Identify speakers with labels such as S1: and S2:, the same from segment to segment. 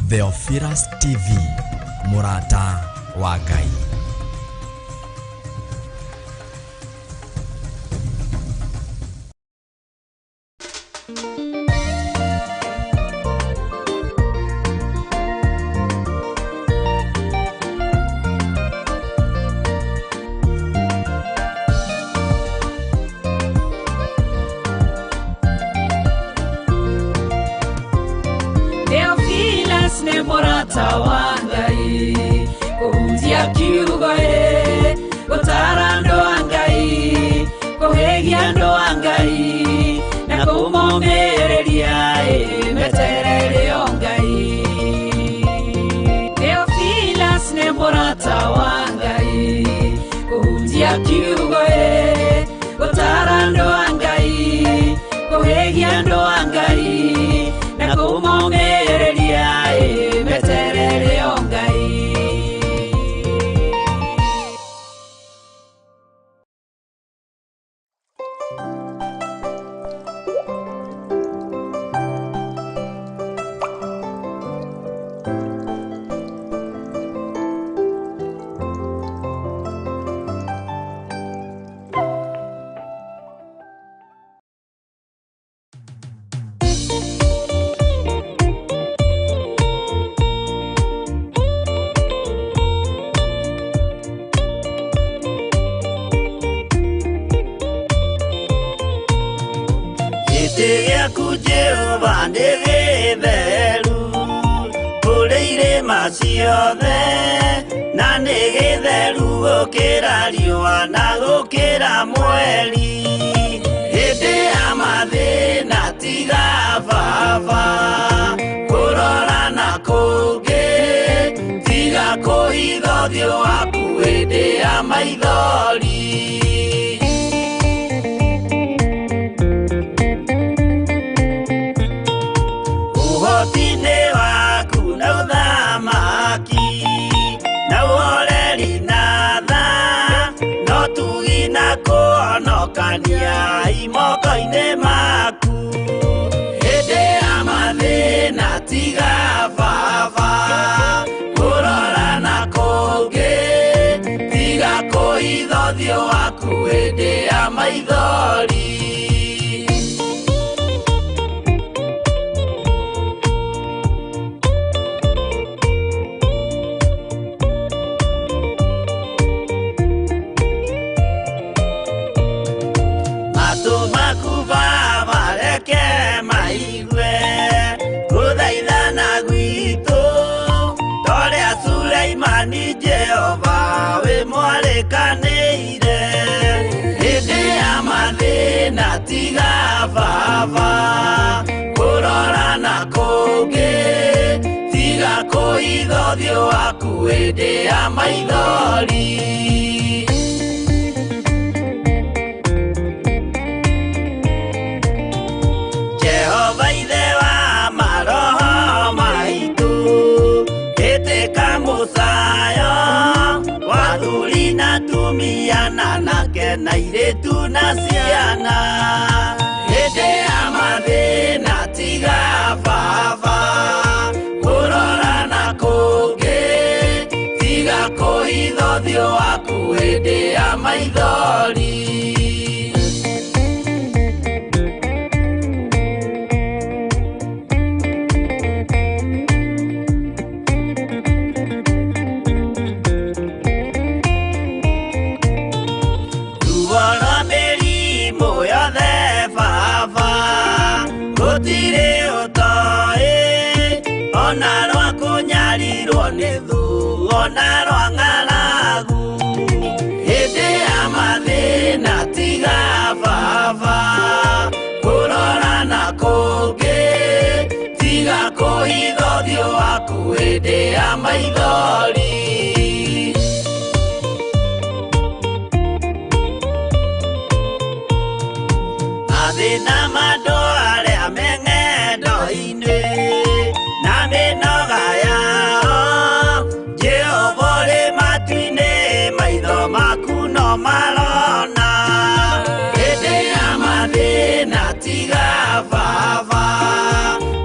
S1: Theophilus TV, Murata wa Ngai.
S2: Murata wa Ngai, kuhunjia kiugo gutara andũ a Ngai, kuhegia andũ a Ngai, na kũmomĩrĩria meterere o Ngai. Theophilus nĩ mũrata wa Ngai, kuhunjia kiugo gutara andũ a Ngai, kuhegia andũ a Ngai, na kũmomĩrĩria meterere o Ngai.
S3: Jehova nĩgĩtheru kũrĩ irĩma ciothe, na nĩgĩtheru gũkĩra riũa na gũkĩra mweri. Hĩndĩ ya mathĩna tiga baba kũrora na kũngĩ, tiga kũhitha ũthiũ waku hĩndĩ ya maithori. Kũhonokania imokoinĩ maku hĩndĩ ya mathĩna tiga baba kũrora na kũngĩ, tiga kũhitha ũthiũ waku hĩndĩ ya maithori. Jehova we mwarekanĩire hĩndĩ ya mathĩna tiga baba kũrora na kũngĩ, tiga kũhitha ũthiũ waku hĩndĩ ya maithori. Jehova ithe wa maroho maitũ, ĩtĩka mũcayo wathuri na atumia na anake na airĩtu na ciana, hĩndĩ ya mathĩna tiga baba kũrora na kũngĩ, tiga kũhitha ũthiũ waku hĩndĩ ya maithori. Ona rwa kũnyarirwo nĩ thu, ona rwa ng'aragu, hĩndĩ ya mathĩna tiga baba kũrora na kũngĩ, tiga kũhitha ũthiũ waku hĩndĩ ya maithori. Mathĩna mandũ arĩa me ng'endo-inĩ na mĩnoga yao, Jehova ũrĩ matu-inĩ, maitho maku no marona hĩndĩ ya mathĩna tiga baba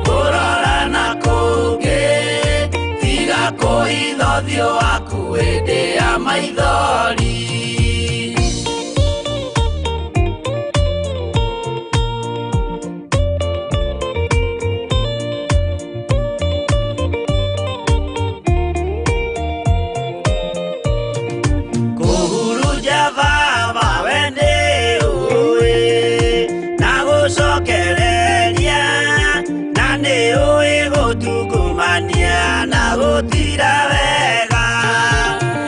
S3: kũrora na kũngĩ, ũthiũ waku hĩndĩ ya maithori. Kũhurunja baba we nĩ ũĩ na gũcokereria, na nĩ ũĩ gũtungumania na gũtira wega.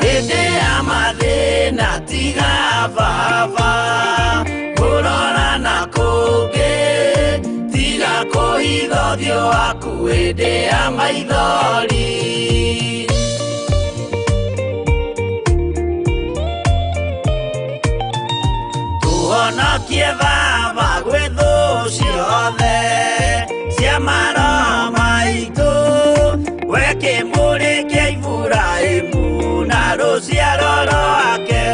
S3: Hĩndĩ ya mathĩna tiga baba kũrora na kũngĩ, tiga kũhitha ũthiũ waku hĩndĩ ya maithori. Tũhonokie baba gwĩ thũ ciothe cia maroho maitũ, we kĩmũrĩ kĩa Iburahĩmu na rũciaro rwake.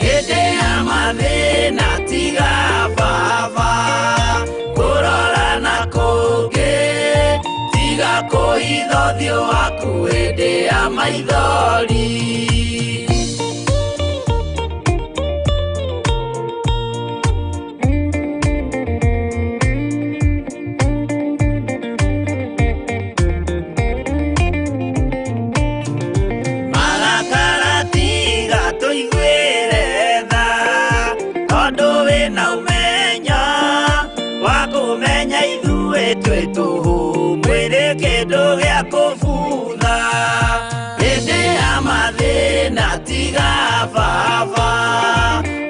S3: Hĩndĩ ya mathĩna tiga baba kũrora na kũngĩ, tiga kũhitha ũthiũ waku hĩndĩ ya maithori. Kĩndũ gĩa kũbutha hĩndĩ ya mathĩna tiga baba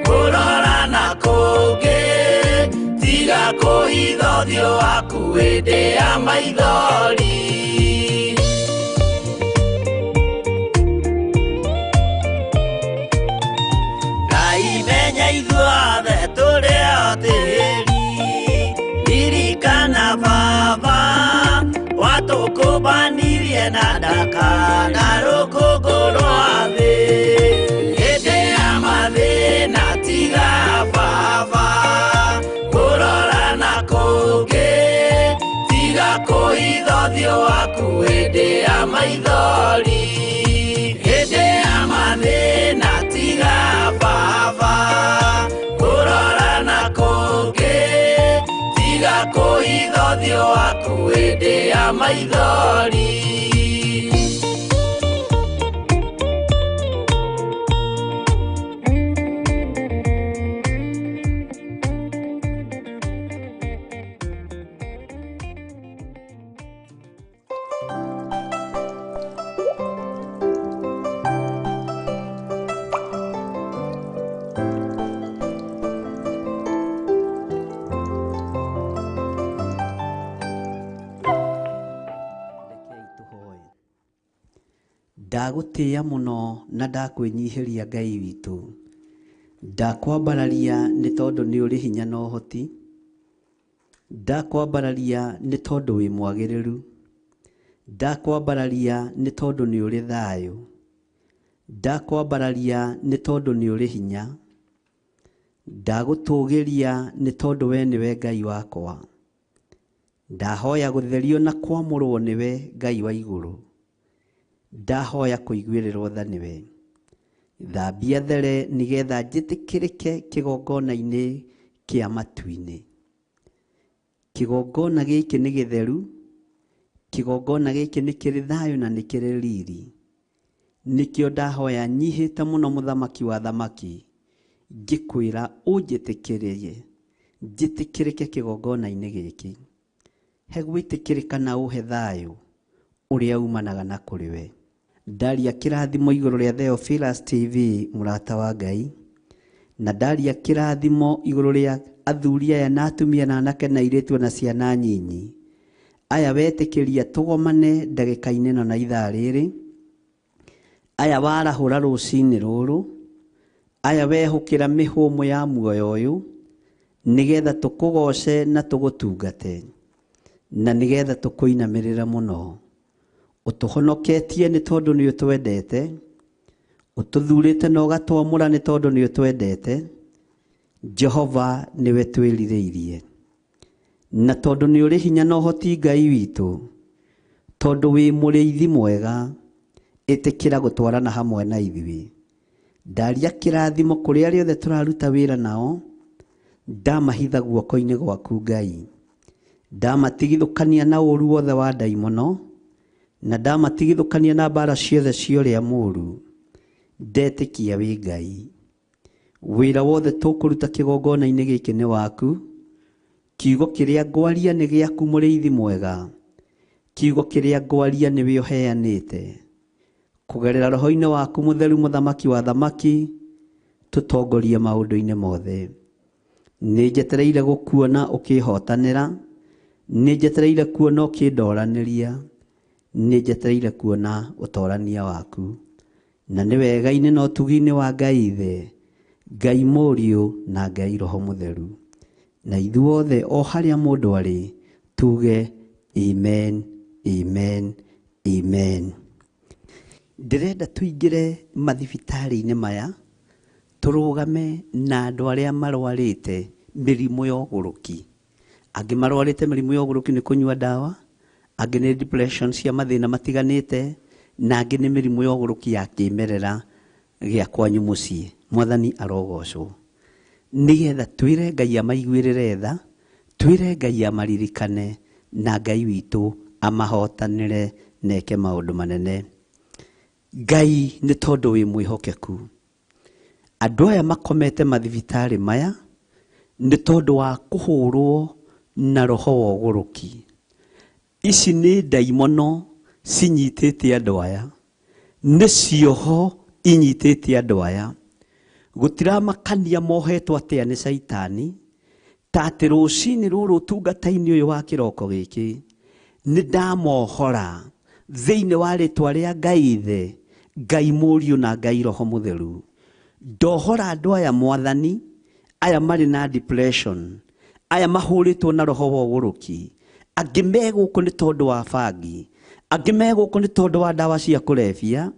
S3: kũrora na kũngĩ, tiga kũhitha ũthiũ waku hĩndĩ ya maithori. Ngai menya ithuothe tũrĩ o tĩĩri, ririkana baba watũkũmbanirie na ndaka na rũkũngũ rwa thĩ. Hĩndĩ ya mathĩna tiga baba kũrora na kũngĩ, tiga kũhitha ũthiũ waku hĩndĩ ya maithori. Hĩndĩ ya mathĩna tiga baba kũrora na kũngĩ, tiga kũhitha ũthiũ waku hĩndĩ ya maithori.
S4: Ndagũtĩĩa mũno na ndakwĩnyihĩria Ngai witũ, ndakwambararia nĩ tondũ nĩ ũrĩ hinya na ũhoti, ndakwambararia nĩ tondũ wĩ mwagĩrĩru, ndakwambararia nĩ tondũ nĩ ũrĩ thayũ, ndakwambararia nĩ tondũ nĩ ũrĩ hinya, ndagũtũũgĩria nĩ tondũ we nĩwe Ngai wakwa, ndahoya gũtherio na kwamũrwo nĩwe Ngai wa igũrũ, ndahoya kũiguĩrĩrwo tha nĩwe. Thambia there nĩgetha njĩtĩkĩrĩke kĩgongona-inĩ kĩa matu-inĩ. Kĩgongona gĩkĩ nĩ gĩtheru, kĩgongona gĩkĩ nĩ kĩrĩ thayũ na nĩ kĩrĩ riri. Nĩkĩo ndahoya nyihĩte mũno mũthamaki wa thamaki, ngĩkwĩra ũnjĩtĩkĩrĩrie, njĩtĩkĩrĩke kĩgongona-inĩ gĩkĩ. He gwĩtĩkĩrĩka na ũhe thayũ ũrĩa umanaga na kũrĩ we. Ndaria kĩrathimo igũrũ rĩa Theophilus TV mũrata wa Ngai, na ndaria kĩrathimo igũrũ rĩa athuri aya na atumia na anake na airĩtu na ciana nyinyi. Aya wetĩkĩria tũgomane ndagĩka-inĩ ĩno na ithaa rĩrĩ. Aya warahũra rũcinĩ rũrũ. Aya wehũkĩra mĩhũmũ ya muoyo ũyũ, nĩgetha tũkũgoce na tũgũtungate, na nĩgetha tũkũinamĩrĩra mũno. Ũtũhonoketie nĩ tondũ nĩ ũtwendete, ũtũthurĩte na ũgatwamũra nĩ tondũ nĩ ũtwendete. Jehova nĩwe twĩrirĩirie, na tondũ nĩ ũrĩ hinya na ũhoti Ngai witũ, tondũ wĩ mũrĩithi mwega, Ĩtĩkĩra gũtwarana hamwe na ithuĩ. Ndaria kĩrathimo kũrĩ arĩa othe tũraruta wĩra nao. Ndamahitha guoko-inĩ gwaku Ngai. Ndamatigithũkania na ũũru wothe wa ndaimono, na ndamatigithũkania na mbara ciothe cia ũrĩa mũũru. Ndetĩkia wĩ Ngai. Wĩra wothe tũkũruta kĩgongona-inĩ gĩkĩ nĩ waku. Kiugo kĩrĩa ngwaria nĩ gĩaku Mũrĩithi mwega. Kiugo kĩrĩa ngwaria nĩwe ũheanĩte. Kũgerera Roho-inĩ waku Mũtheru, Mũthamaki wa thamaki, tũtongorie maũndũ-inĩ mothe. Nĩ njetereire gũkuona ũkĩhotanĩra. Nĩ njetereire kuona ũkĩndoranĩria. Nĩ njetereire kuona ũtorania waku. Na nĩ wega-inĩ na ũtugi-inĩ wa Ngai Ithe, Ngai Mũriũ na Ngai Roho Mũtheru. Na ithuothe o harĩa mũndũ arĩ tuge amen, amen, amen. Ndĩrenda tũingĩre mathibitarĩ-inĩ maya tũrũgame na andũ arĩa marwarĩte mĩrimũ ya ũgũrũki. Angĩ marwarĩte mĩrimũ ya ũgũrũki nĩ kũnyua ndawa, angĩ nĩ depression cia mathĩna matiganĩte, na angĩ nĩ mĩrimũ ya ũgũrũki ya kĩmerera gĩa kwanyu mũciĩ. Mwathani arogocwo. Nĩgetha twĩre Ngai amaiguĩrĩre tha, twĩre Ngai amaririkane, na Ngai witũ amahotanĩre neke maũndũ manene. Ngai nĩ tondũ wĩ mwĩhokeku. Andũ aya makomete mathibitarĩ maya nĩ tondũ wa kũhũrwo na roho wa ũgũrũki. Ici nĩ ndaimono cinyitĩte andũ aya. Nĩ cioho inyitĩte andũ aya. Gũtiramakania mohetwo atĩa nĩ Saitani. Ta atĩ rũcinĩ rũrũ ũtungata-inĩ ũyũ wa kĩroko gĩkĩ nĩ ndamohora thĩinĩ wa rĩtwa rĩa Ngai Ithe, Ngai Mũriũ na Ngai Roho Mũtheru. Ndohora andũ aya Mwathani, aya marĩ na depression, aya mahũrĩtwo na roho wa ũgũrũki. Angĩ megũkũ nĩ tondũ wa bangi, angĩ megũkũ nĩ tondũ wa ndawa cia kũrebia,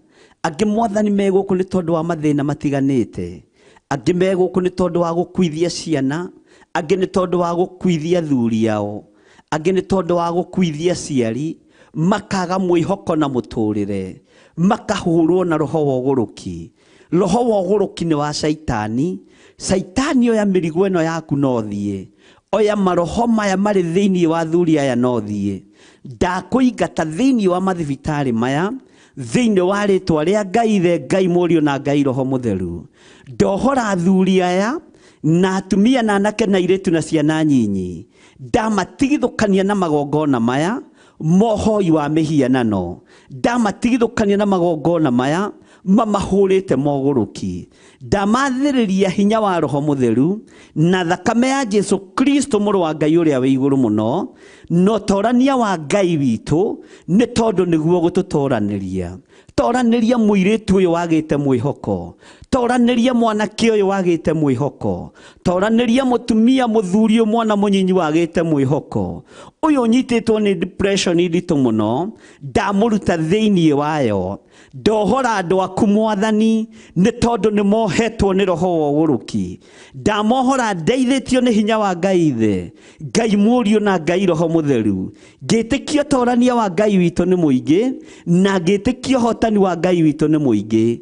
S4: angĩ Mwathani megũkũ nĩ tondũ wa mathĩna matiganĩte, angĩ megũkũ nĩ tondũ wa gũkuithia ciana, angĩ nĩ tondũ wa gũkuithia athuri ao, angĩ nĩ tondũ wa gũkuithia aciari, makaga mwĩhoko na mũtũrĩre, makahũrwo na roho wa ũgũrũki. Roho wa ũgũrũki nĩ wa Saitani. Saitani oya mĩrigo ĩno yaku no thiĩ. Oya maroho maya marĩ thĩinĩ wa athuri aya no thiĩ. Ndakũingata thĩinĩ wa mathibitarĩ maya, thĩinĩ wa rĩtwa rĩa Ngai Ithe, Ngai Mũriũ na Ngai Roho Mũtheru. Ndohora athuri aya na atumia na anake na airĩtu na ciana nyinyi. Ndamatigithũkania na magongona maya mohoi wa mĩhianano. Ndamatigithũkania na magongona maya mamahũrĩte mogũrũki. Ndamathĩrĩria hinya wa Roho Mũtheru na thakame ya Jesu Kristo mũrũ wa Ngai ũrĩa wĩ igũrũ mũno, na ũtorania wa Ngai witũ, nĩ tondũ nĩguo gũtũtoranĩria. Toranĩria mũirĩtu ũyũ wagĩte mwĩhoko. Toranĩria mwanake ũyũ wagĩte mwĩhoko. Toranĩria mũtumia mũthuri ũyũ mwana mũnyinyi wagĩte mwĩhoko. Ũyũ ũnyitĩtwo nĩ depression nditũ mũno, ndamũruta thĩinĩ wayo. Ndohora andũ aku Mwathani nĩ tondũ nĩ mohetwo nĩ roho wa ũgũrũki. Ndamohora ndeithĩtio nĩ hinya wa Ngai Ithe, Ngai Mũriũ na Ngai Roho Mũtheru. Ngĩtĩkia ũtorania wa Ngai witũ nĩ mũingĩ, na ngĩtĩkia ũhotani wa Ngai witũ nĩ mũingĩ.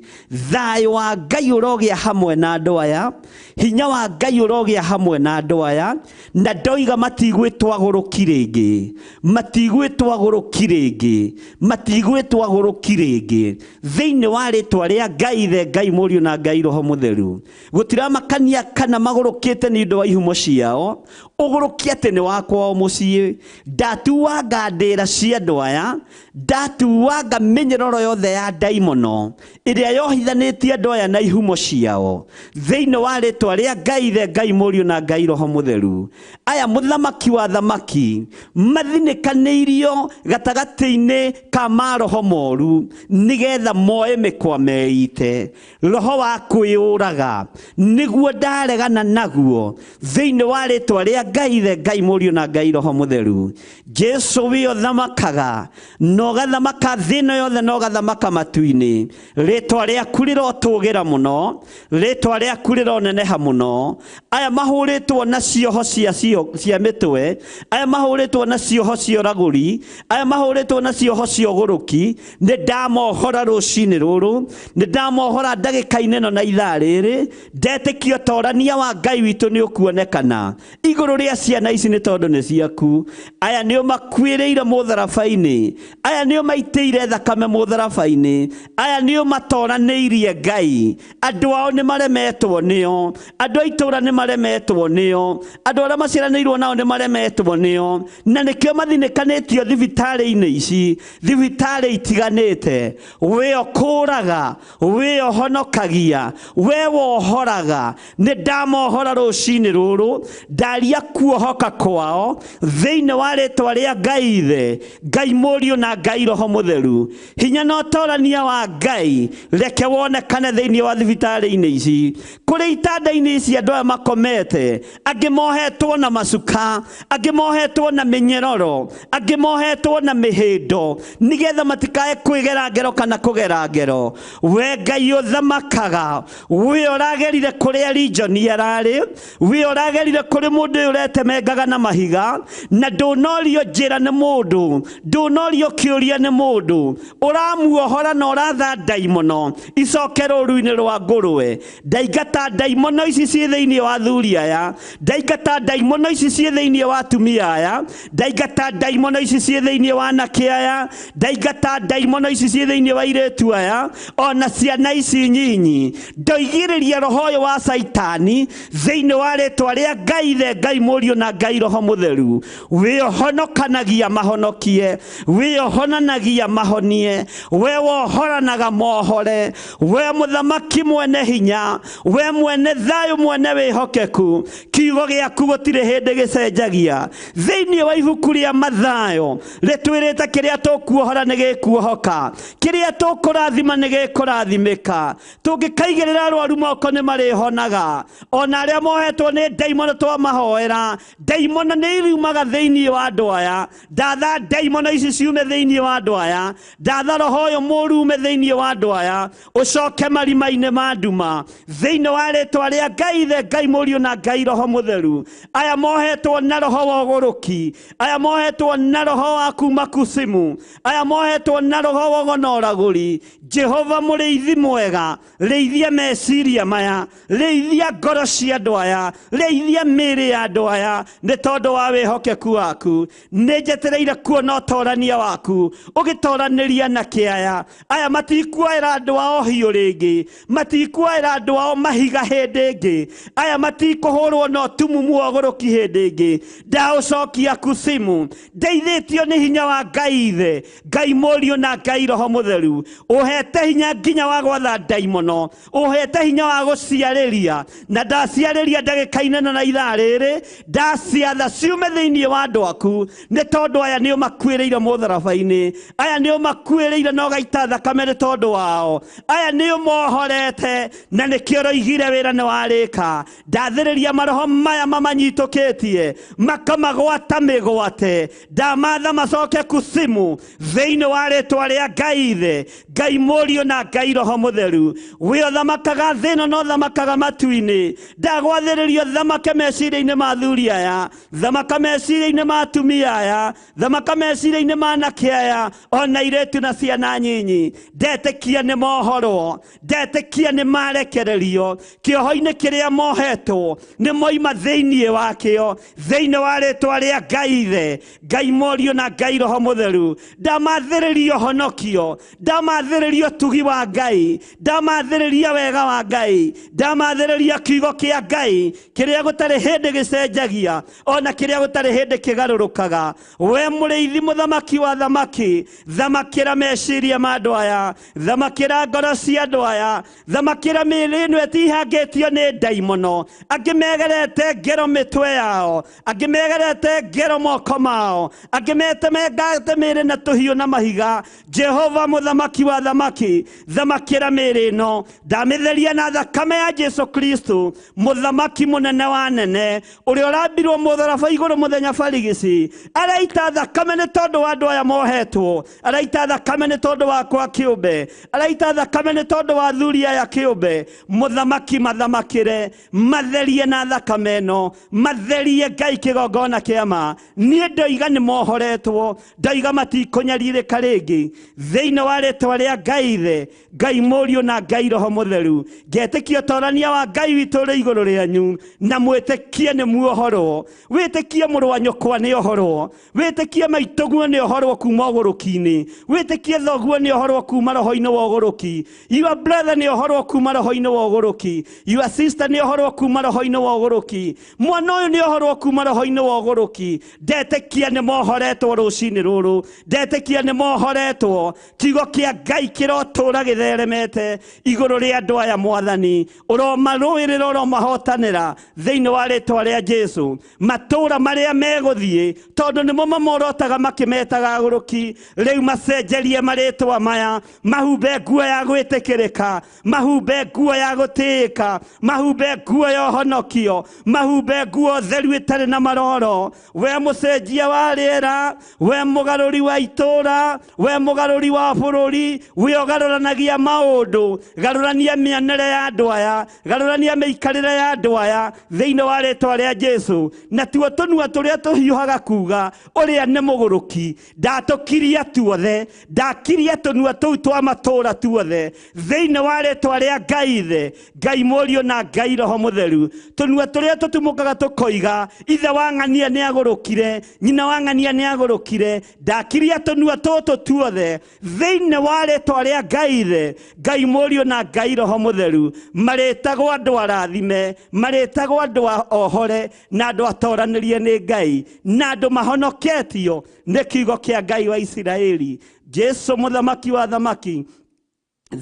S4: Thayũ wa Ngai ũrogĩa hamwe na andũ aya, hinya wa Ngai ũrogĩa hamwe na andũ aya, na ndoiga matigwĩtwo agũrũki rĩngĩ, matigwĩtwo agũrũki rĩngĩ, matigwĩtwo agũrũki rĩngĩ. Thĩinĩ wa rĩtwa rĩa Ngai Ithe, Ngai Mũriũ na Ngai Roho Mũtheru. Gũtiramakania kana magũrũkĩte nĩ ũndũ wa ihumo ciao, ũgũrũki atĩ nĩ wakwa o mũciĩ. Ndatuanga ndĩra cia andũ aya, ndatuanga mĩnyororo yothe ya ndaimono ĩrĩa yohithanĩtie andũ aya na ihumo ciao. Thĩinĩ wa rĩtwa rĩa Ngai Ithe, Ngai Mũriũ na Ngai Roho Mũtheru. Aya mũthamaki wa thamaki mathinĩkanĩirio gatagatĩ-inĩ ka maroho moru, nĩgetha moe mĩkwa meite. Roho wa kwĩyũraga nĩguo ndaregana naguo, thĩinĩ wa rĩtwa rĩa Ngai Ithe, Ngai Mũriũ na Ngai Roho Mũtheru. Jesu we ũthamakaga, no gathamaka thĩ ĩno yothe, no gathamaka gũcoka matu-inĩ. Rĩtwa rĩaku rĩrotũgĩra mũno, rĩtwa rĩaku rĩroneneha mũno. Aya mahũrĩtwo na cioho cia mĩtwe, aya mahũrĩtwo na cioho cia ũragũri, aya mahũrĩtwo na cioho cia ũgũrũki, nĩ ndamohora rũcinĩ rũrũ, nĩ ndamohora ndagĩka-inĩ ĩno na ithaa rĩrĩ. Ndetĩkia ũtorania wa Ngai witũ nĩ ũkuonekana igũrũ rĩa ciana ici nĩ tondũ nĩ ciaku. Aya nĩo makuĩrĩire mũtharaba-inĩ, aya nĩo maitĩire thakame mũtharaba-inĩ, aya nĩo matoranĩirie Ngai. Andũ ao nĩ maremetwo nĩo, andũ a itũũra nĩ maremetwo nĩo, andũ arĩa maciaranĩirwo nao nĩ maremetwo nĩo, na nĩkĩo mathinĩkanĩtio thibitarĩ-inĩ ici, thibitarĩ itiganĩte. We ũkũraga, we ũhonokagia, we wohoraga. Nĩ ndamohora rũcinĩ rũrũ, ndaria kuohoka kwao thĩinĩ wa rĩtwa rĩa Ngai Ithe, Ngai Mũriũ na Ngai Roho Mũtheru. Hinya na ũtorania wa Ngai reke wonekane thĩinĩ wa thibitarĩ-inĩ ici. Kũrĩ itanda-inĩ ici andũ aya makomete, angĩ mohetwo na macuka, angĩ mohetwo na mĩnyororo, angĩ mohetwo na mĩhĩndo, nĩgetha matikae kwĩgera ngero kana kũgera ngero. We Ngai ũthamakaga, we ũragerire kũrĩa Lijoni ararĩ, we ũragerire kũrĩ mũndũ ũyũ ũretemengaga na mahiga, na ndũnorio njĩra nĩ mũndũ, ndũnorio kĩũria nĩ mũndũ. Ũramuohora na ũratha ndaimono icoke rũru-inĩ rwa ngũrwe. Ndaingata ndaimono ici ciĩ thĩinĩ wa athuri aya, ndaingata ndaimono ici ciĩ thĩinĩ wa atumia aya, ndaingata ndaimono ici ciĩ thĩinĩ wa anake aya, ndaingata ndaimono ici ciĩ thĩinĩ wa airĩtu aya, ona ciana ici nyinyi. Ndoigĩrĩria roho ũyũ wa Saitani thĩinĩ wa rĩtwa rĩa Ngai Ithe, Ngai Mũriũ na Ngai Roho Mũtheru. We ũhonokanagia mahonokie, we ũhonanagia mahonie, we wohoranaga mohore, we mũthamaki mwene hinya, we mwene thayũ, mwene wĩhokeku. Kiugo gĩaku gũtirĩ hĩndĩ gĩcenjagia. Thĩinĩ wa ibuku rĩa Mathayo rĩtwĩrĩte kĩrĩa tũkuohora nĩ gĩkuohoka, kĩrĩa tũkũrathima nĩ gĩkũrathimĩka. Tũngĩkaigĩrĩra arwaru moko nĩ marĩhonaga, ona arĩa mohetwo nĩ ndaimono twamahoera, ndaimono nĩ iriumaga thĩinĩ wa andũ aya. Ndatha ndaimono ici ciume thĩinĩ wa andũ aya, ndatha roho ũyũ mũũru ume thĩinĩ wa andũ aya, ũcoke marima-inĩ ma nduma thĩinĩ wa rĩtwa rĩa Ngai Ithe, Ngai Mũriũ na Ngai Roho Mũtheru. Aya mohetwo na roho wa ũgũrũki, aya mohetwo na roho wa kuma kusimu, aya mohetwo na roho wa ũgonoragũri. Jehova mũrĩithi mwega, rĩithia meciria maya, rĩithia ngoro cia andũ aya, rĩithia mĩĩrĩ ya andũ aya, nĩ tondũ wa wĩhokeku waku. Nĩ njetereire kuona ũtorania waku ũgĩtoranĩria na kĩaya. Aya matikuoera andũ ao hiũ rĩngĩ, matikuoera andũ ao mahiga hĩndĩ ĩngĩ, aya matikũhũrwo na ũtumumu wa ũgũrũki hĩndĩ ĩngĩ. Ndaũcokia kusimu, ndeithĩtio nĩ hinya wa Ngai Ithe, Ngai Mũriũ na Ngai Roho Mũtheru. Ũhete hinya nginya wa gwatha ndaimono, ũhete hinya wa gũciarĩria, na ndaciarĩria ndagĩka-inĩ na ithaa rĩrĩ, ndaciatha ciume thĩinĩ wa andũ aku, nĩ tondũ aya nĩo makuĩrĩire mũtharaba-inĩ, aya nĩo makuĩrĩire na ũgaita thakame nĩ tondũ wao, aya nĩo mohorete na nĩkĩo ũroigire wĩra nĩ warĩka. Ndathĩrĩria maroho maya mamanyitũkĩtie makamagwata mĩgwate, ndamatha macoke kusimu thĩinĩ wa rĩtwa rĩa Ngai Ithe, Ngai Mũriũ na Ngai Roho Mũtheru. We ũthamakaga thĩ ĩno na ũthamakaga matu-inĩ, ndagwathĩrĩrio thamake meciria-inĩ ma athuri aya, thamaka meciria-inĩ ma atumia aya, thamaka meciria-inĩ ma anake aya, ona airĩtu na ciana nyinyi. Ndetĩkia nĩ mohorwo, ndetĩkia nĩ marekererio kĩoho-inĩ kĩrĩa mohetwo, nĩ moima thĩinĩ wakĩo, thĩinĩ wa rĩtwa rĩa Ngai Ithe, Ngai Mũriũ na Ngai Roho Mũtheru. Ndamathĩrĩrio honokio, ndamathĩrĩrio tugi wa Ngai, ndamathĩrĩria wega wa Ngai, ndamathĩrĩria kiugo kĩa Ngai kĩrĩa gũtarĩ hĩndĩ gĩcenjagia, ona kĩrĩa gũtarĩ hĩndĩ kĩgarũrũkaga. We mũrĩithi mũthamaki wa thamaki, thamakĩra meciria ma andũ aya, thamakĩra ngoro cia andũ aya, thamakĩra mĩĩrĩ ĩno ĩtihangĩtio nĩ ndaimono, angĩ megerete ngero mĩtwe yao, angĩ megerete ngero moko mao, angĩ metemengate mĩĩrĩ na tũhiũ na mahiga. Jehova mũthamaki wa thamaki, thamakĩra mĩĩrĩ ĩno, ndamĩtheria na thakame ya Jesu Kristo, mũthamaki mũnene wa nene, ũrĩa ũrambirwo mũtharaba igũrũ mũthenya barigici. Araita thakame nĩ tondũ wa andũ aya mohetwo, araita thakame nĩ tondũ wa
S3: wakwa kĩũmbe, araita thakame nĩ tondũ wa athuri aya kĩũmbe. Mũthamaki mathamakĩre, matherie na thakame ĩno, matherie Ngai kĩgongona kĩama. Niĩ ndoiga nĩ mohoretwo, ndoiga matikũnyarirĩka rĩngĩ thĩinĩ wa rĩĩtwa rĩa Ngai Ithe, Ngai Mũriũ na Ngai Roho Mũtheru. Ngetĩkia ũtorania wa Ngai witũ ũrĩ igũrũ rĩanyu, na mwĩtĩkie nĩ muohorwo. Wĩtĩkie mũrũ wa nyũkwa nĩ ohorwo, wĩtĩkie maitũguo nĩ ohorwo kuma ũgũrũki-inĩ, wĩtĩkie thoguo nĩ ohorwo kuma roho-inĩ wa ũgũrũki, your brother nĩ ohorwo kuma roho-inĩ wa ũgũrũki, your sister nĩ ohorwo kuma roho-inĩ wa ũgũrũki, mwana ũyũ nĩ ohorwo kuma roho-inĩ wa ũgũrũki. Ndetĩkia nĩ mohoretwo rũcinĩ rũrũ, ndetĩkia nĩ mohoretwo. Kiugo kĩa Ngai kĩrotũũra gĩtheremete igũrũ rĩa andũ aya Mwathani, ũromarũĩrĩra, ũromahotanĩra thĩinĩ wa rĩĩtwa rĩa Jesũ. Matũũra marĩa megũthiĩ, tondũ nĩmo mamorotaga makĩmetaga agũrũki, rĩu macenjerie marĩĩtwa maya, mahumbe nguo ya gwĩtĩkĩrĩka, mahumbe nguo ya gũtĩĩka, mahumbe nguo ya ũhonokio, mahumbe nguo theru ĩtarĩ na maroro. We mũcenjia wa rĩera, we mũgarũri wa itũũra, we mũgarũri wa bũrũri, we ũgarũranagia maũndũ, garũrania mĩanĩre ya andũ aya, garũrania mĩikarĩre ya andũ aya thĩinĩ wa rĩĩtwa rĩa Jesũ. Na tuo tũnua tũrĩa tũhiũhaga kuuga ũrĩa nĩ mũgũrũki, ndatũkiria tuothe, ndakiria tũnua tũu twa matũũra tuothe thĩinĩ wa rĩĩtwa rĩa Ngai Ithe, Ngai Mũriũ na Ngai Roho Mũtheru. Tũnua tũrĩa tũtumũkaga tũkoiga ithe wa ng'ania nĩ agũrũkire, nyina wa ng'ania nĩ agũrũkire, ndakiria tũnua tũtũ tuothe thĩinĩ wa rĩĩtwa rĩa Ngai Ithe, Ngai Mũriũ na Ngai Roho Mũtheru. Marĩtagwo andũ arathime, marĩtagwo andũ ohore, na andũ atoranĩrie nĩ Ngai, na andũ mahonoketio nĩ kiugo kĩa Ngai wa Isiraeli. Jesũ mũthamaki wa thamaki,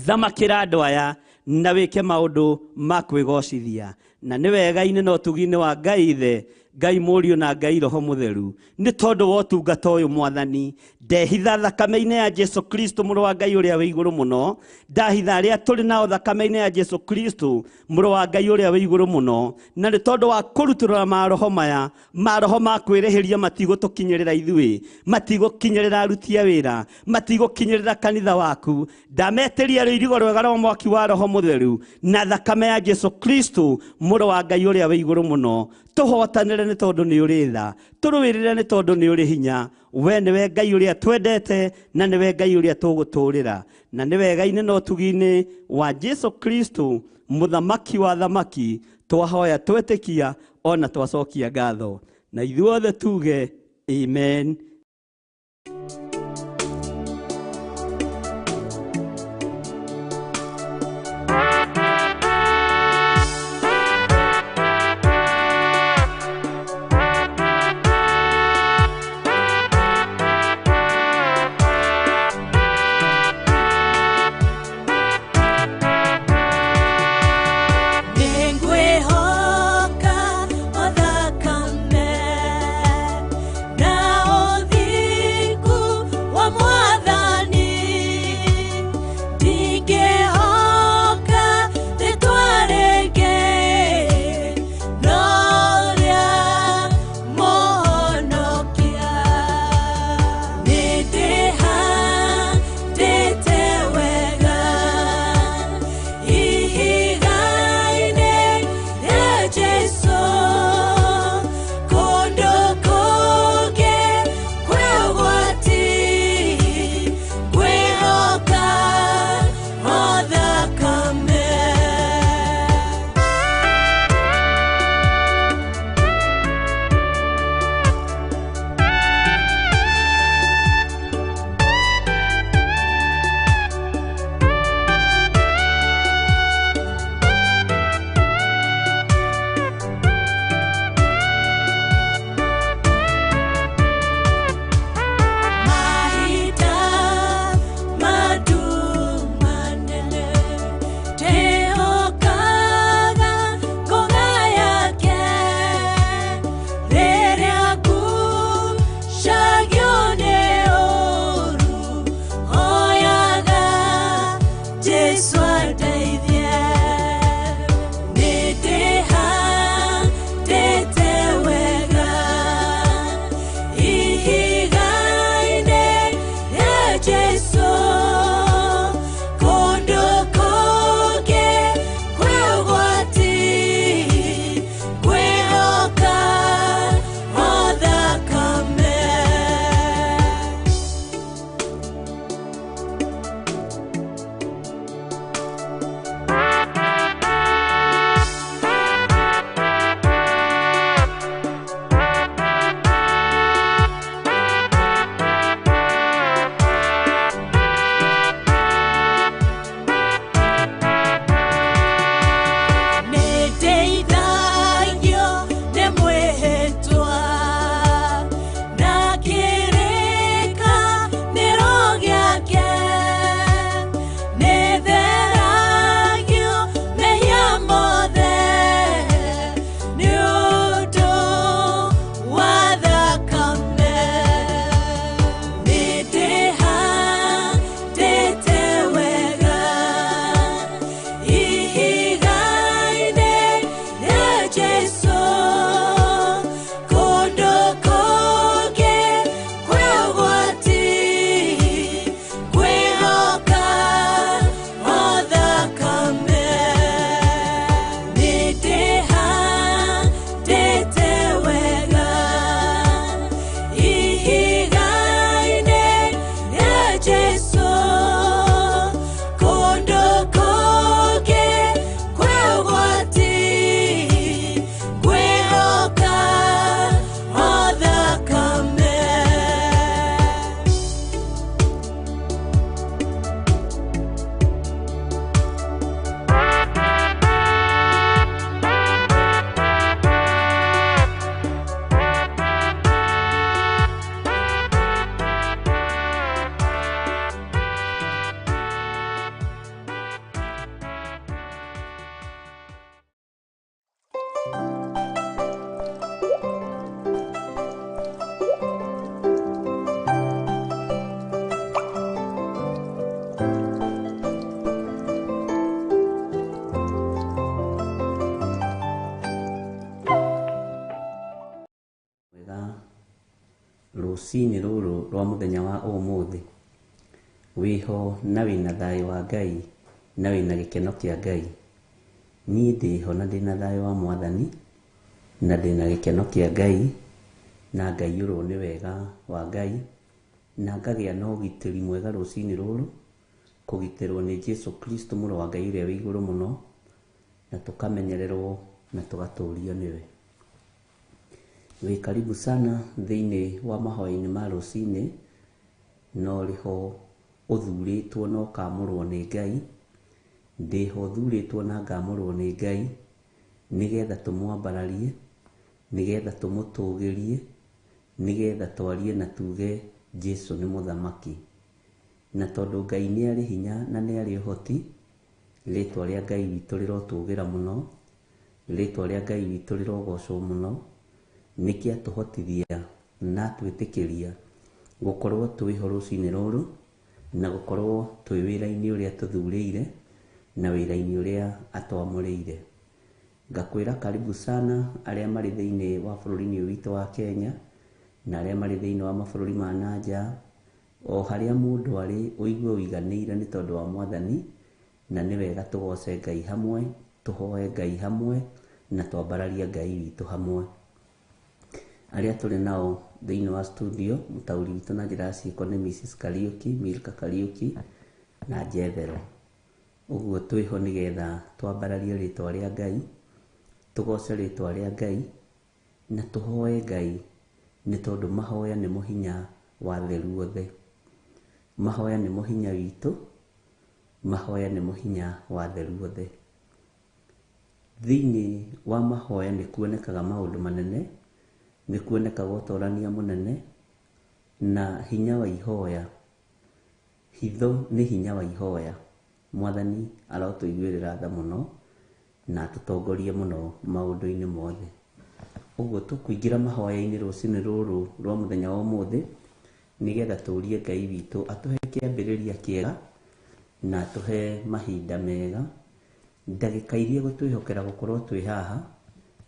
S3: thamakĩra andũ aya na wĩke maũndũ ma kwĩgocithia. Na nĩ wega-inĩ na ũtugi-inĩ wa Ngai Ithe, Ngai Mũriũ na Ngai Roho Mũtheru, nĩ tondũ wa ũtungata ũyũ Mwathani, ndehitha thakame-inĩ ya Jesũ Kristo mũrũ wa Ngai ũrĩa wĩ igũrũ mũno, ndahitha arĩa tũrĩ nao thakame-inĩ ya Jesũ Kristo mũrũ wa Ngai ũrĩa wĩ igũrũ mũno. Na nĩ tondũ wa kũrutũrũra maroho maya, maroho ma kwĩrĩhĩria matigũtũkinyĩrĩra ithuĩ, matigũkinyĩrĩra aruti a wĩra, matigũkinyĩrĩra kanitha waku. Ndametĩria rũirigo rwega rwa mwaki wa Roho Mũtheru na thakame ya Jesũ Kristo mũrũ wa Ngai ũrĩa wĩ igũrũ mũno. Tũhotanĩre nĩ tondũ nĩ ũrĩ tha, tũrũĩrĩre nĩ tondũ nĩ ũrĩ hinya. We nĩwe Ngai ũrĩa twendete, na nĩwe Ngai ũrĩa tũgũtũũrĩra. Na nĩ wega-inĩ na ũtugi-inĩ wa Jesũ Kristo mũthamaki wa thamaki, twahoya twetĩkia ona twacokia ngatho. Na ithuothe tuge amen.
S4: rũcinĩ rũrũ rwa mũthenya wa ũmũthĩ wĩho na wĩna thayũ wa Ngai na wĩna gĩkeno kĩa Ngai. Niĩ ndĩho na ndĩna thayũ wa Mwathani na ndĩna gĩkeno kĩa Ngai, na ngaiyũrwo nĩ wega wa Ngai, na ngagĩa na ũgitĩri mwega rũcinĩ rũrũ, kũgitĩrwo nĩ Jesũ Kristo mũrũ wa Ngai ũrĩa wĩ igũrũ mũno, na tũkamenyererwo na tũgatũũrio nĩwe. Wĩ karibu sana thĩinĩ wa mahoya-inĩ ma rũcinĩ, no rĩho ũthurĩtwo na ũkamũrwo nĩ Ngai. Ndĩho thurĩtwo na ngamũrwo nĩ Ngai nĩgetha tũmwambararie, nĩgetha tũmũtũgĩrie, nĩgetha twarie na tuge Jesũ nĩ mũthamaki. Na tondũ Ngai nĩ arĩ hinya na nĩ arĩ ũhoti, rĩtwa rĩa Ngai witũ rĩrotũgĩra mũno, rĩtwa rĩa Ngai witũ rĩrogocwo mũno, nĩkĩ atũhotithia na atwĩtĩkĩria gũkorwo twĩho rũcinĩ rũrũ, na gũkorwo twĩ wĩra-inĩ ũrĩa tũthurĩire na wĩra-inĩ ũrĩa atwamũrĩire. Ngakwĩra karibu sana arĩa marĩ thĩinĩ wa bũrũri-inĩ ũyũ witũ wa Kenya, na arĩa marĩ thĩinĩ wa mabũrũri ma nanja, o harĩa mũndũ arĩ ũigue ũiganĩire nĩ tondũ wa Mwathani, na nĩ wega tũgoce Ngai hamwe, tũhoe Ngai hamwe, na twambararie Ngai witũ hamwe. Arĩa tũrĩ nao thĩinĩ wa studio, mũtaũri witũ na njĩra ciĩko nĩ Mrs. Kariuki, Milka Kariuki na Njethero. Ũguo twĩho nĩgetha twambararie rĩtwa rĩa Ngai, tũgoce rĩtwa rĩa Ngai, na tũhoe Ngai, nĩ tondũ mahoya nĩ mũhinya wa theru othe. Mahoya nĩ mũhinya witũ, mahoya nĩ mũhinya wa theru othe. Thĩinĩ wa mahoya nĩ kuonekaga maũndũ manene, nĩ kuonekaga ũtorania mũnene na hinya wa ihoya. Hitho nĩ hinya wa ihoya. Mwathani arotũiguĩrĩra tha mũno na tũtongorie mũno maũndũ-inĩ mothe. Ũguo tũkũingĩra mahoya-inĩ rũcinĩ rũrũ rwa mũthenya wa ũmũthĩ, nĩgetha tũrie Ngai witũ atũhe kĩambĩrĩria kĩega na atũhe mahinda mega. Ndagĩka iria gũtwĩhokera gũkorwo twĩ haha,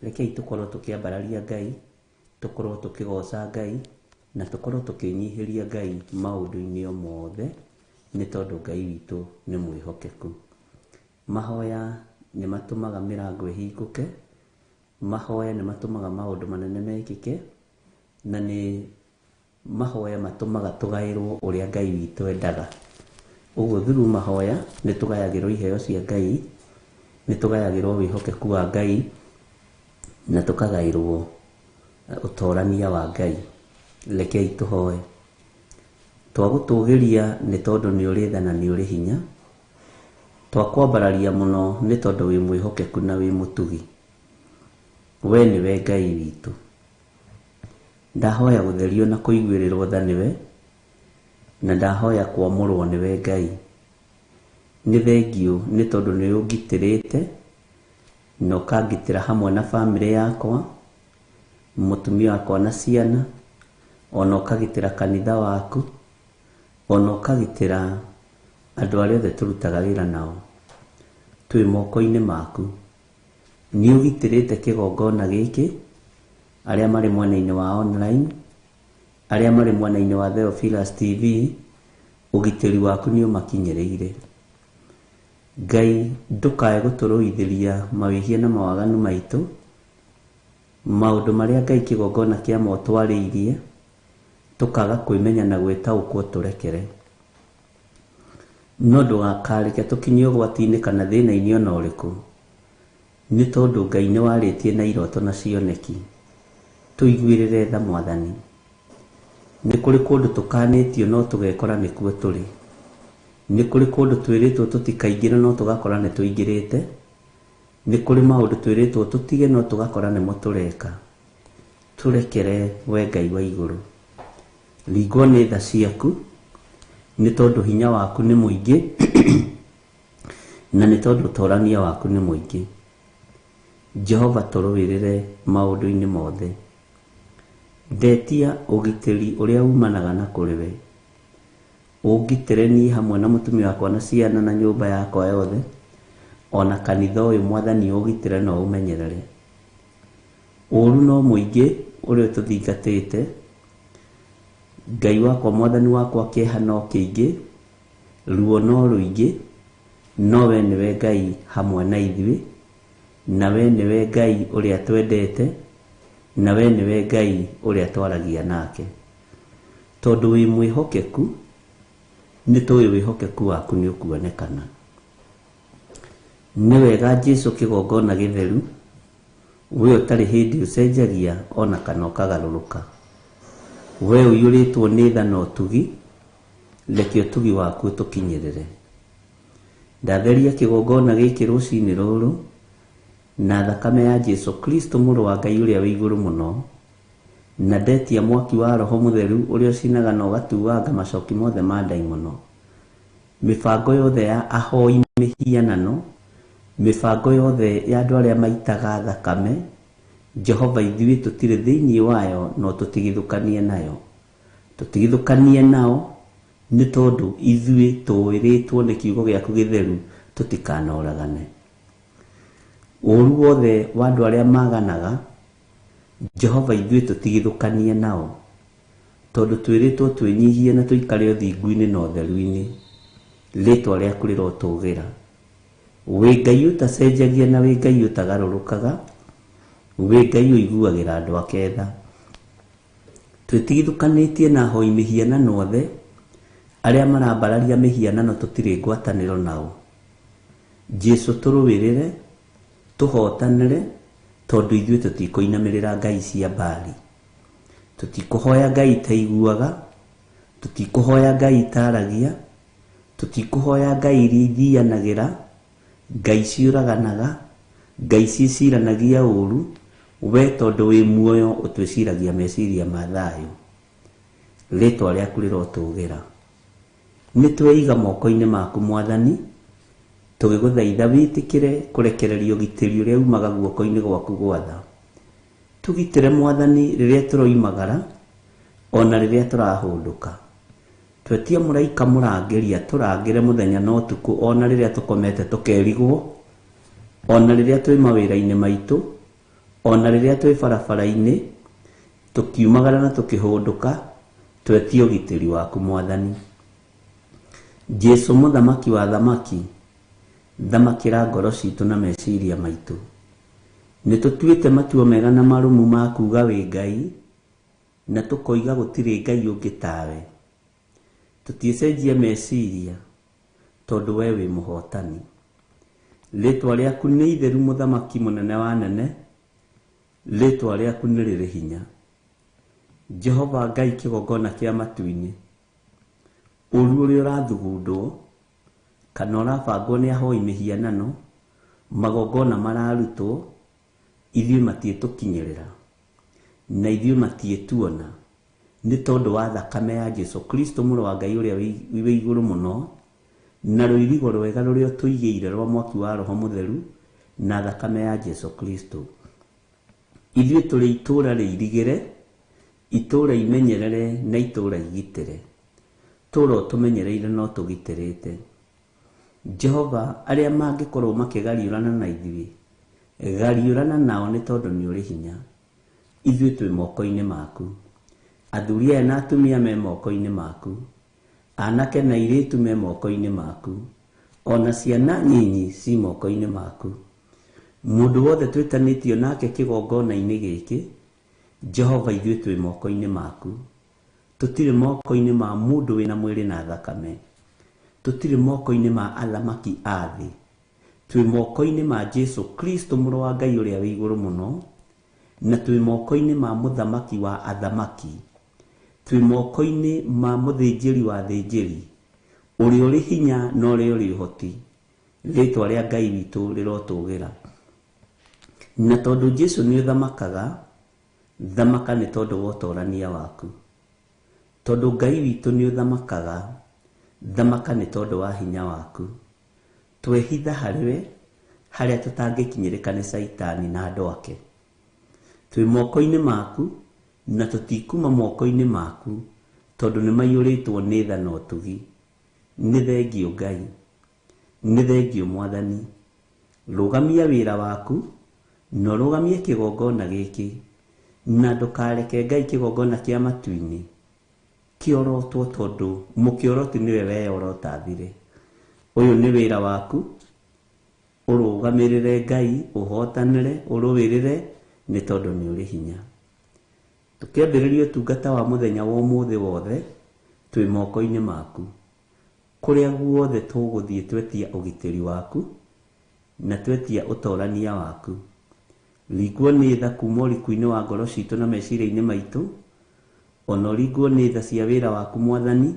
S4: rekei tũkorwo tũkĩambararia Ngai, tũkorwo tũkĩgoca Ngai, na tũkorwo tũkĩnyihĩria Ngai maũndũ-inĩ o mothe, nĩ tondũ Ngai witũ nĩ mwĩhokeku. Mahoya nĩ matũmaga mĩrango ĩhingũke, mahoya nĩ matũmaga maũndũ manene mekĩke, na nĩ mahoya matũmaga tũgaĩrwo ũrĩa Ngai witũ endaga. Ũguo through mahoya nĩ tũgayagĩrwo iheo cia Ngai, nĩ tũgayagĩrwo wĩhokeku wa Ngai, na tũkagaĩrwo ũtorania wa Ngai. Rekei tũhoe. Twagũtũgĩria nĩ tondũ nĩ ũrĩ tha na nĩ ũrĩ hinya, twakwambararia mũno nĩ tondũ wĩ mwĩhokeku na wĩ mũtugi. We nĩwe Ngai witũ. Ndahoya gũtherio na kũiguĩrĩrwo tha nĩwe, na ndahoya kwamũrwo nĩwe Ngai. Nĩ thengio nĩ tondũ nĩ ũngitĩrĩte na ũkangitĩra hamwe na bamĩrĩ yakwa, mũtumia wakwa na ciana, ona ũkagitĩra kanitha waku, ona ũkagitĩra andũ arĩa othe tũrutaga wĩra nao. Twĩ moko-inĩ maku. Nĩ ũgitĩrĩte kĩgongona gĩkĩ, arĩa marĩ mwena-inĩ wa online, arĩa marĩ mwena-inĩ wa Theophilus TV, ũgitĩri waku nĩ ũmakinyĩrĩire. Ngai ndũkae gũtũrũithĩria mawĩhia na mawaganu maitũ, maũndũ marĩa Ngai kĩgongona kĩa mo twarĩirie, tũkaga kwĩmenya na gwĩtaũkwo tũrekere. No ndũgakareke tũkinyie ũgwati-inĩ kana thĩna-inĩ ona ũrĩkũ, nĩ tondũ Ngai nĩ warĩtie na iroto na cioneki. Tũiguĩrĩre tha Mwathani. Nĩ kũrĩ kũndũ tũkanĩtio no tũgekora nĩkuo tũrĩ. Nĩ kũrĩ kũndũ twĩrĩtwo tũtikaingĩre no tũgakora nĩ tũingĩrĩte. Nĩ kũrĩ maũndũ twĩrĩtwo tũtige no tũgakora nĩmo tũreka. Tũrekere we Ngai wa igũrũ. Ringwo nĩ tha ciaku, nĩ tondũ hinya waku nĩ mũingĩ, na nĩ tondũ ũtorania waku nĩ mũingĩ. Jehova tũrũĩrĩre maũndũ-inĩ mothe. Ndetia ũgitĩri ũrĩa umanaga na kũrĩ we. Ũngitĩre niĩ hamwe na mũtumia wakwa na ciana na nyũmba yakwa yothe, ona kanitha ũyũ Mwathani ũgitĩre na ũmenyerere. Ũũru no mũingĩ ũrĩa tũthingatĩte, Ngai wakwa mwathani wakwa kĩeha no kĩingĩ, ruo no rũingĩ, no we nĩwe Ngai hamwe na ithuĩ, na we nĩwe Ngai ũrĩa twendete, na we nĩwe Ngai ũrĩa twaragia nake. Tondũ wĩ mwĩhokeku, nĩtũĩ wĩhokeku waku nĩ ũkuonekana. Nĩ wega Jesũ kĩgongona gĩtheru, we ũtarĩ hĩndĩ ũcenjagia ona kana ũkagarũrũka. We ũiyũrĩtwo nĩ tha na ũtugi, reke ũtugi waku ũtũkinyĩrĩre. Ndatheria kĩgongona gĩkĩ rũcinĩ rũrũ na thakame ya Jesũ Kristo mũrũ wa Ngai ũrĩa wĩ igũrũ mũno, na ndetia mwaki wa Roho Mũtheru ũrĩa ũcinaga na ũgatuanga macoki mothe ma ndaimono. Mĩbango yothe ya ahoi mĩhianano, mĩbango yothe ya andũ arĩa maitaga thakame, Jehova ithuĩ tũtirĩ thĩinĩ wayo, no tũtigithũkanie nayo. Tũtigithũkanie nao nĩ tondũ ithuĩ tũĩrĩtwo nĩ kiugo gĩaku gĩtheru tũtikanoragane. Ũru wothe wa andũ arĩa maganaga, Jehova ithuĩ tũtigithũkanie nao, tondũ twĩrĩtwo twĩnyihie na tũikare ũthingu-inĩ na ũtheru-inĩ. Rĩĩtwa rĩaku rĩrotũgĩra. Wĩ Ngai ũtacenjagia na wĩ Ngai ũtagarũrũkaga, wĩ Ngai ũiguagĩra andũ ake tha. Twĩtigithũkanĩtie na ahoi mĩhianano othe, arĩa marambararia mĩhianano tũtirĩ ngwatanĩro nao. Jesũ tũrũĩrĩre, tũhotanĩre, tondũ ithuĩ tũtikũinamĩrĩra ngai cia Baali. Tũtikũhoya ngai itaiguaga, tũtikũhoya ngai itaragia, tũtikũhoya ngai iria ithianagĩra, ngai ciũraganaga, ngai ciciranagia ũru. We tondũ wĩ muoyo ũtwĩciragia meciria ma thayũ. Rĩĩtwa rĩaku rĩrotũgĩra. Nĩtweiga moko-inĩ maku Mwathani, tũgĩgũthaitha wĩtĩkĩre kũrekereria ũgitĩri ũrĩa umaga guoko-inĩ gwaku gwatha. Tũgitĩre Mwathani rĩrĩa tũroimagara, ona rĩrĩa tũrahũndũka. Twetie mũraika mũrangĩria tũrangĩre mũthenya na ũtukũ, ona rĩrĩa tũkomete tũkerigwo, ona rĩrĩa twĩ mawĩra-inĩ maitũ, ona rĩrĩa twĩ barabara-inĩ, tũkiumagara na tũkĩhũndũka, twetie ũgitĩri waku Mwathani. Jesũ mũthamaki wa thamaki, thamakĩra ngoro citũ na meciria maitũ. Nĩtũtuĩte matua mega na marũmu ma kuuga wĩ Ngai, na tũkoiga gũtirĩ Ngai ũngĩ tawe. Tũtiĩcenjia meciria, tondũ we wĩ mũhotani. Rĩĩtwa rĩaku nĩ itheru mũthamaki mũnene wa nene, rĩĩtwa rĩaku nĩ rĩrĩ hinya. Jehova Ngai kĩgongona kĩa matu-inĩ, ũru ũrĩa ũrathugundwo kana ũrabangwo nĩ ahoi mĩhianano, magongona mararutwo, ithuĩ matiĩtũkinyĩrĩra na ithuĩ matiĩtuona, nĩ tondũ wa thakame ya Jesũ Kristo mũrũ wa Ngai ũrĩa wĩ igũrũ mũno, na rũirigo rwega rũrĩa tũigĩire rwa mwaki wa Roho Mũtheru na thakame ya Jesũ Kristo. Ithuĩ tũrĩ itũũra rĩirigĩre, itũũra imenyerere na itũũra igitĩre. Tũũra ũtũmenyereire no tũgitĩrĩte. Jehova, arĩa mangĩkorwo makĩgariũrana na ithuĩ, gariũrana nao nĩ tondũ nĩ ũrĩ hinya. Ithuĩ twĩ moko-inĩ maku. Athuri aya na atumia me moko-inĩ maku. Anake na airĩtu me moko-inĩ maku. Ona ciana nyinyi ci moko-inĩ maku. Mũndũ wothe twĩtanĩtio nake kĩgongona-inĩ gĩkĩ, Jehova ithuĩ twĩ moko-inĩ maku. Tũtirĩ moko-inĩ ma mũndũ wĩna mwĩrĩ na thakame. Tũtirĩ moko-inĩ ma athamaki a thĩ. Twĩ moko-inĩ ma Jesũ Kristo mũrũ wa Ngai ũrĩa wĩ igũrũ mũno, na twĩ moko-inĩ ma mũthamaki wa athamaki. Twĩ moko-inĩ ma mũthĩnjĩri wa thĩnjĩri, ũrĩa ũrĩ hinya na ũrĩa ũrĩ ũhoti. Rĩĩtwa rĩa Ngai witũ rĩrotũgĩra. Na tondũ Jesũ nĩ ũthamakaga, thamaka nĩ tondũ wa ũtorania waku. Tondũ Ngai witũ nĩ ũthamakaga, thamaka nĩ tondũ wa hinya waku. Twehitha harĩwe, harĩa tũtangĩkinyĩrĩka nĩ Saitani na andũ ake. Twĩ moko-inĩ maku, na tũtikuma moko-inĩ maku, tondũ nĩ maiyũrĩtwo nĩ tha na ũtugi. Nĩ thengio Ngai, nĩ thengio Mwathani. Rũgamia wĩra waku, na rũgamie kĩgongona gĩkĩ, na ndũkareke Ngai kĩgongona kĩa matu-inĩ kĩorotwo tondũ mũkĩoroti nĩwe weyorota thire. Ũyũ nĩ wĩra waku, ũrũgamĩrĩre Ngai, ũhotanĩre, ũrũwĩrĩre nĩ tondũ nĩ ũrĩ hinya. Tũkĩambĩrĩria ũtungata wa mũthenya wa ũmũthĩ wothe twĩ moko-inĩ maku. Kũrĩa guothe tũgũthiĩ twetia ũgitĩri waku na twetia ũtorania waku. Ringwo nĩ tha kuma ũriku-inĩ wa ngoro citũ na meciria-inĩ maitũ, ona ringwo nĩ tha cia wĩra waku Mwathani,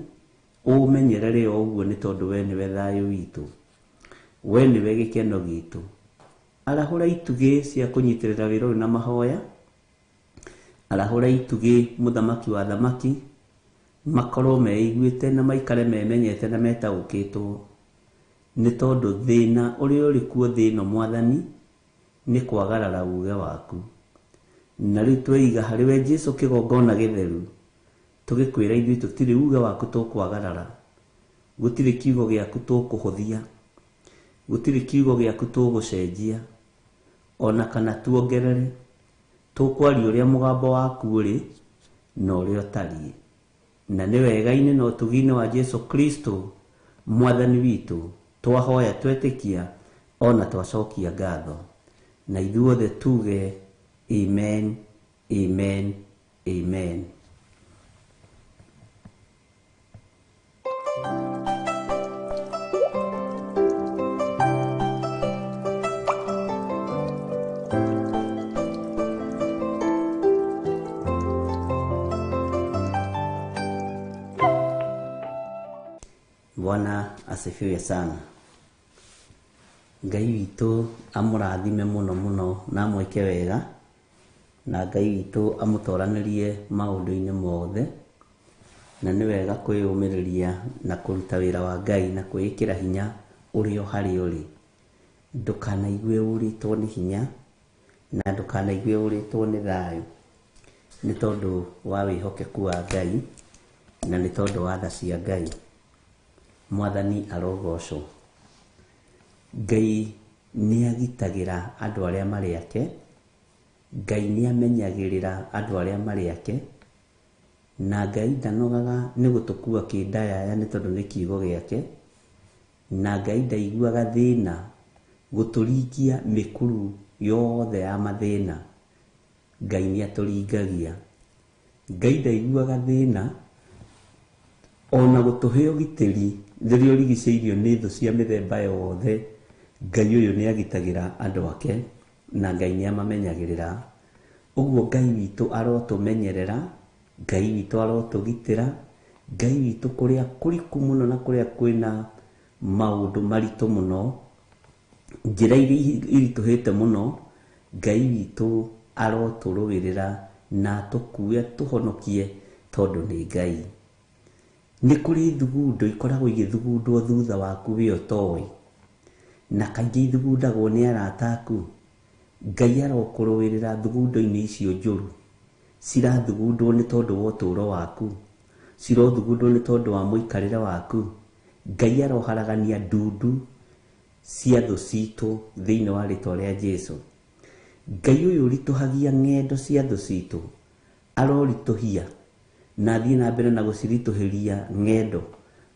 S4: ũmenyerere o ũguo nĩ tondũ we nĩwe thayũ witũ, we nĩwe gĩkeno gitũ. Arahũra itugĩ cia kũnyitĩrĩra wĩra ũyũ na mahoya, arahũra itugĩ mũthamaki wa thamaki, makorwo meiguĩte na maikare memenyete na metaũkĩtwo, nĩ tondũ thĩna ũrĩa ũrĩ kuo thĩno Mwathani nĩ kwagarara uge waku. Na rĩu tweiga harĩ we Jesũ kĩgongona gĩtheru, tũgĩkwĩra ithuĩ tũtirĩ uge waku tũkwagarara, gũtirĩ kiugo gĩaku tũkũhũthia, gũtirĩ kiugo gĩaku tũgũcenjia, ona kana tuongerere. Tũkwaria ũrĩa mũgambo waku ũrĩ na ũrĩa ũtariĩ. Na nĩ wega-inĩ na ũtugi-inĩ wa Jesũ Kristo Mwathani witũ twahoya twetĩkia ona twacokia ngatho. Na ithuothe tuge amen, amen, amen. Bwana asifiwe sana. Ngai witũ amũrathime mũno mũno na amwĩke wega, na Ngai witũ amũtoranĩrie maũndũ-inĩ mothe, na nĩ wega kwĩyũmĩrĩria na kũruta wĩra wa Ngai na kwĩĩkĩra hinya ũrĩ o harĩa ũrĩ. Ndũkanaigue ũrĩtwo nĩ hinya na ndũkanaigue ũrĩtwo nĩ thayũ, nĩ tondũ wa wĩhokeku wa Ngai na nĩ tondũ wa tha cia Ngai. Mwathani arogocwo. Ngai nĩ agitagĩra andũ arĩa marĩ ake, Ngai nĩ amenyagĩrĩra andũ arĩa marĩ ake, na Ngai ndanogaga nĩ gũtũkua kĩndayaya nĩ tondũ nĩ kiugo gĩake, na Ngai ndaiguaga thĩna gũtũringia mĩkuru yothe ya mathĩna. Ngai nĩ atũringagia. Ngai ndaiguaga thĩna ona gũtũhe ũgitĩri rĩrĩa ũrigicĩirio nĩ thũ cia mĩthemba yothe. Ngai ũyũ nĩ agitagĩra andũ ake na Ngai nĩ amamenyagĩrĩra. Ũguo Ngai witũ arotũmenyerera, Ngai witũ arotũgitĩra, Ngai witũ kũrĩa kũriku mũno na kũrĩa kwĩna maũndũ maritũ mũno, njĩra iria iritũhĩte mũno, Ngai witũ arotũrũĩrĩra na atũkue tũhonokie tondũ nĩ Ngai. Nĩ kũrĩ thugundo ikoragwo igĩthugundwo thutha waku wĩ ũtoĩ, na kaingĩ ithugundagwo nĩ arata aku. Ngai arokũrũĩrĩra thugundo-inĩ icio njũru. Cirathugundwo nĩ tondũ wa ũtũũro waku, cirothugundwo nĩ tondũ wa mũikarĩre waku. Ngai aroharagania ndundu cia thũ citũ thĩinĩ wa rĩtwa rĩa Jesũ. Ngai ũyũ ũritũhagia ng'endo cia thũ citũ aroritũhia na thiĩ na mbere na gũciritũhĩria ng'endo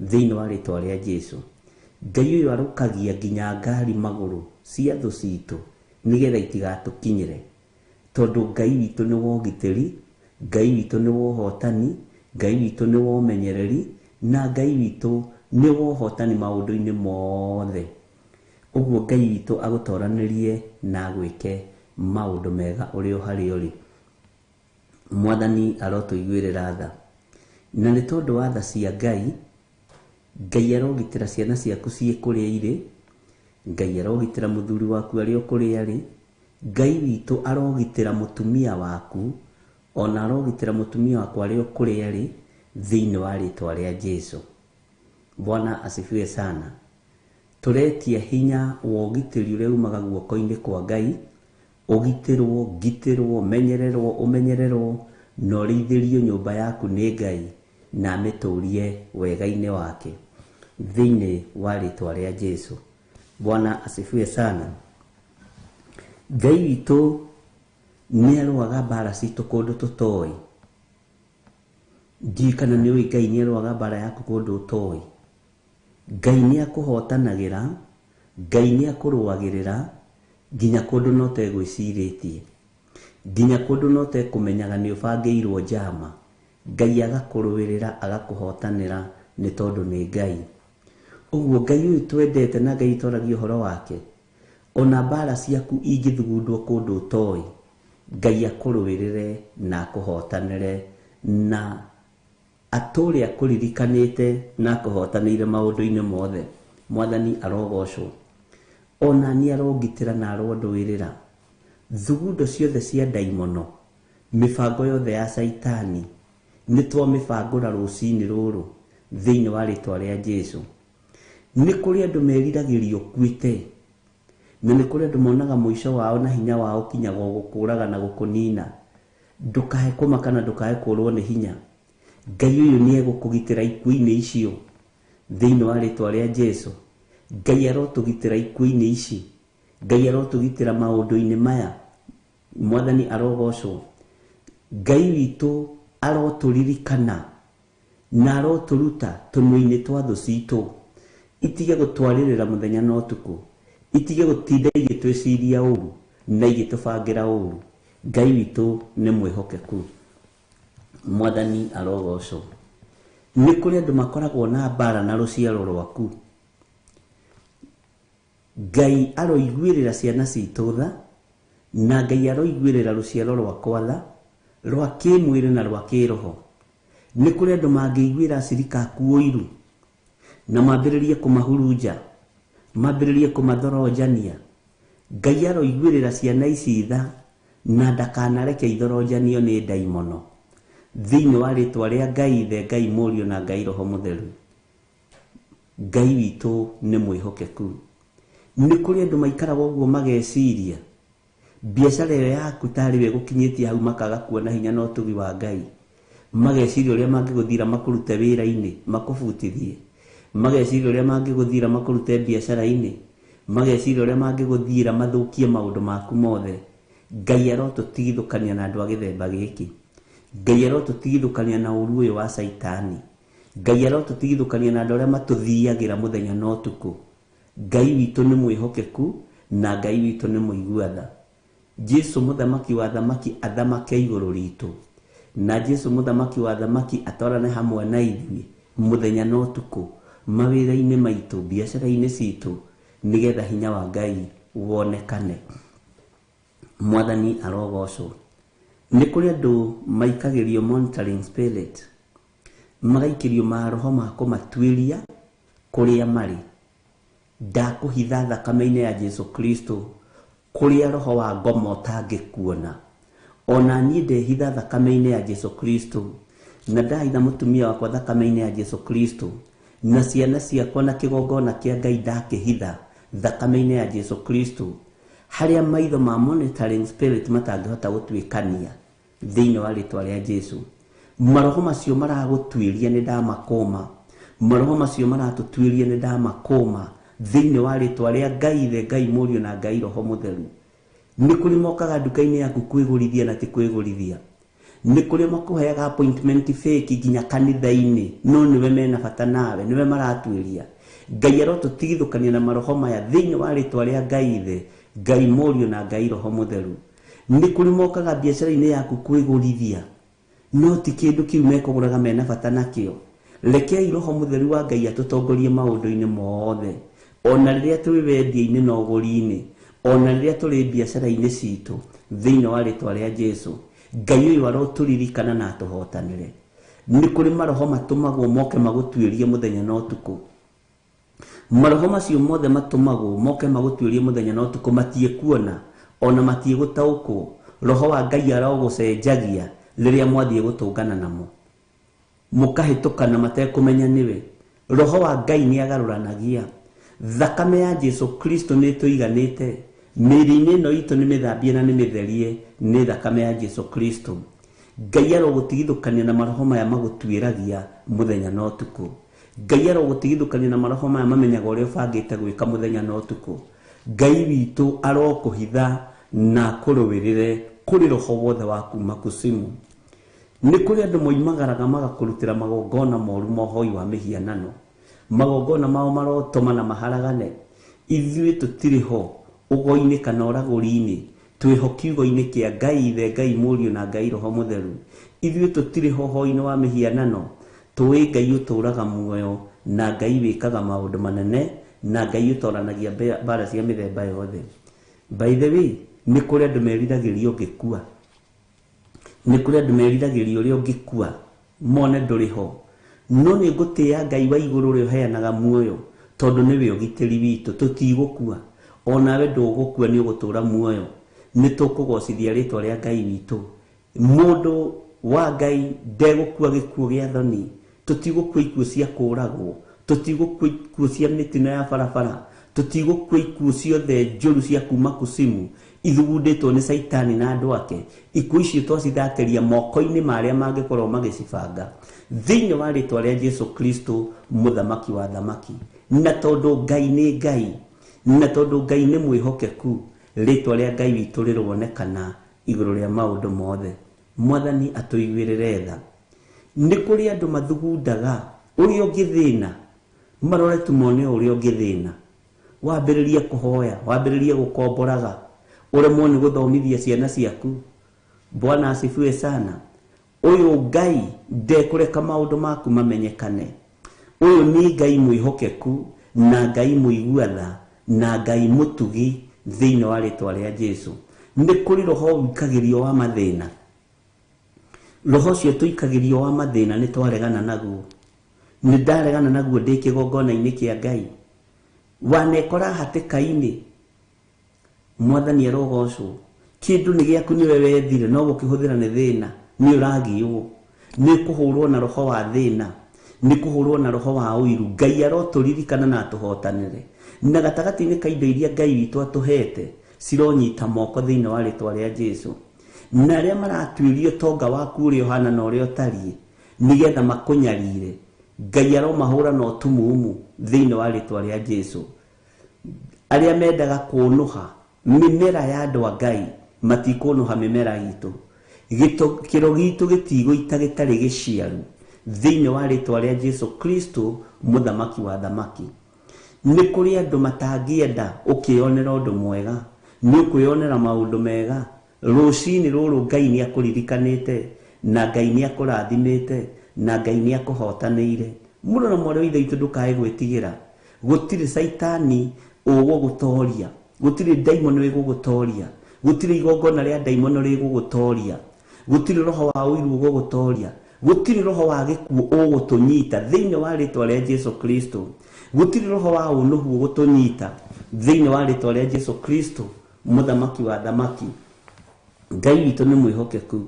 S4: thĩinĩ wa rĩtwa rĩa Jesũ. Ngai ũyũ arũkagia nginya ngari magũrũ cia thũ citũ nĩgetha itigatũkinyĩre, tondũ Ngai witũ nĩ wa ũgitĩri, Ngai witũ nĩ wa ũhotani, Ngai witũ nĩ wa ũmenyereri, na Ngai witũ nĩ wa ũhotani maũndũ-inĩ mothe. Ũguo Ngai witũ agũtoranĩrie na agwĩke maũndũ mega ũrĩ o harĩa ũrĩ. Mwathani arotũiguĩrĩra tha, na nĩ tondũ wa tha cia Ngai, Ngai arogitĩra ciana ciaku ciĩ kũrĩa irĩ, Ngai arogitĩra mũthuri waku arĩ o kũrĩa arĩ, Ngai witũ arogitĩra mũtumia waku, ona arogitĩra mũtumia waku arĩ o kũrĩa arĩ thĩinĩ wa rĩtwa rĩa Jesũ. Bwana asifiwe sana. Tũretia hinya wa ũgitĩri ũrĩa umaga guoko-inĩ kwa Ngai, ũgitĩrwo, ngitĩrwo, menyererwo, ũmenyererwo, na ũrĩithĩrio nyũmba yaku nĩ Ngai na amĩtũrie wega-inĩ wake thĩinĩ wa rĩtwa rĩa Jesũ. Bwana asifiwe sana. Ngai witũ nĩ arũaga mbara citũ kũndũ tũtoĩ. Ndikana nĩ ũĩ Ngai nĩ arũaga mbara yaku kũndũ ũtoĩ. Ngai nĩ akũhotanagĩra, Ngai nĩ akũrũagĩrĩra nginya kũndũ no tegwĩcirĩtie, nginya kũndũ no tekũmenyaga nĩ ũbangĩirwo njama. Ngai agakũrũĩrĩra agakũhotanĩra nĩ tondũ nĩ Ngai. Ũguo Ngai ũyũ twendete na Ngai twaragia ũhoro wake, ona mbara ciaku ingĩthugundwo kũndũ ũtoĩ, Ngai akũrũĩrĩre na akũhotanĩre na atũre akũririkanĩte na akũhotanĩire maũndũ-inĩ mothe. Mwathani arogocwo. Ona nĩ arongitĩra na arondũĩrĩra thugundo ciothe cia ndaimono, mĩbango yothe ya Saitani nĩ twamĩbangũra rũcinĩ rũrũ thĩinĩ wa rĩtwa rĩa Jesũ. Nĩ kũrĩ andũ meriragĩrio kuĩte, na nĩ kũrĩ andũ monaga mũico wao na hinya wao kinyaga gũkũraga na gũkũnina. Ndũkahe kũmaka na ndũkahe kũrwo nĩ hinya. Ngai ũyũ nĩ egũkũgitĩra ikuũ-inĩ icio thĩinĩ wa rĩtwa rĩa Jesũ. Ngai arotũgitĩra ikuũ-inĩ ici, Ngai arotũgitĩra maũndũ-inĩ maya. Mwathani arogocwo. Ngai witũ arotũririkana na arotũruta tũnua-inĩ twa thũ citũ, itige gũtwarĩrĩra mũthenya na ũtukũ, itige gũtinda igĩtwĩciria ũru na igĩtũbangĩra ũru. Ngai witũ nĩ mwĩhokeku. Mwathani arogocwo. Nĩ kũrĩ andũ makoragwo na mbara na rũciaro rwaku. Ngai aroiguĩrĩra ciana citũ tha, na Ngai aroiguĩrĩra rũciaro rwakwa tha, rwa kĩmwĩrĩ na rwa kĩroho. Nĩ kũrĩ andũ mangĩiguĩra acirika aku ũiru na mambĩrĩrie kũmahurunja, mambĩrĩrie kũmathoronjania. Ngai aroiguĩrĩra ciana ici tha na ndakanareke ithorojanio nĩ ndaimono thĩinĩ wa rĩtwa rĩa Ngai Ithe, Ngai Mũriũ na Ngai Roho Mũtheru. Ngai witũ nĩ mwĩhokeku. Nĩ kũrĩ andũ maikaraga ũguo mageciria biacara ĩyo yaku tarĩ we gũkinyĩtie hau makaga kuona hinya na ũtugi wa Ngai. Mageciria ũrĩa mangĩgũthira makũrute wĩra-inĩ makũbutithie, mageciria ũrĩa mangĩgũthira makũrute biacara-inĩ, mageciria ũrĩa mangĩgũthira mathũkie maũndũ maku mothe. Ngai arotũtigithũkania na andũ a gĩthemba gĩkĩ. Ngai arotũtigithũkania na ũru ũyũ wa Saitani. Ngai arotũtigithũkania na andũ arĩa matũthiagĩra mũthenya na ũtukũ. Ngai witũ nĩ mwĩhokeku na Ngai witũ nĩ mũiguatha. Jesũ mũthamaki wa thamaki athamake igũrũ ritũ, na Jesũ mũthamaki wa thamaki atwarane hamwe na ithuĩ mũthenya na ũtukũ, mawĩra-inĩ maitũ, biacara-inĩ citũ, nĩgetha hinya wa Ngai wonekane. Mwathani arogocwo. Nĩ kũrĩ andũ maikagĩrio monitoring spirit, magaikĩrio maroho ma kũmatuĩria kũrĩa marĩ. Ndakũhitha thakame-inĩ ya Jesũ Kristo kũrĩa roho wa ngoma ũtangĩkuona. Ona niĩ ndehitha thakame-inĩ ya Jesũ Kristo, na ndahitha mũtumia wakwa thakame-inĩ ya Jesũ Kristo, na ciana ciakwa na kĩgongona kĩa Ngai ndakĩhitha thakame-inĩ ya Jesũ Kristo, harĩa maitho ma monitoring spirit matangĩhota gũtuĩkania thĩinĩ wa rĩtwa rĩa Jesũ. Maroho macio maragũtuĩria nĩ ndamakũma, maroho macio maratũtuĩria nĩ ndamakũma thĩinĩ wa rĩtwa rĩa Ngai Ithe, Ngai Mũriũ na Ngai Roho Mũtheru. Nĩ kũrĩ mokaga nduka-inĩ yaku kwĩgũrithia na ti kwĩgũrithia. Nĩ kũrĩ makũheaga appointment fake nginya kanitha-inĩ, no nĩwe mena bata nawe, nĩwe maratuĩria. Ngai arotũtigithũkania na maroho maya thĩinĩ wa rĩtwa rĩa Ngai Ithe, Ngai Mũriũ na Ngai Roho Mũtheru. Nĩ kũrĩ mokaga biacara-inĩ yaku kwĩgũrithia, no ti kĩndũ kĩu mekũgũraga mena bata nakĩo. Rekei Roho Mũtheru wa Ngai atũtongorie maũndũ-inĩ mothe, ona rĩrĩa tũrĩ wendia-inĩ na ũgũri-inĩ, ona rĩrĩa tũrĩ biacara-inĩ citũ thĩinĩ wa rĩtwa rĩa Jesũ. Ngai ũyũ arotũririkana na atũhotanĩre. Nĩ kũrĩ maroho matũmagwo moke magũtuĩrie mũthenya na ũtukũ. Maroho macio mothe matũmagwo moke magũtuĩrie mũthenya na ũtukũ matiekuona ona matiegũtaũkwo. Roho wa Ngai arogũcenjagia rĩrĩa mwathiĩ gũtũngana namo, mũkahĩtũkana matekũmenya nĩwe. Roho wa Ngai nĩ agarũranagia. Thakame ya Jesũ Kristo nĩ tũiganĩte. Mĩĩrĩ-inĩ ĩno itũ nĩ mĩthambie na nĩ mĩtherie nĩ thakame ya Jesũ Kristo. Ngai arogũtigithũkania na maroho maya magũtuĩragia mũthenya na ũtukũ. Ngai arogũtigithũkania na maroho maya mamenyaga ũrĩa ũbangĩte gwĩka mũthenya na ũtukũ. Ngai witũ arokũhitha na kũrũĩrĩre kũrĩ roho wothe wa kuma kusimu. nĩ kũrĩ andũ moimagaraga magakũrutĩra magongona moru mohoi wa mĩhianano, magongona mao marotũma na maharagane. Ithuĩ tũtirĩ ho ũgo-inĩ kana ũragũri-inĩ, twĩho kiugo-inĩ kĩa Ngai Ithe, Ngai Mũriũ na Ngai Roho Mũtheru. Ithuĩ tũtirĩ ho hoi-inĩ wa mĩhianano, tũĩ Ngai ũtũũraga muoyo na Ngai wĩkaga maũndũ manene na Ngai ũtwaranagia mbara cia mĩthemba yothe. By the way, nĩ kũrĩ andũ meriragĩria ũngĩkua, nĩ kũrĩ andũ meriragĩria ũrĩa ũngĩkua mone ndũrĩ ho, no nĩ ngũtĩĩa Ngai wa igũrũ ũrĩa ũheanaga muoyo, tondũ nĩwe ũgitĩri witũ. Tũtigũkua, onawe ndũgũkua, nĩ ũgũtũũra muoyo. Nĩ tũkũgocithia rĩtwa rĩa Ngai witũ. Mũndũ wa Ngai ndegũkua gĩkuũ gĩa thoni. Tũtigũkua ikuũ cia kũũragwo, tũtigũkua ikuũ cia mĩtino ya barabara, tũtigũkua ikuũ ciothe njũru cia kuma kusimu ithugundĩtwo nĩ Saitani na andũ ake. Ikuũ icio twacithatĩria moko-inĩ marĩa mangĩkorwo magĩcibanga thĩinĩ wa rĩtwa rĩa Jesu Kristo, mũthamaki wa thamaki. Na tondũ Ngai nĩ Ngai, na tondũ Ngai nĩ mwĩhokeku, rĩtwa rĩa Ngai witũ rĩronekana igũrũ rĩa maũndũ mothe. Mwathani atũiguĩrĩre tha. Nĩ kũrĩ andũ mathugundaga ũrĩa ũngĩthĩna, marore tu mone ũrĩa ũngĩthĩna, wambĩrĩrie kũhoya, wambĩrĩrie gũkomboraga, ũremwo nĩ gũthomithia ciana ciaku. Bwana asifiwe sana. Ũyũ Ngai ndekũreka maũndũ maku mamenyekane. Ũyũ nĩ Ngai mwĩhokeku na Ngai mũiguatha na Ngai mũtugi thĩinĩ wa rĩtwa rĩa Jesu. Nĩ kũrĩ roho wĩkagĩrio wa mathĩna. Roho ũcio tũikagĩrio wa mathĩna nĩ twaregana naguo. Nĩ ndaregana naguo ndĩ kĩgongona-inĩ kĩa Ngai. Wanekora hatĩka-inĩ, Mwathani arogocwo. Kĩndũ nĩ gĩaku nĩwe wethire, no gũkĩhũthĩra nĩ thĩna, nĩ ũragiũo. Nĩ kũhũrwo na roho wa thĩna, nĩ kũhũrwo na roho wa ũiru. Ngai arotũririkana na atũhotanĩre. Na gatagatĩ-inĩ ka indo iria Ngai witũ atũhete cironyita moko thĩinĩ wa rĩtwa rĩa Jesu. Na arĩa maratuĩrio tonga waku ũrĩa ũhana na ũrĩa ũtariĩ, nĩgetha makũnyarire, Ngai aromahũra na ũtumumu thĩinĩ wa rĩtwa rĩa Jesu. Arĩa mendaga kũnũha mĩmera ya andũ a Ngai matikũnũha mĩmera itũ. Kĩro gitũ gĩtigũita gĩtarĩ gĩciaru thĩinĩ wa rĩtwa rĩa Jesu Kristo, mũthamaki wa thamaki. Nĩ kũrĩ andũ matangĩenda ũkĩonera ũndũ mwega, nĩ ũkwĩonera maũndũ mega. Rũcinĩ rũrũ Ngai nĩ akũririkanĩte, na Ngai nĩ akũrathimĩte, na Ngai nĩ akũhotanĩire. Mũndũ na mwarĩ wa ithe witũ ndũkae gwĩtigĩra. Gũtirĩ Saitani ũgũgũtoria, gũtirĩ daimoni wĩgũgũtoria, gũtirĩ igongona rĩa daimoni rĩgũgũtoria, gũtirĩ roho wa ũiru ũgũgũtoria, gũtirĩ roho wa gĩkuũ ũgũtũnyita thĩinĩ wa rĩtwa rĩa Jesu Kristo, gũtirĩ roho wa ũnuhu ũgũtũnyita thĩinĩ wa rĩtwa rĩa Jesu Kristo, mũthamaki wa thamaki. Ngai witũ nĩ mwĩhokeku.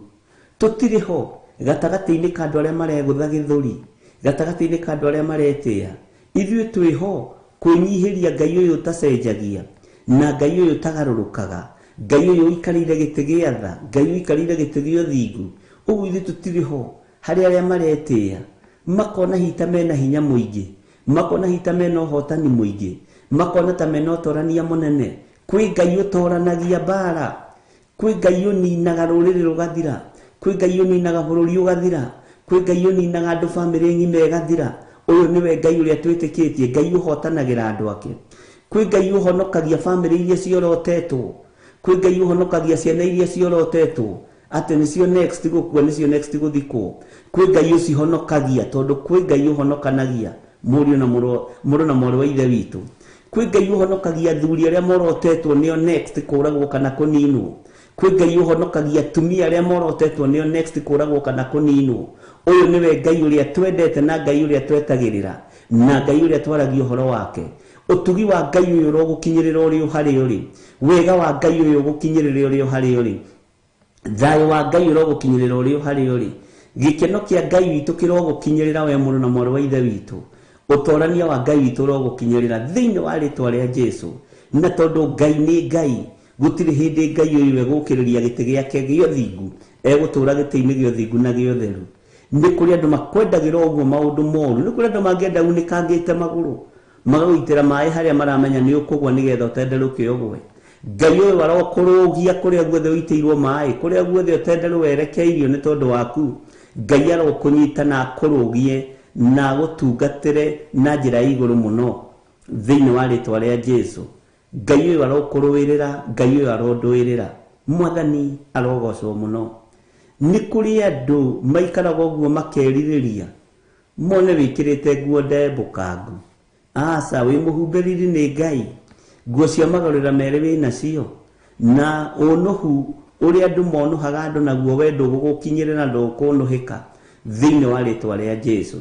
S4: Tũtirĩ ho gatagatĩ-inĩ ka andũ arĩa maregũtha gĩthũri, gatagatĩ-inĩ ka andũ arĩa maretĩĩa. Ithuĩ twĩ ho kwĩnyihĩria Ngai ũyũ ũtacenjagia, na Ngai ũyũ ũtagarũrũkaga, Ngai ũyũ ũikarĩire gĩtĩ gĩa tha, Ngai ũyũ ũikarĩire gĩtĩ gĩa ũthingu. Ũguo ithuĩ tũtirĩ ho harĩ arĩa maretĩĩa, makona hita mena hinya mũingĩ, makona hita mena ũhotani mũingĩ, makona ta mena ũtorania mũnene. Kwĩ Ngai ũtoranagia mbara, kwĩ Ngai ũninaga rũrĩrĩ rũgathira, kwĩ Ngai ũninaga bũrũri ũgathira, kwĩ Ngai ũninaga andũ bamĩrĩ ng'ima ĩgathira. Ũyũ nĩwe Ngai ũrĩa twĩtĩkĩtie, Ngai ũhotanagĩra andũ ake. Kwĩ Ngai ũhonokagia bamĩrĩ iria ciorotetwo, kwĩ Ngai ũhonokagia ciana iria ciorotetwo atĩ nĩcio next gũkua, nĩcio next gũthikwo. Kwĩ Ngai ũcihonokagia, tondũ kwĩ Ngai ũhonokanagia mũriũ na mwarĩ wa ithe witũ. Kwĩ Ngai ũhonokagia athuri arĩa morotetwo nĩo next kũragwo kana kũninwo. Kwĩ Ngai ũhonokagia atumia arĩa morotetwo nĩo next kũragwo kana kũninwo. Ũyũ nĩwe Ngai ũrĩa twendete na Ngai ũrĩa twetagĩrĩra na Ngai ũrĩa twaragia ũhoro wake. Ũtugi wa Ngai ũyũ ũrogũkinyĩrĩra ũrĩ harĩa ũrĩ, wega wa Ngai ũyũ ũgũkinyĩrĩra ũrĩ harĩa ũrĩ, thayũ wa Ngai ũrogũkinyĩrĩra ũrĩ harĩa ũrĩ, gĩkeno kĩa Ngai witũ kĩrogũkinyĩrĩra we mũrũ na mwarĩ wa ithe witũ, ũtorania wa Ngai witũ ũrogũkinyĩrĩra thĩinĩ wa rĩtwa rĩa Jesu. Na tondũ Ngai nĩ Ngai, gũtirĩ hĩndĩ Ngai ũyũ egũkĩrĩria gĩtĩ gĩake gĩa ũthingu, egũtũũra gĩtĩ-inĩ gĩa ũthingu na gĩa ũtheru. Nĩ kũrĩ andũ makwendagĩra ũguo maũndũ moru, nĩ kũrĩ andũ mangĩenda unĩkangĩte magũrũ, magagũitĩra maĩ harĩa maramenya nĩ ũkũgwa nĩgetha ũtenderũke ũgwe. Ngai ũyũ arokũrũgia kũrĩa guothe ũitĩirwo maĩ, kũrĩa guothe ũtenderũ werekeirio nĩ tondũ waku.
S3: Ngai arokunyita na akurugie na gutungatire na njira iguru muno thiini wa ritwa ria Jesu. Ngai uyu arokuruirira, Ngai uyu arondwirira, Mwathani arogocwo muno. Ni kuri andu maikaraga uguo makeririria mone wikirite nguo ndembukangu, aca wi muhumbiriri ni Ngai, nguo cia magarura meri wina cio, na unuhu uri andu monuhaga andu naguo we ndugukinyirira ndukunuhika thiini wa ritwa ria Jesu.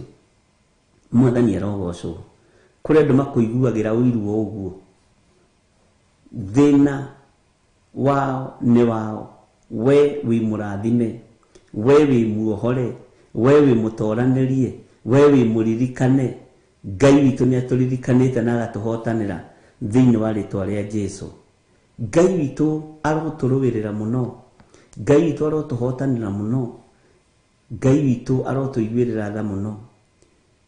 S3: Mwathani arogocwo. Kuri andu makuiguagira uiru uguo, thina wao ni wao, we wi murathime, we wi muohore, we wi mutoranirie, we wi muririkane. Ngai witu ni aturirikanite na agatuhotanira thiini wa ritwa ria Jesu. Ngai witu aroturuwirira muno, Ngai witu arotuhotanira muno, Ngai witu arotuiguirira tha muno.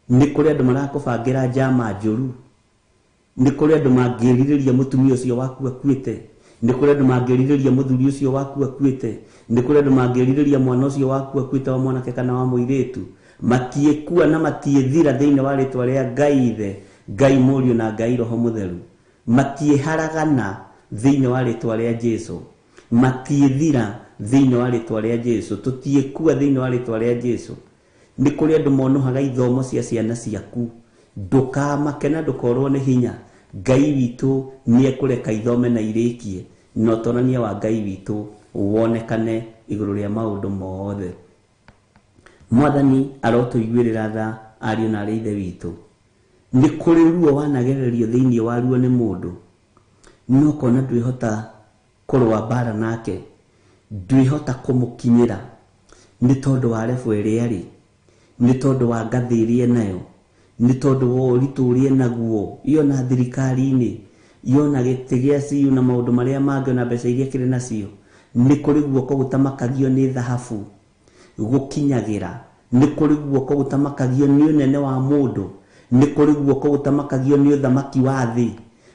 S3: Ni kuri andu marakubangira njama njuru, ni kuri andu mangiririria mutumia ucio waku akuite, ni kuri andu mangiririria muthuri ucio waku akuite, ni kuri andu mangiririria mwana ucio waku akuite wa mwanake kana wa muiritu. Matiekua na matiethira thiini wa ritwa ria Ngai Ithe, Ngai Muriu na Ngai Roho Mutheru. Matieharagana thiini wa ritwa ria Jesu, matiethira thiini wa ritwa ria Jesu. Tutiekua thiini wa ritwa ria Jesu. Ni kuri andu monuhaga ithomo cia ciana ciaku, ndukamake na ndukorwo ni hinya. Ngai witu ni ekureka ithome na irikie, no tonania wa Ngai witu wonekane iguru ria maundu mothe. Mwathani arotuiguirira tha ariu na ari ithe witu. Ni kuri ruo wanagererio thiini wa ruo ni mundu, no kona ndwihota kurwa bara nake, ndwihota kumukinyira ni tondu wa refu iria ri, ni tondu wa ngathi iria nayo, ni tondu wa uritu uria naguo, iyo na thirikari-ini, iyo na giti gia ciu na maundu maria mangi na mbeca iria kiri nacio. Ni kuri guoko gutamakagio ni thahabu gukinyagira, ni kuri guoko gutamakagio ni unene wa mundu, ni kuri guoko gutamakagio ni uthamaki wa thi.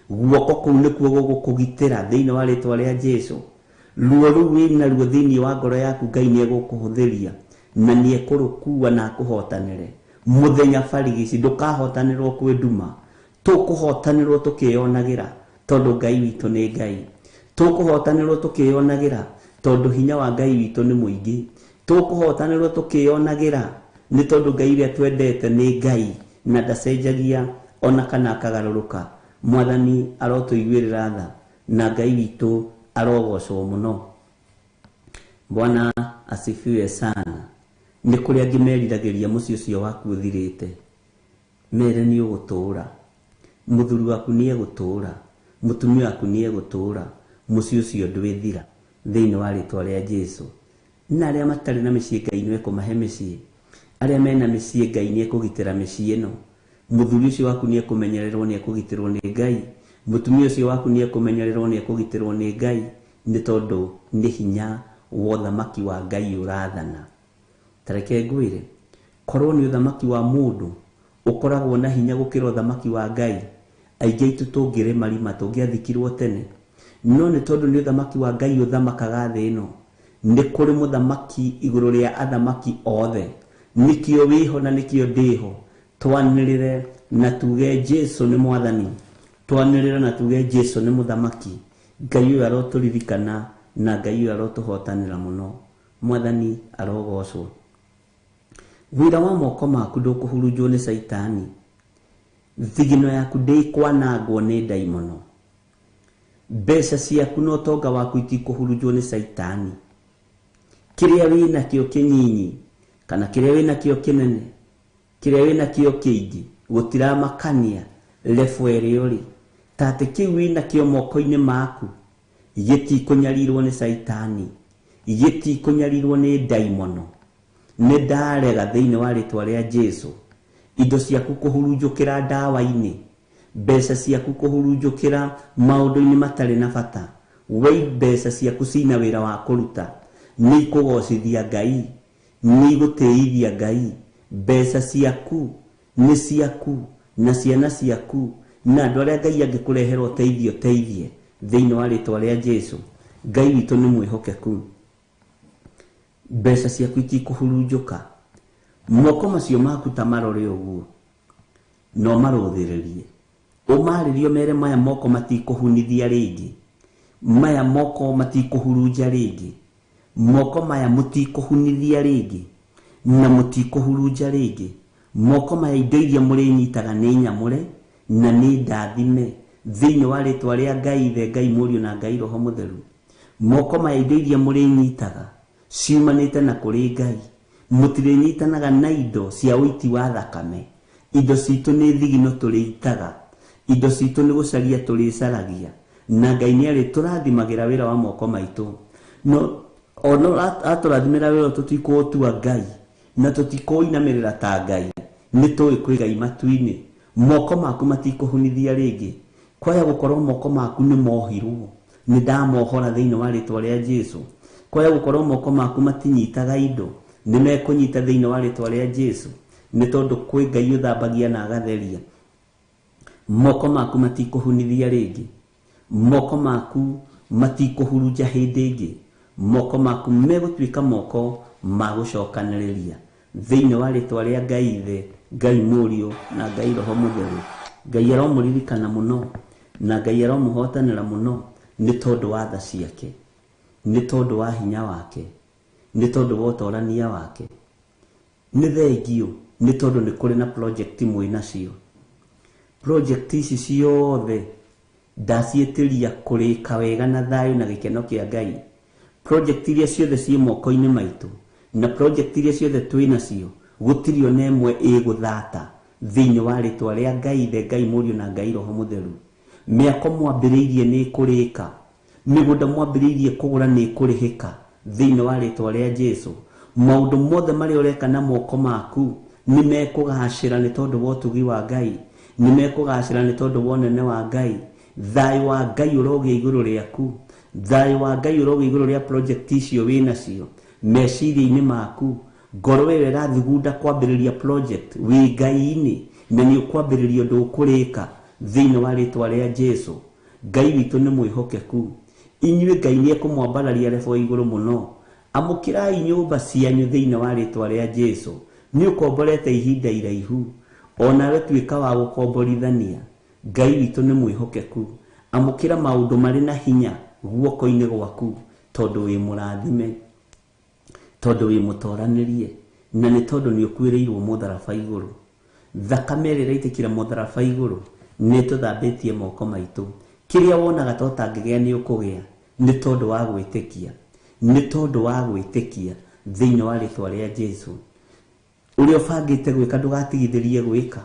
S3: Guoko kuu nikuo gugukugitira thiini wa ritwa ria Jesu. Ruo ruu wina ruo thiini wa ngoro yaku Ngai ni egukuhuthiria na ni ekurukua na akuhotanire. Muthenya barigici ndukahotanirwo kwi nduma, tukuhotanirwo tukionagira tondu Ngai witu ni Ngai. Tukuhotanirwo tukionagira tondu hinya wa Ngai witu ni muingi. Tukuhotanirwo tukionagira ni tondu Ngai ria twendete ni Ngai na ndacenjagia ona kana akagaruruka. Mwathani arotuiguirira tha na Ngai witu arogocwo muno. Bwana asifiwe sana. Ni kuri angi meriragĩria muciĩ ũcio waku ũthirĩte, mere ni ũgũtũũra, muthuri waku ni egũtũũra, mutumia waku ni egũtũũra, muciĩ ũcio ndwĩthira thĩinĩ wa rĩtwa rĩa Jesu. Na arĩa matarĩ na mĩciĩ Ngai nĩ ekũmahe mĩciĩ, arĩa mena mĩciĩ Ngai nĩ ekũgitĩra mĩciĩ ĩno. Muthuri ũcio waku nĩ ekũmenyererwo, nĩ ekũgitĩrwo nĩ Ngai, mutumia ũcio waku nĩ ekũmenyererwo, nĩ ekũgitĩrwo nĩ Ngai, nĩ tondũ nĩ hinya wa ũthamaki wa Ngai ũrathana. Tareke ngwire, korwo ni uthamaki wa mundu ukoragwo na hinya gukira uthamaki wa Ngai, aingĩ itu tungire marima tungiathikirwo tene. No ni tondu ni uthamaki wa Ngai uthamakaga thĩ ĩno, ni kuri muthamaki iguru ria athamaki othe. Nikio wiho na nikio ndiho. Twanirire na tuge Jesu ni Mwathani, twanirire na tuge Jesu ni muthamaki. Ngai uyu aroturirikana na Ngai uyu arotuhotanira muno. Mwathani arogocwo. Wira wa moko maku ndukuhurunjwo ni Saitani, thigino yaku ndikwanangwo ni daimono. Mbeca ciaku no tonga waku itikuhurunjwo ni Saitani. Kiria wina kio kinyinyi kana kiria wina kio kinene, kiria wina kio kiingi, gutiramakania lefu eriori. Tate kiu wina kio moko-ini maku gitikunyarirwo ni Saitani, gitikunyarirwo ni daimono. Nĩ ndarega thĩinĩ wa rĩtwa rĩa Jesu indo ciaku kuhurunjũkĩra ndawa-inĩ, mbeca ciaku kuhurunjũkĩra maũndũ-inĩ matarĩ na bata. We mbeca ciaku cina wĩra wa kũruta, nĩ ikũgocithia Ngai, nĩ igũtĩithia Ngai. Mbeca ciaku nĩ ciaku na ciana ciaku na andũ arĩa Ngai angĩkũrehera ũteithio teithie thĩinĩ wa rĩtwa rĩa Jesu. Ngai witũ nĩ mwĩhokeku. Mbeca ciaku itikuhurunjũka,
S4: moko macio maku tamarore uguo no marothererie umaririo mere maya moko matikuhunithia ringi maya moko matikuhurunja ringi moko maya mutikuhunithia ringi na mutikuhurunja ringi moko maya indo iria murinyitaga ni nyamure na ni ndathime thiini wa ritwa ria Ngai Ithe Ngai Mũriũ na Ngai Roho Mũtheru moko maya indo iria murinyitaga ciumanite na kuri Ngai mutirinyitanaga na indo cia uiti wa thakame indo citu ni thigino turiitaga indo citu ni gucaria turicaragia na Ngai ni ari turathimagira wira wa moko maitu no ono aturathimira wira tutikuotua Ngai na tutikoinamirira ta Ngai ni tuwi kwi Ngai matuini moko maku matikuhunithia ringi kwaya gukorwo moko maku ni mohirwo ni ndamohora thiini wa ritwa ria Jesu kwaya gukorwo moko maku matinyitaga indo ni mekunyita thiini wa ritwa ria Jesu ni tondu kwi Ngai uthambagia na agatheria moko maku matikuhunithia ringi moko maku matikuhurunja hindi ingi moko maku megutuika moko magucokaniriria thiini wa ritwa ria Ngai Ithe Ngai Mũriũ na Ngai Roho Mũtheru Ngai aromuririkana muno na Ngai aromuhotanira muno ni tondu wa tha ciake ni tondu wa hinya wake ni tondu wa utorania wake ni thengio ni tondu ni kuri na project mwina cio project ici ciothe ndacietiria kurika wega na thayu na gikeno kia Ngai project iria ciothe ci moko-ini maitu na project iria ciothe twina cio gutiri ona imwe iguthata thiini wa ritwa ria Ngai Ithe Ngai Mũriũ na Ngai Roho Mũtheru miako mwambiriirie ni kurika migunda mwambiriirie kugura ni kurihika thiini wa ritwa ria Jesu maundu mothe mari ureka na moko maku ni mekugacira ni tondu wa utugi wa Ngai ni mekugacira ni tondu wa unene wa Ngai thayu wa Ngai urogia iguru riaku thayu wa Ngai urogia iguru ria project icio wina cio meciria-ini maku ngoro wewe rathugunda kwambiriria project wi Ngai-ini na ni ukwambiriria undu ukurika thiini wa ritwa ria Jesu Ngai witu ni mwihokeku inyue Ngai ni ekumwambararia refo iguru muno amukirai nyumba cianyu thiini wa ritwa ria Jesu ni ukomborete ihinda iraihu ona we tuika wa gukomborithania Ngai witu ni mwihokeku amukira maundu mari na hinya guoko-ini gwaku tondu wi murathime tondu wi mutoranirie na ni tondu ni ukwirirwo mutharaba iguru thakame ria itikira mutharaba iguru ni tuthambitie moko maitu kiria wonaga totangigea ni ukugia ni tondu wa gwitikia ni tondu wa gwitikia thiini wa ritwa ria Jesu uria ubangite gwika ndugatigithirie gwika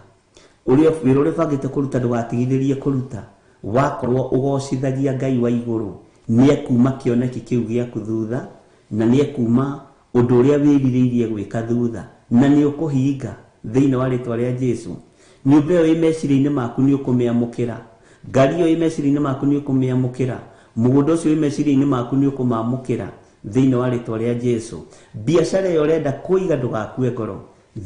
S4: uria ubangite kuruta ndugatigithirie kuruta wakorwo ugocithagia Ngai wa iguru ni ekuma kioneki kiu giaku thutha na ni ekuma undu uria wiririirie gwika thutha na ni ukuhinga thiini wa ritwa ria Jesu nyumba iyo imeciria-ini maku ni ukumiamukira ngari iyo imeciria-ini maku ni ukumiamukira mugunda ucio imeciria-ini maku ni ukumamukira thiini wa ritwa ria Jesu biashara iyo urenda kuiga ndugakue ngoro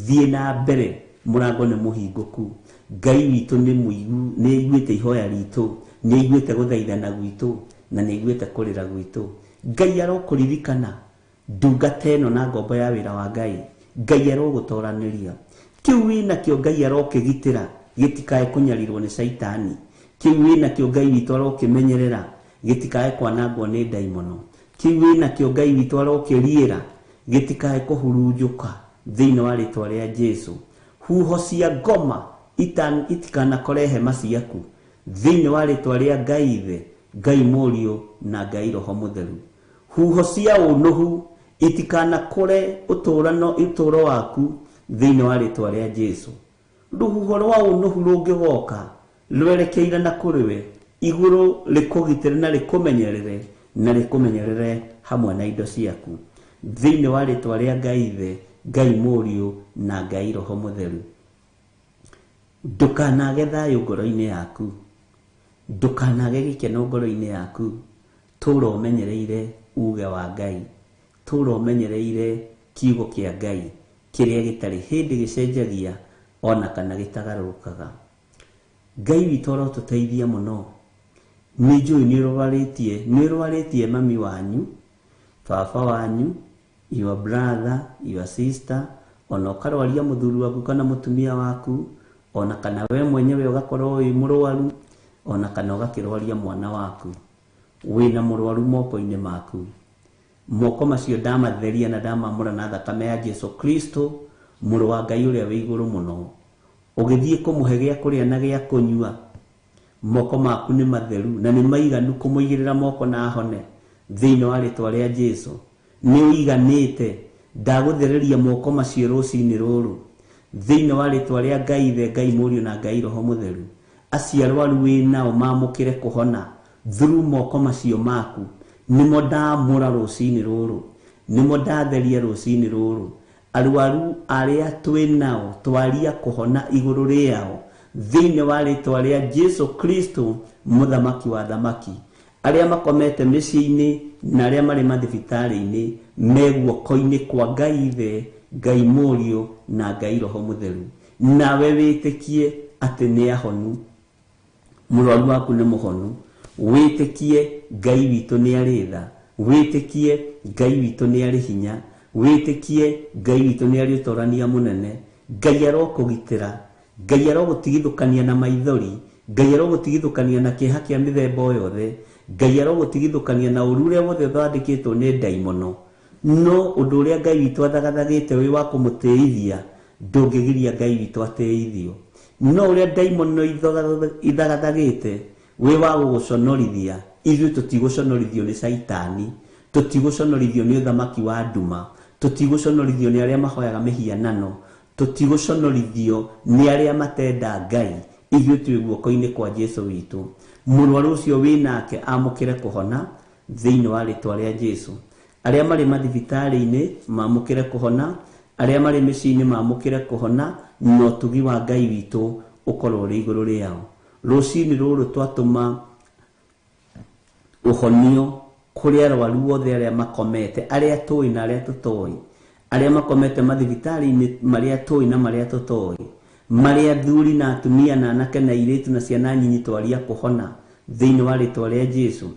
S4: thie na mbere murango ni muhinguku Ngai witu ni muigu ni iguite ihoya ritu ni iguite guthaithana gwitu na ni iguite kurira gwitu Ngai arokuririkana ndungata ino na ngombo ya wira wa Ngai Ngai arogutoraniria kiu wina kio Ngai arokigitira gitikae kunyarirwo ni saitani kiu wina kio Ngai witu arokimenyerera gitikae kwanangwo ni daimono kiu wina kio Ngai witu arokiriira gitikae kuhurunjuka thiini wa ritwa ria Jesu huho cia ngoma itikana kore hema ciaku thiini wa ritwa ria Ngai Ithe Ngai Mũriũ na Ngai Roho Mũtheru huho cia unuhu itikana kore uturo waku thiini wa ritwa ria Jesu ruhuho rwa unuhu rungigoka rwerekeire na kuriwe iguru rikugitire na rikumenyerere hamwe na indo ciaku thiini wa ritwa ria Ngai Ithe Ngai Mũriũ na Ngai Roho Mũtheru ndukanage thayu ngoro-ini yaku ndukanage gikeno ngoro-ini yaku tura umenyereire uge wa Ngai tura umenyereire kiugo kia Ngai kiria gitari hindi gicenjagia ona kana gitagarukaga Ngai witu arotuteithia muno nijui ni rwaritie mami wanyu baba wanyu your brother your sister ona ukarwaria muthuri waku kana mutumia waku, ona kana we mwenyewe ugakorwo wi murwaru, ona kana ugakirwaria mwana waku wina murwaru moko-ini maku. Moko macio ndamatheria na ndamamura na thakame ya Jesu Kristo, muru wa Ngai uria wi iguru muno, ugithie kumuhe gia kuria na gia kunyua. Moko maku ni matheru na ni maiganu kumuigirira moko na hone thiini wa ritwa ria Jesu. Ni uiganite, ndaguthereria moko macio rucini ruru thiini wa ritwa ria Ngai Ithe, Ngai Mũriũ na Ngai Roho Mutheru. Aciarwaru winao mamukire kuhona through moko macio maku. Nimo ndamura rucini ruru, nimo ndatheria rucini ruru. Arwaru aria twinao twaria kuhona iguru riao thiini wa ritwa ria Jesu Kristo, muthamaki wa thamaki. Aria makomete micii-ini na aria mari mathibitari-ini meguoko-ini kwa Ngai Ithe, Ngai Mũriũ na Ngai Roho Mutheru. Nawe witikie ati ni ahonu, murwaru waku ni muhonu. Witikie Ngai witu ni aritha, witikie Ngai witu ni ari hinya, witikie Ngai witu ni ari utorania munene. Ngai arokugitira, Ngai arogutigithukania na maithori, Ngai arogutigithukania na kiha kia mithemba yothe, Ngai arogutigithukania na ururia wothe thondeketwo ni ndaimono. No undu uria Ngai witu athagathagite wi wa kumutiithia, ndungigiria Ngai witu atiithio. No uria ndaimono ithagathagite wi wa guguconorithia, ithuĩ tũtiguconorithio ni Saitani, tũtiguconorithio ni uthamaki wa nduma, tũtiguconorithio ni aria mahoyaga mihianano, tũtiguconorithio ni aria matenda Ngai. Ithuĩ twĩ guoko-ini kwa Jesu witu. Mũrwaru ũcio winake amukire kuhona thiini wa ritwa ria Jesu. Aria mari mathibitari-ini mamukire kuhona, aria mari micii-ini mamukire kuhona, no tugi wa Ngai witu ukorwo uri iguru riao. Rucini ruru twatuma uhonio kuri arwaru othe aria makomete, aria tui na aria tutoi, aria makomete mathibitari-ini maria tui na maria tutoi, maria thuri na atumia na anake na airitu na ciana nyinyi twaria kuhona thiini wa ritwa ria Jesu.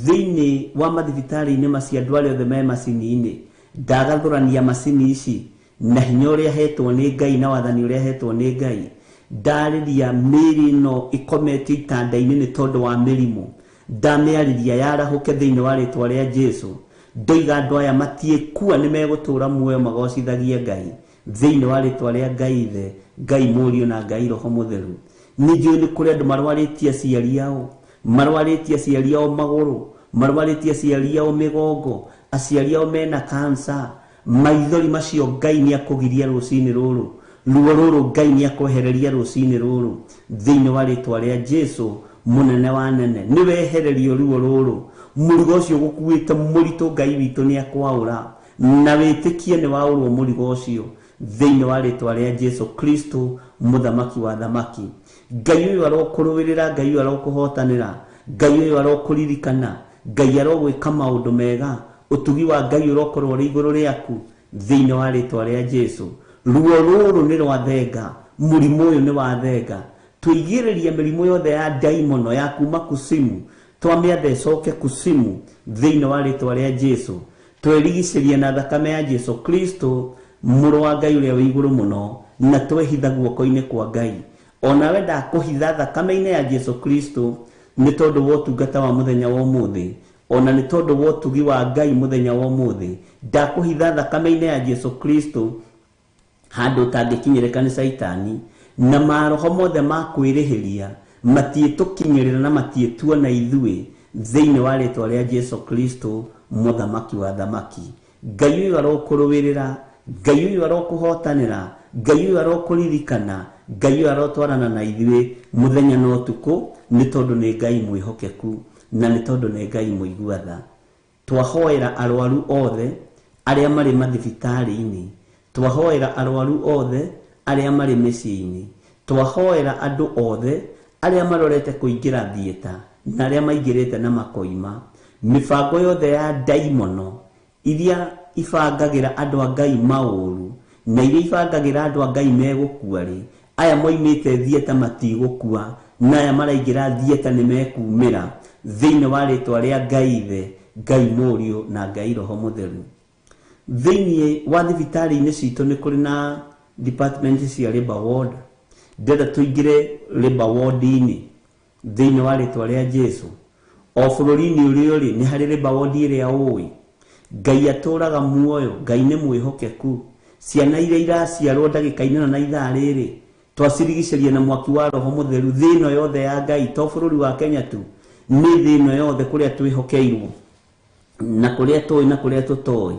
S4: Thiini wa mathibitari-ini macio andu aria othe me macini-ini, ndagathurania macini ici na hinya uria hetwo ni Ngai na wathani uria hetwo ni Ngai. Ndariria miri no ikomete itanda-ini ni tondu wa mirimu, ndamiariria yarahuke thiini wa ritwa ria Jesu. Ndoiga andu aya matiekua ni megutura muoyo magocithagie Ngai thiini wa ritwa ria Ngai Ithe, Ngai Mũriũ na Ngai Roho Mutheru. Ninjui ni kuri andu marwaritie aciari ao, marwaritie aciari ao maguru, marwaritie aciari ao migongo, aciari ao mena cancer. Maithori macio Ngai ni akugiria rucini ruru, ruo ruru Ngai ni akwehereria rucini ruru thiini wa ritwa ria Jesu munene wa nene. Ni wehererio ruo ruru, murigo ucio gukuite muritu Ngai witu ni akwaura, na witikie ni waurwo murigo ucio thiini wa ritwa ria Jesu Kristo, muthamaki wa thamaki. Ngai uyu arokuruwirira, Ngai uyu arokuhotanira, Ngai uyu arokuririkana, Ngai arogwika maundu mega. Utugi wa Ngai urokorwo ri iguru riaku thiini wa ritwa ria Jesu. Ruo ruru ni rwathenga, murimu uyu ni wathenga. Tuigiririe mirimu yothe ya daimono ya kuma kusimu, twamiathe coke kusimu thiini wa ritwa ria Jesu. Twerigicerie na thakame ya Jesu Kristo, muru wa Ngai uria wi iguru muno, na twehitha guoko-ini kwa Ngai. Ona we ndakuhitha thakame-ini ya Jesu Kristo ni tondu wa utungata wa muthenya wa umuthi, ona ni tondu wa utugi wa Ngai muthenya wa umuthi. Ndakuhitha thakame-ini ya Jesu Kristo handu utangikinyirika ni Saitani, na maroho mothe ma kwirihiria matietukinyirira na matietuona ithui thiini wa ritwa ria Jesu Kristo, muthamaki wa thamaki. Ngai uyu arokuruwirira, Ngai uyu arokuhotanira, Ngai uyu arokuririkana, Ngai uyu arotwarana na ithui muthenya na utuku, ni tondu ni Ngai mwihokeku na ni tondu ni Ngai muiguatha. Twahoera arwaru othe aria mari mathibitari-ini, twahoera arwaru othe aria mari micii-ini, twahoera andu othe aria marorete kuingira thieta na aria maingirite na makoima. Mibango yothe ya daimono iria ibangagira andu a Ngai mauru na iria ibangagira andu a Ngai megukua ri, aya moimite thieta matigukua, na aya maraingira thieta ni mekumira thiini wa ritwa ria Ngai Ithe, Ngai Mũriũ na Ngai Roho Mutheru.
S3: thĩinĩ wa thibitarĩ-inĩ citũ nĩ kũrĩ na department cia labor ward. Ndĩrenda tũingĩre labor ward-inĩ thĩinĩ wa rĩtwa rĩa Jesu. O bũrũri-inĩ ũrĩa ũrĩ nĩ harĩ labor ward ĩrĩa ũĩ. Ngai atũraga muoyo, Ngai nĩ mwĩhokeku. Ciana iria iraciarwo ndagĩka-inĩ na ithaa rĩrĩ twacirigicĩria na mwaki wa Roho Mũtheru. Thĩ ĩno yothe ya Ngai, to bũrũri wa Kenya tu, nĩ thĩ ĩno yothe kũrĩa twĩhokeirwo na kũrĩa tũĩ na kũrĩa tũtoĩ.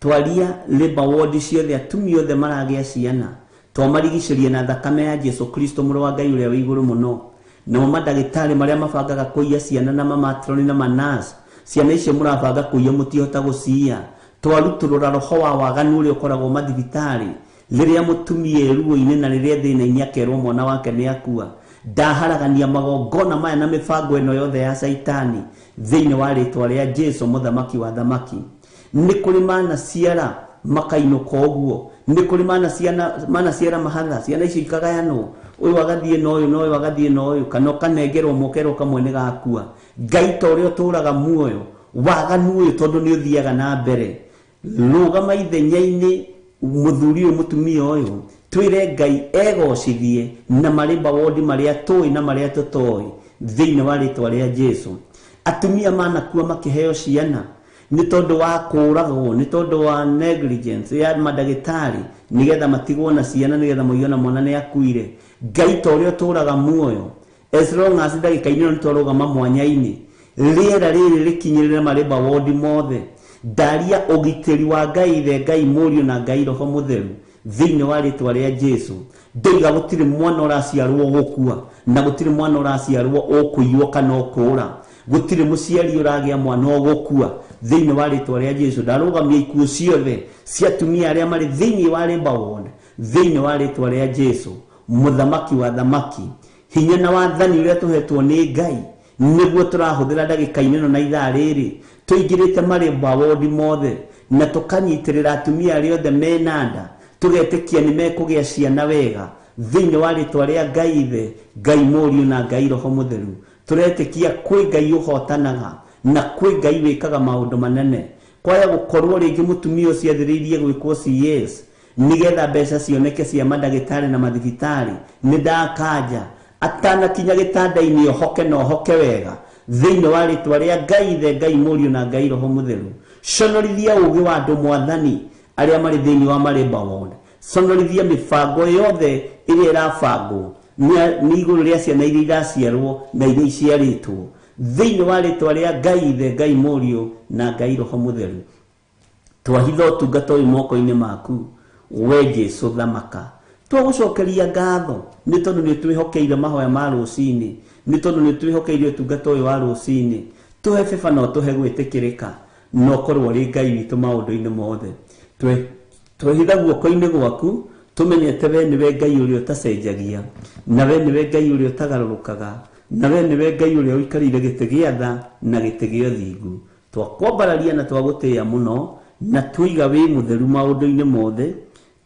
S3: Twaria labor ward ciothe, atumia othe maragĩa ciana, twamarigicĩrie na thakame ya Jesu Kristo mũrũ wa Ngai ũrĩa wĩ igũrũ mũno. Nao mandagĩtarĩ marĩa mabangaga kũiya ciana na mamatroni na manas, ciana icio mũrabanga kũiya mũtihota gũciya. Twarutũrũra roho wa waganu ũrĩa ũkoragwo mathibitarĩ rĩrĩa mũtumia ruo-inĩ na rĩrĩa thĩna-inĩ akerwo mwana wake nĩ akua. Ndaharagania magongona maya na mĩbango ĩno yothe ya Saitani thĩinĩ wa rĩtwa rĩa Jesu mũthamaki wa thamaki. Nĩ kũrĩ manaciara makainũka ũguo, nĩ kũrĩ manaciara mahatha, ciana icio ikagayanwo, ũyũ agathiĩ na ũyũ na ũyũ agathiĩ na ũyũ, kana ũkanengerwo mũkero kamwe nĩ gakua. Ngai ta ũrĩa ũtũraga muoyo, waganu ũyũ tondũ nĩ ũthiaga na mbere. Rũgama ithenya-inĩ mũthuri ũyũ mũtumia ũyũ, twĩre Ngai egocithie na malabor ward marĩa tũĩ na marĩa tũtoĩ thĩinĩ wa rĩtwa rĩa Jesu. Atumia manakua makĩheo ciana nĩ tondũ wa kũragwo, nĩ tondũ wa negligence ya mandagĩtarĩ, nĩgetha matigwo na ciana, nĩgetha moigwo na mwana nĩ akuire. Ngai ta ũrĩa ũtũraga muoyo, as long as ndagĩka-inĩ nĩ twarũgama mwanya-inĩ, rĩera rĩrĩ rĩkinyĩrĩre malabor ward mothe. Ndaria ũgitĩri wa Ngai Ithe, Ngai Mũriũ na Ngai Roho Mũtheru thĩinĩ wa rĩtwa rĩa Jesu. Ndoiga gũtirĩ mwana ũraciarwo gũkua, na gũtirĩ mwana ũraciarwo ũkũiywo kana ũkũũra, gũtirĩ mũciari ũragĩa mwana ũgũkua thĩinĩ wa rĩtwa rĩa Jesu. Ndarũgamia ikuũ ciothe cia atumia arĩa marĩ thĩinĩ wa labor ward thĩinĩ wa rĩtwa rĩa Jesu mũthamaki wa thamaki. Hinya na wathani ũrĩa tũhetwo nĩ Ngai nĩguo tũrahũthĩra ndagĩka-inĩ ĩno na ithaa rĩrĩ, tũingĩrĩte malabor ward mothe na tũkanyitĩrĩra atumia arĩa othe mena nda, tũgetĩkia nĩ mekũgĩa ciana wega thĩinĩ wa rĩtwa rĩa Ngai Ithe, Ngai Mũriũ na Ngai Roho Mũtheru. Tũretĩkia kwĩ Ngai ũhotanaga na kwĩ Ngai wĩkaga maũndũ manene. Kwaya gũkorwo rĩngĩ mũtumia ũcio athĩrĩirie gwĩkwo CS nĩgetha mbeca cioneke cia mandagĩtarĩ na mathibitarĩ, nĩ ndakanja atanakinya gĩtanda-inĩ ohoke na ohoke wega thĩinĩ wa rĩtwa rĩa Ngai Ithe, Ngai Mũriũ na Ngai Roho Mũtheru. Conorithia ũũgĩ wa andũ mwathani arĩa marĩ thĩinĩ wa malabor ward, conorithia mĩbango yothe ĩrĩa ĩrabangwo nĩ igũrũ rĩa ciana iria iraciarwo na iria iciarĩtwo thĩinĩ wa rĩtwa rĩa Ngai Ithe, Ngai Mũriũ na Ngai Roho Mũtheru. Twahitha ũtungata ũyũ moko-inĩ maku, we Jesu thamaka. Twagũcokeria ngatho nĩ tondũ nĩ twĩhokeire mahoya ma rũcinĩ, nĩ tondũ nĩ twĩhokeire ũtungata ũyũ wa rũcinĩ. Tũhe beba na ũtũhe gwĩtĩkĩrĩka na ũkorwo ũrĩ Ngai witũ maũndũ-inĩ mothe. Twehitha guoko-inĩ gwaku, tũmenyete we nĩwe Ngai ũrĩa ũtacenjagia, na we nĩwe Ngai ũrĩa ũtagarũrũkaga, na we nĩwe Ngai ũrĩa ũikarĩire gĩtĩ gĩa tha na gĩtĩ gĩa ũthingu. Twakwambararia na twagũtĩĩa mũno, na twiga wĩ mũtheru maũndũ-inĩ mothe,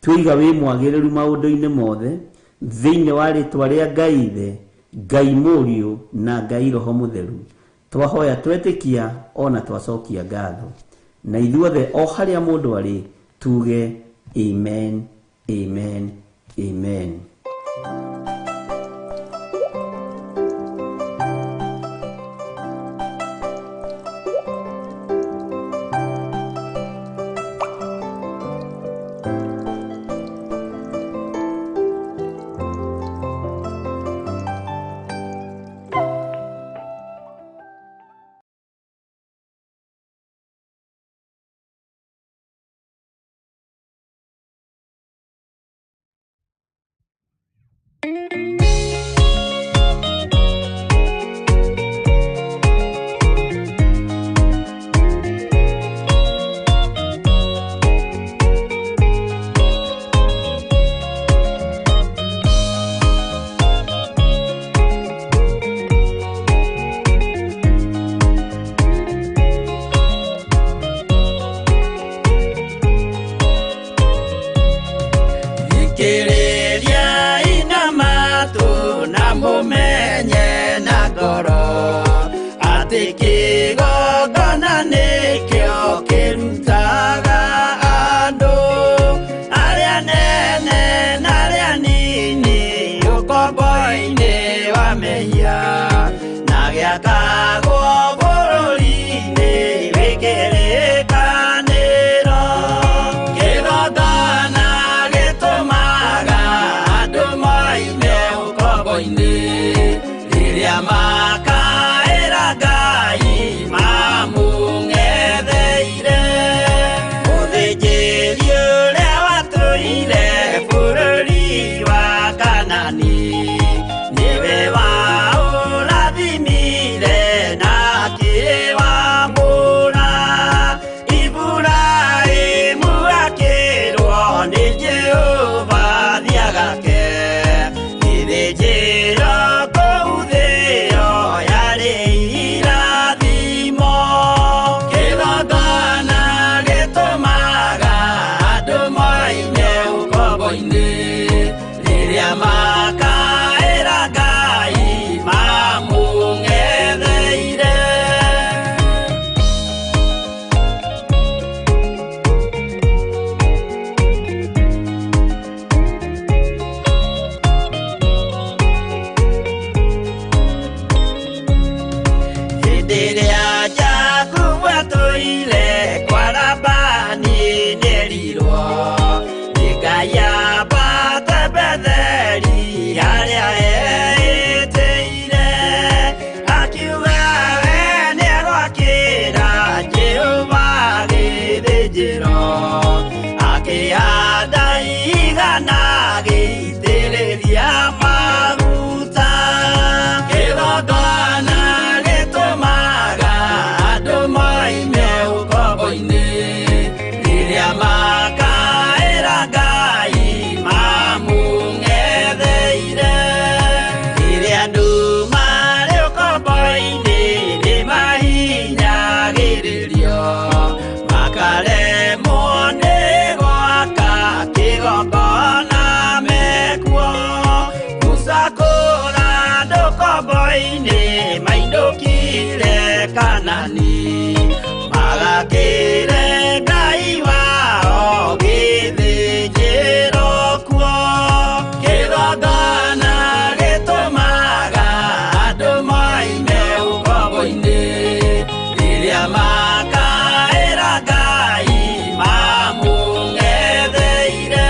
S3: twiga wĩ mwagĩrĩru maũndũ-inĩ mothe thĩinĩ wa rĩtwa rĩa Ngai Ithe, Ngai Mũriũ na Ngai Roho Mũtheru. Twahoya twetĩkia ona twacokia ngatho, na ithuothe o harĩa mũndũ arĩ tuge amen, amen, amen.
S5: Thank you.
S3: mathĩna-inĩ maindũkire Kanani magakĩre Ngai wao gĩthĩnjĩro kuo. Kĩgongona gĩtũmaga andũ moime ũkombo-inĩ rĩrĩa makaĩra Ngai mamũng'etheire.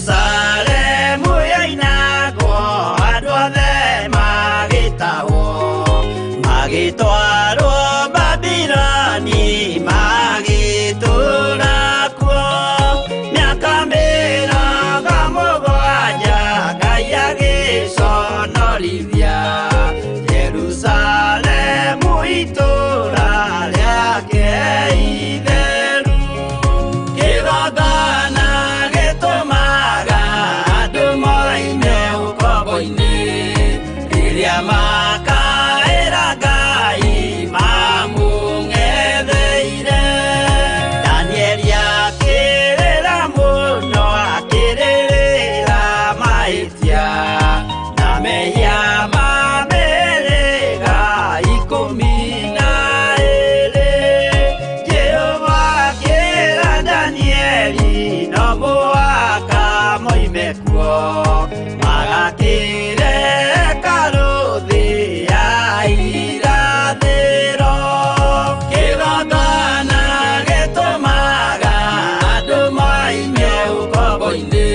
S3: Jerusalemu yainagwo andũ othe magĩtahwo magĩtwarwo Babuloni magĩtũũra kuo mĩaka mĩrongo mũgwanja Ngai agĩconorithia Jerusalemu itũũra rĩake itheru. Kĩgongona gĩtũmaga andũ moime ũkombo-inĩ rĩrĩa makaĩra Ngai mamũng'etheire. Danieli akĩrĩra mũno akĩrĩrĩra mahĩtia na mehia ma mĩhĩrĩga 12. Jehova akĩra Danieli no mũhaka moime kuo magakĩre hekarũ thĩ ya irathĩro. Kĩgongona gĩtũmaga andũ moime ũkombo-inĩ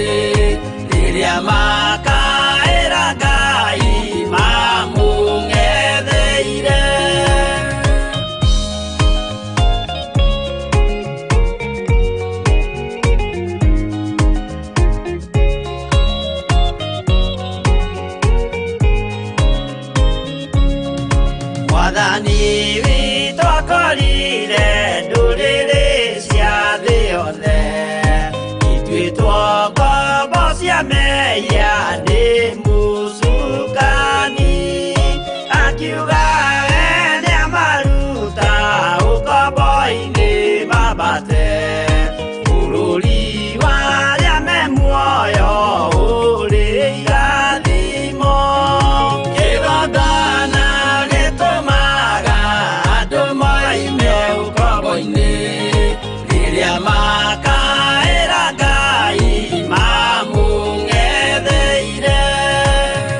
S3: rĩrĩa makaĩra Ngai mamũng'etheire. Mwathani witũ akorire ndũrĩrĩ cia thĩ yothe ituĩtwo ngombo cia mehia nĩ mũcukani. Akiuga we nĩamaruta ũkombo-inĩ mambate bũrũri warĩa me muoyo ũrĩ irathimo. Kĩgongona gĩtũmaga andũ moime ũkombo-inĩ rĩrĩa makaĩra Ngai mamũng'etheire.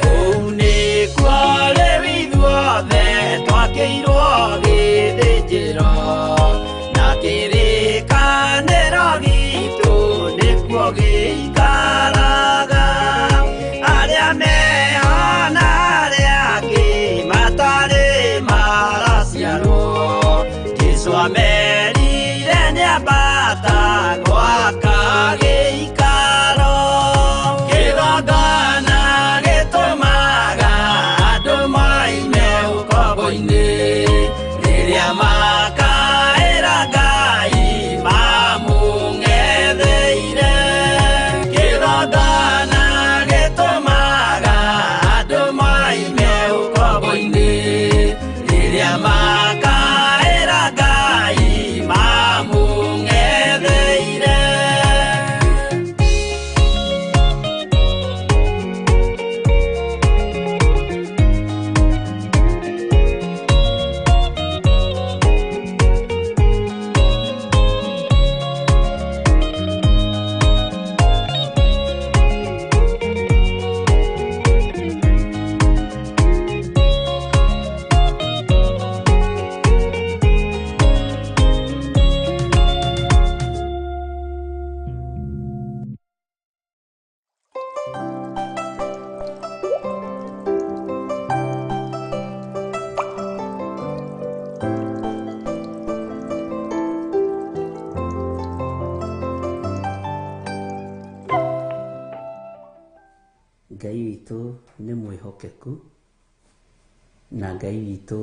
S3: Kũu nĩkuo rĩu ithuothe twakĩirwo gĩthĩnjĩro na kĩrĩkanĩro gitũ nĩkuo gĩikaraga. Arĩa meho na arĩa angĩ matarĩ maraciarwo Jesũ amerire nĩambata gwaka gĩikaro. Kĩgongona gĩtũmaga andũ moime ũkombo-inĩ rĩrĩa makaĩra Ngai mamũng'etheire. Kĩgongona gĩtũmaga andũ moime ũkombo-inĩ rĩrĩa makaĩra Ngai mamũng'etheire.
S4: Ngai witũ nĩ mwĩhokeku na Ngai witũ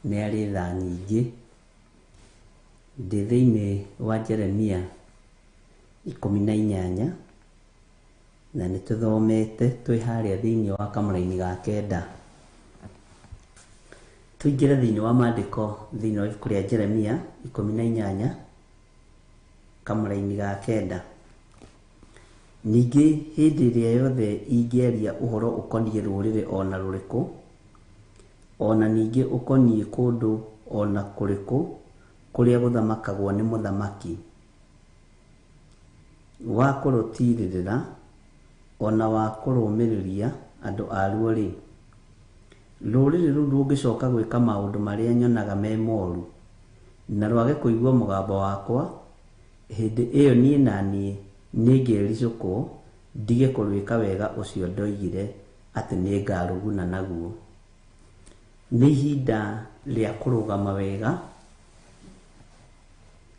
S4: nĩ arĩ tha nyingĩ. Ndĩ thĩinĩ wa Jeremia 18 na nĩ tũthomete twĩ harĩa thĩinĩ wa kamũra-inĩ ga kenda. tuingire thiini wa maandiko thiini wa ibuku ria Jeremia 18 kamuraini ga 9. Ningĩ hĩndĩ ĩrĩa yothe ingĩaria ũhoro ũkoniĩ rũrĩrĩ ona rũrĩkũ, ona ningĩ ũkoniĩ kũndũ ona kũrĩkũ kũrĩa gũthamakagwo nĩ mũthamaki, wa kũrũtirĩrĩra ona wa kũrũmĩrĩria andũ aruo rĩ, rũrĩrĩ rũu rũngĩcoka gwĩka maũndũ marĩa nyonaga me moru na rwage kũigua mũgambo wakwa, hĩndĩ ĩyo niĩ naniĩ nĩngĩricũkwo ndige kũrwĩka wega ũcio ndoigire atĩ nĩngarũguna naguo. Nĩ ihinda rĩa kũrũgama wega,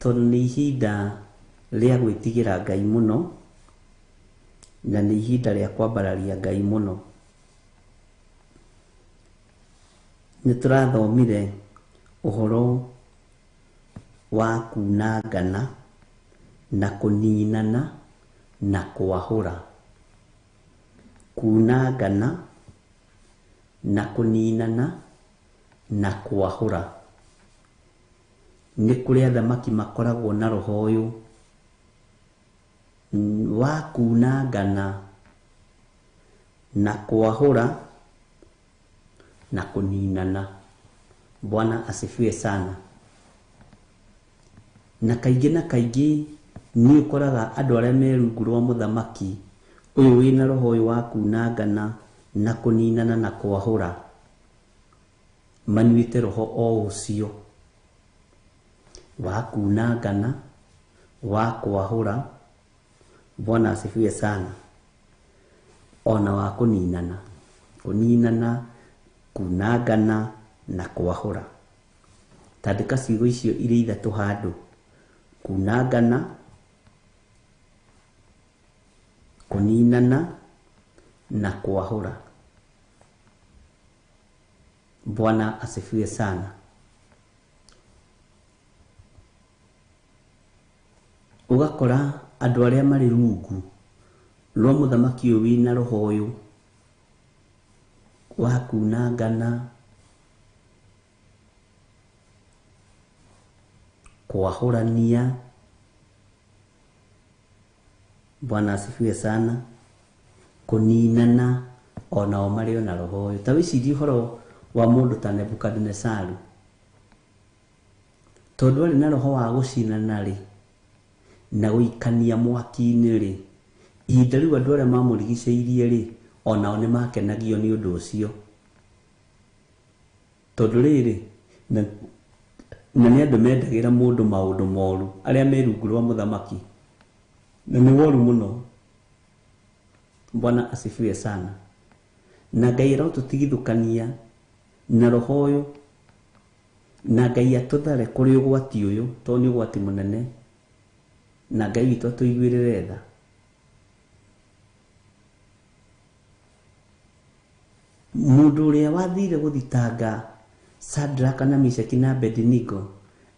S4: tondũ nĩ ihinda rĩa gwĩtigĩra Ngai mũno, na nĩ ihinda rĩa kwambararia Ngai mũno. Nĩtũrathomire ũhoro wa kunangana na kũninana na kwahũra. Kunangana na kũninana na kwahũra. Nĩ kũrĩ athamaki makoragwo na roho ũyũ wa kunangana na kwahũra na kũninana. Bwana asifiwe sana. Na kaingĩ na kaingĩ nĩ ũkoraga andũ arĩa me rungu rwa mũthamaki ũyũ wĩna roho ũyũ wa kunangana na kũninana na kwahũra, manyuĩte roho o ũcio wa kunangana, wa kwahũra, Bwana asifiwe sana, ona wa kũninana. Kũninana, kunangana na kwahũra. Tandĩka ciugo icio irĩ ithatũ handũ: kunangana, kũninana na kwahũra. Bwana asifiwe sana. Ugakora andũ arĩa marĩ rungu rwa mũthamaki ũyũ wĩna roho ũyũ wa kunangana, kwahũrania, Bwana asifiwe sana, kũninana, onao marĩ na roho ũyũ. Ta wĩcirie ũhoro wa mũndũ ta Nebukadnezaru, tondũ arĩ na roho wa gũcinana rĩ na gũikania mwaki-inĩ rĩ, ihinda rĩu andũ arĩa mamũrigicĩirie rĩ, onao nĩ makenagio nĩ ũndũ ũcio. Tondũ rĩrĩ, na nĩ andũ mendagĩra mũndũ maũndũ moru arĩa me rungu rwa mũthamaki, na nĩ woru mũno. Bwana asifiwe sana. Na Ngai arotũtigithũkania na roho ũyũ, na Ngai atũthare kũrĩ ũgwati ũyũ, tondũ nĩ ũgwati mũnene, na Ngai witũ atũiguĩrĩre tha. Mũndũ ũrĩa wathire gũthitanga Shadraka na Meshaki na Abednego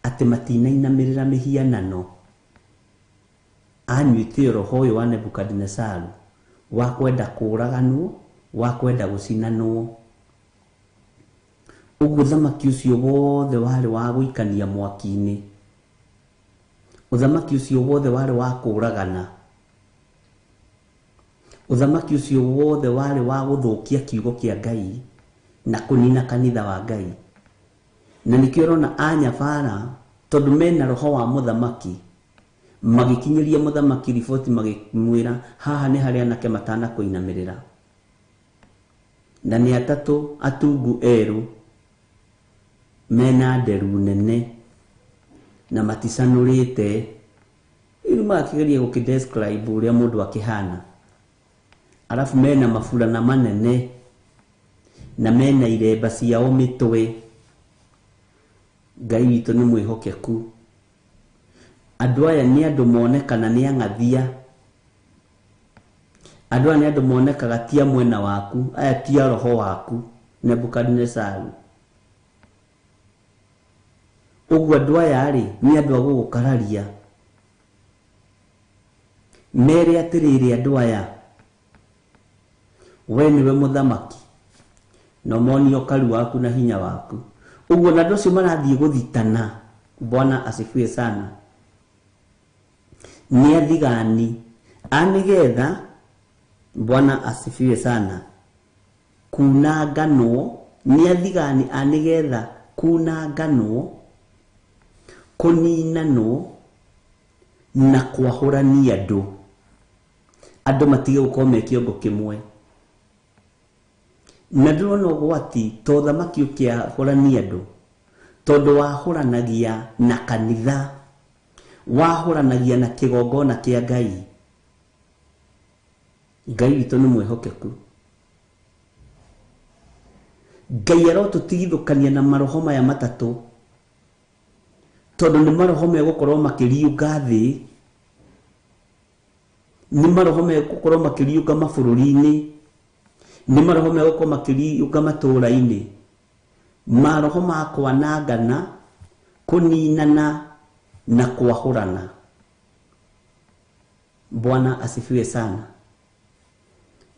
S4: atĩ matinainamĩrĩra mĩhianano, anyuĩte roho ũyũ wa Nebukadnezaru wa kwenda kũraganwo, wa kwenda gũcinanwo. Ũguo ũthamaki ũcio wothe warĩ wa gũikania mwaki-inĩ, ũthamaki ũcio wothe warĩ wa kũragana, ũthamaki ũcio wothe warĩ wa gũthũkia kiugo kĩa Ngai na kũnina kanitha wa Ngai. Na nĩkĩo ũrona anyabara, tondũ mena roho wa mũthamaki, magĩkinyĩria mũthamaki riboti magĩmwĩra haha nĩ harĩa anake matanakũinamĩrĩra. Na nĩ atatũ atungu erũ mena nderu nene na maticanũrĩte, rĩu magakĩgeria gũkĩdescribe ũrĩa mũndũ akĩhana. Arabu mena maburana manene na mena iremba ciao mĩtwe. Ngai witũ nĩ mwĩhokeku. Andũ aya nĩ andũ monekana nĩ ang'athia. Andũ aya nĩ andũ monekaga tia mwena waku, aya tia roho waku, Nebukadnezaru. Ũguo andũ aya rĩ, nĩ andũ a gũgũkararia. Mere atĩrĩrĩ andũ aya, we nĩwe mũthamaki, na ũmonio karu waku na hinya waku. Uguo na ndocio marathie guthitana. Bwana asifiwe sana. Ni athigani anigetha, Bwana asifiwe sana, kuna ngano. Ni athigani anigetha kuna ngano, kuninano na kwahurania andu matige gukorwo me kiongo kimwe. Na ndĩrona ũgwati to thamaki ũkĩahũrania andũ, tondũ wahũranagia na kanitha, wahũranagia na kĩgongona kĩa Ngai. Ngai witũ nĩ mwĩhokeku. Ngai arotũtigithũkania na maroho maya matatũ, tondũ nĩ maroho megũkorwo makĩriũnga thĩ, nĩ maroho megũkorwo makĩriũnga mabũrũri-inĩ, nĩ maroho megũkorwo makĩriũnga matũũra-inĩ, maroho ma kwanangana, kũninana na kwahũrana. Bwana asifiwe sana.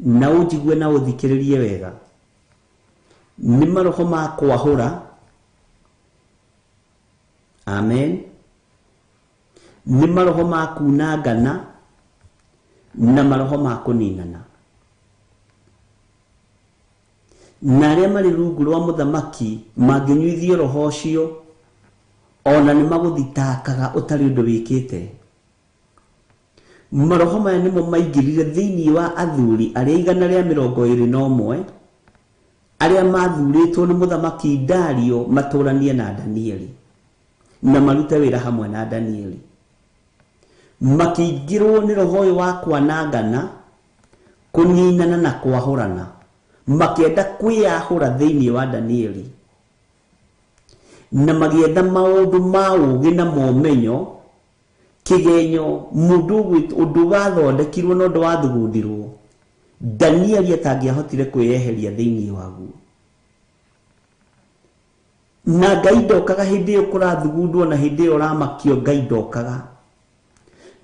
S4: Na ũnjigue na ũthikĩrĩrie wega. Nĩ maroho ma kwahũra. Amen. Nĩ maroho ma kunangana na maroho ma kũninana. Na arĩa marĩ rungu rwa mũthamaki mangĩnyuithio roho ũcio, ona nĩ magũthitakaga ũtarĩ ũndũ wĩkĩte. Maroho maya nĩmo maingĩrire thĩinĩ wa athuri arĩa 121 arĩa mathurĩtwo nĩ mũthamaki Dario matũranie na Danieli na marute wĩra hamwe na Danieli. Makĩingĩrwo nĩ roho ũyũ wa kwanangana, kũninana na kwahũrana, makĩenda kwĩyahũra thĩinĩ wa Danieli, na magĩetha maũndũ ma ũũgĩ na momenyo, kĩgenyo, ũndũ wathondekirwo na ũndũ wathugundirwo Danieli atangĩahotire kwĩyeheria thĩinĩ waguo. Na Ngai ndokaga hĩndĩ ĩyo kũrathugundwo, na hĩndĩ ĩyo ũramakio Ngai ndokaga.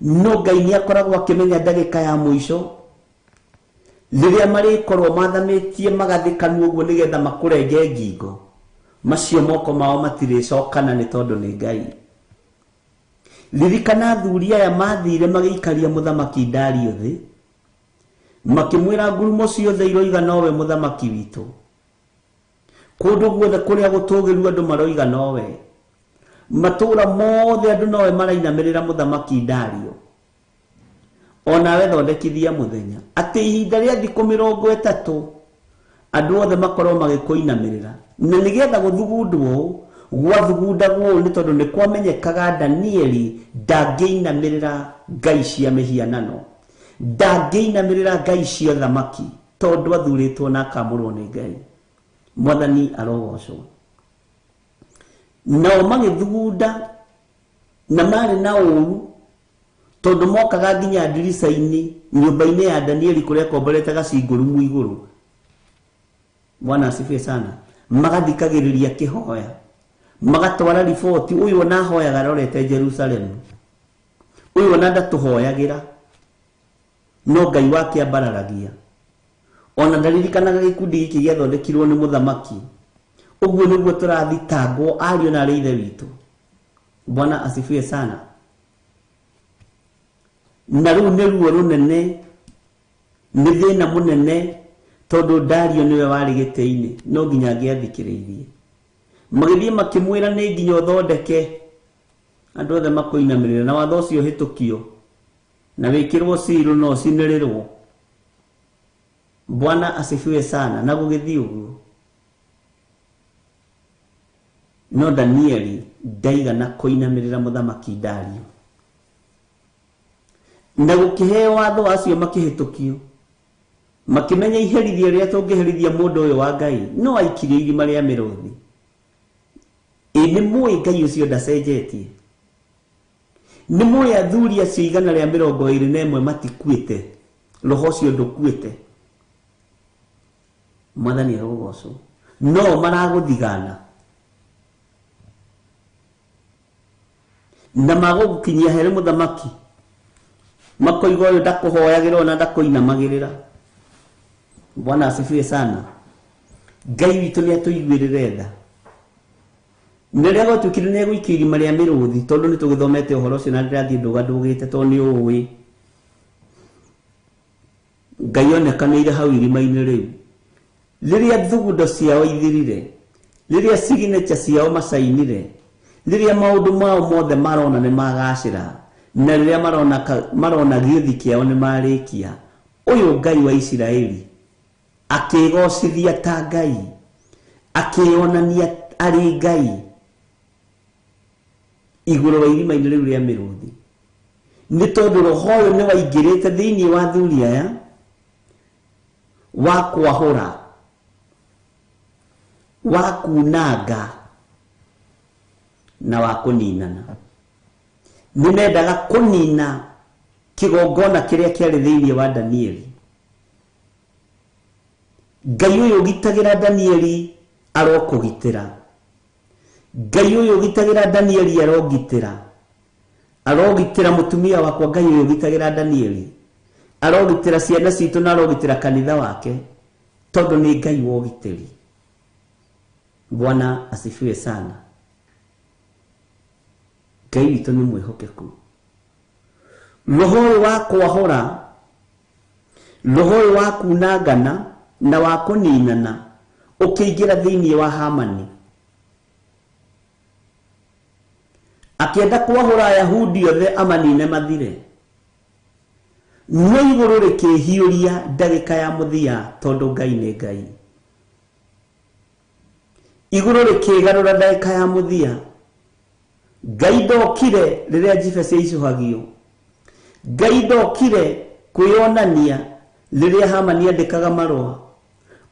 S4: No Ngai nĩ akoragwo akĩmenya ndagĩka ya mũico rĩrĩa marĩkorwo mathamĩtie magathĩkanu ũguo nĩgetha makũrenge ngingo, macio moko mao matirĩcokana nĩ tondũ nĩ Ngai. Ririkana athuri aya mathire magĩikaria mũthamaki Dario thĩ, makĩmwĩra ngurumo ciothe iroiga nowe mũthamaki witũ, kũndũ guothe kũrĩa gũtũũgĩru andũ maroiga nowe, matũũra mothe andũ nowe marainamĩrĩra mũthamaki Dario. Onawe thondekithia mũthenya atĩ ihinda rĩa thikũ 30 andũ othe makorwo magĩkũinamĩrĩra, na nĩgetha gũthugundwo gwathugundagwo nĩ tondũ nĩ kwamenyekaga Danieli ndangĩinamĩrĩra ngai cia mĩhianano, ndangĩinamĩrĩra ngai cia thamaki, tondũ athurĩtwo na akamũrwo nĩ Ngai. Mwathani arogocwo. Nao magĩthugunda na marĩ na ũũru, tondũ mokaga nginya ndirica-inĩ nyũmba-inĩ ya Danieli kũrĩa komborete gacingũrumu igũrũ. Bwana asifiwe sana. Magathikagĩrĩria kĩhoya, magatwara riboti, ũyũ ona ahoyaga rorete Jerusalemu, ũyũ ona ndatũhoyagĩra, no Ngai wake ambararagia. Ona ndaririkanaga gĩkundi gĩkĩ gĩathondekirwo nĩ mũthamaki. Ũguo nĩguo tũrathitangwo ariũ na arĩ ithe witũ. Bwana asifiwe sana. Na rĩu nĩ ruo rũnene, nĩ thĩna mũnene, tondũ Dario nĩwe warĩ gĩtĩ-inĩ, no nginya angĩathikĩrĩirie. Magĩthiĩ makĩmwĩra nĩ nginya ũthondeke andũ othe makũinamĩrĩra, na watho ũcio hĩtũkio na wĩkĩrwo cirũ no cinĩrĩrwo. Bwana asifiwe sana. Na gũgĩthiĩ ũguo, no Danieli ndaigana kũinamĩrĩra mũthamaki Dario, na gũkĩheo watho acio makĩhĩtũkio, makĩmenya iherithia rĩrĩa tũngĩherithia mũndũ ũyũ wa Ngai no aikirie irima rĩa mĩrũthi. Nĩ mũĩ Ngai ũcio ndacenjetie, nĩ mũĩ athuri acio 121 matikuĩte, roho ũcio ndũkuĩte. Mwathani arogocwo. No maragũthigana na magũgũkinyia here mũthamaki, makoiga ũyũ ndakũhoyagĩra ona ndakũinamagĩrĩra. Bwana asifiwe sana. Ngai witũ nĩ atũiguĩrĩre tha. Nĩrĩa gũtukire nĩ gũikia irima rĩa mĩrũthi tondũ nĩ tũgĩthomete ũhoro ũcio na ndĩrathiĩ ndũgandũgĩte tondũ nĩ ũĩ Ngai onekanĩire hau irima-inĩ rĩu. Rĩrĩa thugundo ciao ithirire, rĩrĩa signature ciao macainire, rĩrĩa maũndũ mao mothe marona nĩ magacĩra, na rĩrĩa marona gĩũthi kĩao nĩ marĩkia, ũyũ Ngai wa Isiraeli akĩgocithia ta Ngai, akĩonania arĩ Ngai igũrũ wa irima-inĩ rĩu rĩa mĩrũthi. Nĩ tondũ roho ũyũ nĩ waingĩrĩte thĩinĩ wa athuri aya wa kwahũra, wa kunanga na wa kũninana. Nĩ mendaga kũnina kĩgongona kĩrĩa kĩarĩ thĩinĩ wa Danieli. Ngai ũyũ ũgitagĩra Danieli arokũgitĩra. Ngai ũyũ ũgitagĩra Danieli arogitĩra. Arogitĩra mũtumia wakwa, Ngai ũyũ ũgitagĩra Danieli. Arogitĩra ciana citũ na arogitĩra kanitha wake tondũ nĩ Ngai wa ũgitĩri. Bwana asifiwe sana. Ngai witũ nĩ mwĩhokeku. Roho ũyũ wa kwahũra, roho ũyũ wa kunangana na wa kũninana ũkĩingĩra thĩinĩ wa Hamani, akĩenda kwahũra Ayahudi othe amanine mathire. No igũrũ rĩkĩhiũria ndagĩka ya mũthia tondũ Ngai nĩ Ngai. Igũrũ rĩkĩgarũra ndagĩka ya mũthia. Ngai ndokire rĩrĩa Jefesi yaicũhagio. Ngai ndokire kwĩonania rĩrĩa Hamani andĩkaga marũa.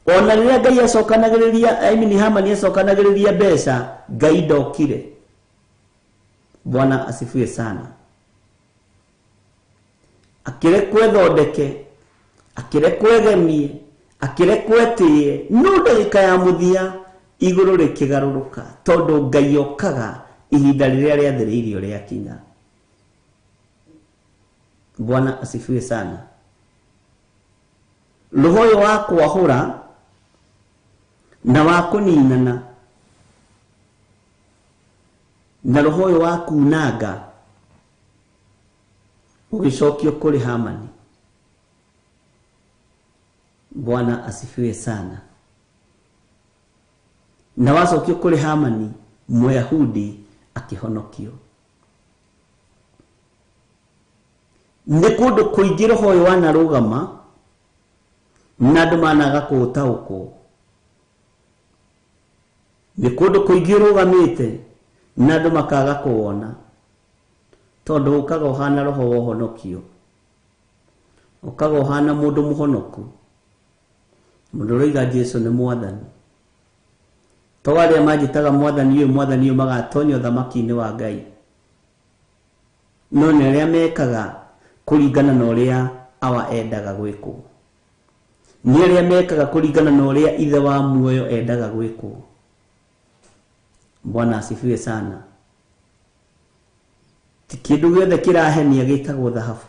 S4: Ona rĩrĩa Ngai acokanagĩrĩria, Hamani acokanagĩrĩria mbeca, Ngai ndokire. Bwana asifiwe sana. Akĩrekwo ethondeke, akĩrekwo egemie, akĩrekwo etĩĩe, no ndagĩka ya mũthia igũrũ rĩkĩgarũrũka tondũ Ngai okaga ihinda rĩrĩa rĩathĩrĩirio rĩakinya. Bwana asifiwe sana. Roho ũyũ wa kwahũra na wa kũninana na roho ũyũ wa kunanga ũgĩcokio kũrĩ Hamani. Bwana asifiwe sana. Na wacokio kũrĩ Hamani, Mũyahudi akĩhonokio. Nĩ kũndũ kũingĩ roho ũyũ wanarũgama na andũ managa kũũtaũkwo. Nĩ kũndũ kũingĩ ũrũgamĩte na andũ makaga kũwona tondũ ũkaga ũhana roho wa ũhonokio, ũkaga ũhana mũndũ mũhonoku, mũndũ ũroiga Jesũ nĩ Mwathani. To arĩa manjĩtaga Mwathani ũyũ magatonya ũthamaki-inĩ wa Ngai. No nĩ arĩa mekaga kũringana na ũrĩa awa endaga gwĩkwo. Nĩ arĩa mekaga kũringana na ũrĩa ithe wa muoyo endaga gwĩkwo. Bwana asifiwe sana. Ti kĩndũ gĩothe kĩrahenia gĩtagwo thahabu.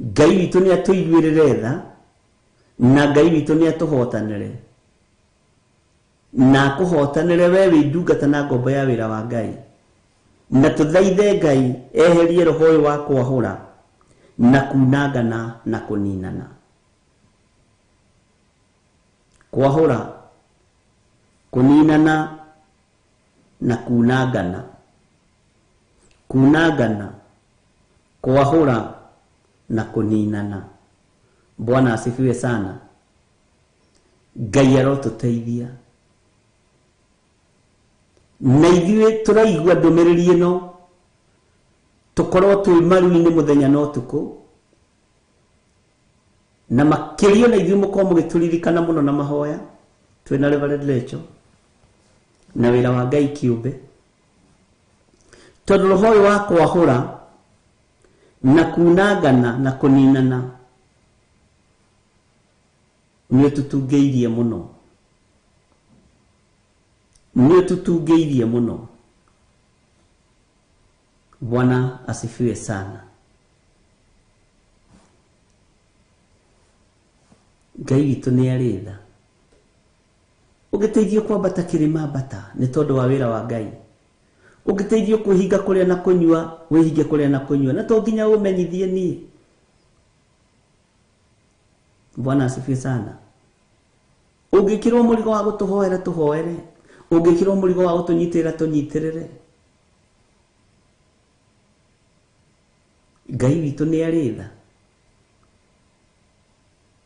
S4: Ngai witũ nĩ atũiguĩrĩre tha na Ngai witũ nĩ atũhotanĩre. Na akũhotanĩre we wĩ ndungata na ngombo ya wĩra wa Ngai. Na tũthaithe Ngai eherie roho ũyũ wa kwahũra na kunangana na kũninana. Kwahũra, kũninana na kunangana. Kunangana, kwahũra na kũninana. Bwana asifiwe sana. Ngai arotũteithia. Na ithuĩ tũraigua ndũmĩrĩri ĩno, tũkorwo twĩ maru-inĩ mũthenya na ũtukũ, na makĩria na ithuĩ mũkorwo mũgĩtũririkana mũno na mahoya twĩna Reverend Rachel na wĩra wa Ngai kĩũmbe, tondũ roho ũyũ wa kwahũra na kunangana na kũninana nĩ ũtũtungĩirie mũno. Nĩ ũtũtungĩirie mũno. Bwana asifiwe sana. Ngai witũ nĩ arĩ tha. ũgĩteithio kwambata kĩrĩma mbata nĩ tondũ wa wĩra wa Ngai. Ũgĩteithio kwĩhinga kũrĩa na kũnyua wĩhinge kũrĩa na kũnyua na to nginya ũmenyithie niĩ. Bwana asifiwe sana. Ũngĩkĩrwo mũrigo wa gũtũhoera tũhoere, ũngĩkĩrwo mũrigo wa gũtũnyitĩrĩra tũnyitĩrĩre. Ngai witũ nĩ arĩ tha.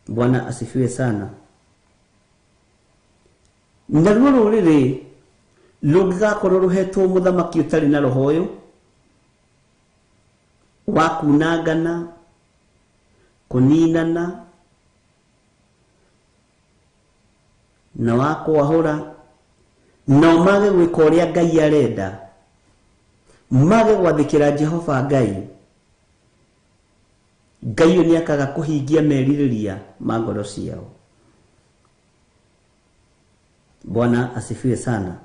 S4: Bwana asifiwe sana. Na ruo rũrĩrĩ rũngĩgakorwo rũhetwo mũthamaki ũtarĩ na roho ũyũ wa kunangana, kũninana na wa kwahũra, no mage gwĩka ũrĩa Ngai arenda, mage gwathĩkĩra Jehova Ngai, Ngai ũyũ nĩakaga kũhingia merirĩria ma ngoro ciao. Bwana asifiwe sana.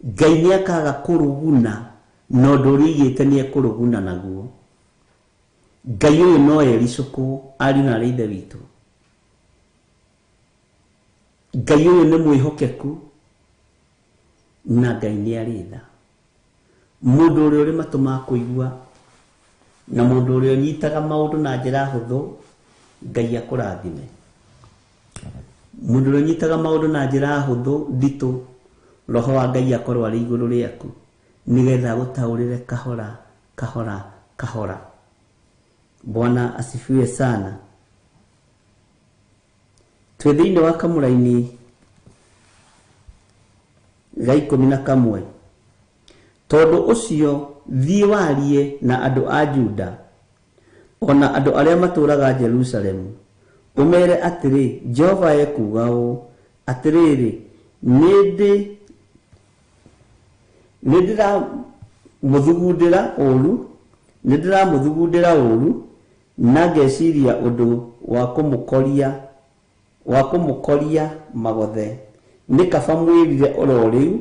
S4: Ngai nĩakaga kũruguna na ũndũ ũrĩa igĩte nĩekũruguna naguo. Ngai ũyũ no ericũkwo ariũ na ithe witũ. Ngai ũyũ nĩ mwĩhokeku na Ngai nĩ arĩ tha. Mũndũ ũrĩa ũrĩ matũ ma kũigua na mũndũ ũrĩa ũnyitaga maũndũ na njĩra hũthũ, Ngai akũrathime. Mũndũ ũrĩa ũnyitaga maũndũ na njĩra hũthũ nditũ, roho wa Ngai akorwo arĩ igũrũ rĩaku nĩgetha gũtaũrĩre kahora kahora kahora. Bwana asifiwe sana. Twĩ thĩinĩ wa kamũra-inĩ ga 11. Tondũ ũcio thiĩ warie na andũ a Juda ona andũ arĩa matũũraga Jerusalemu, ũmere atĩrĩ, Jehova ekuuga ũũ atĩrĩrĩ, nĩndĩramũthugundĩra ũũru na ngeciria ũndũ wa kũmũkoria magothe. Nĩ kaba mwĩrire oro rĩu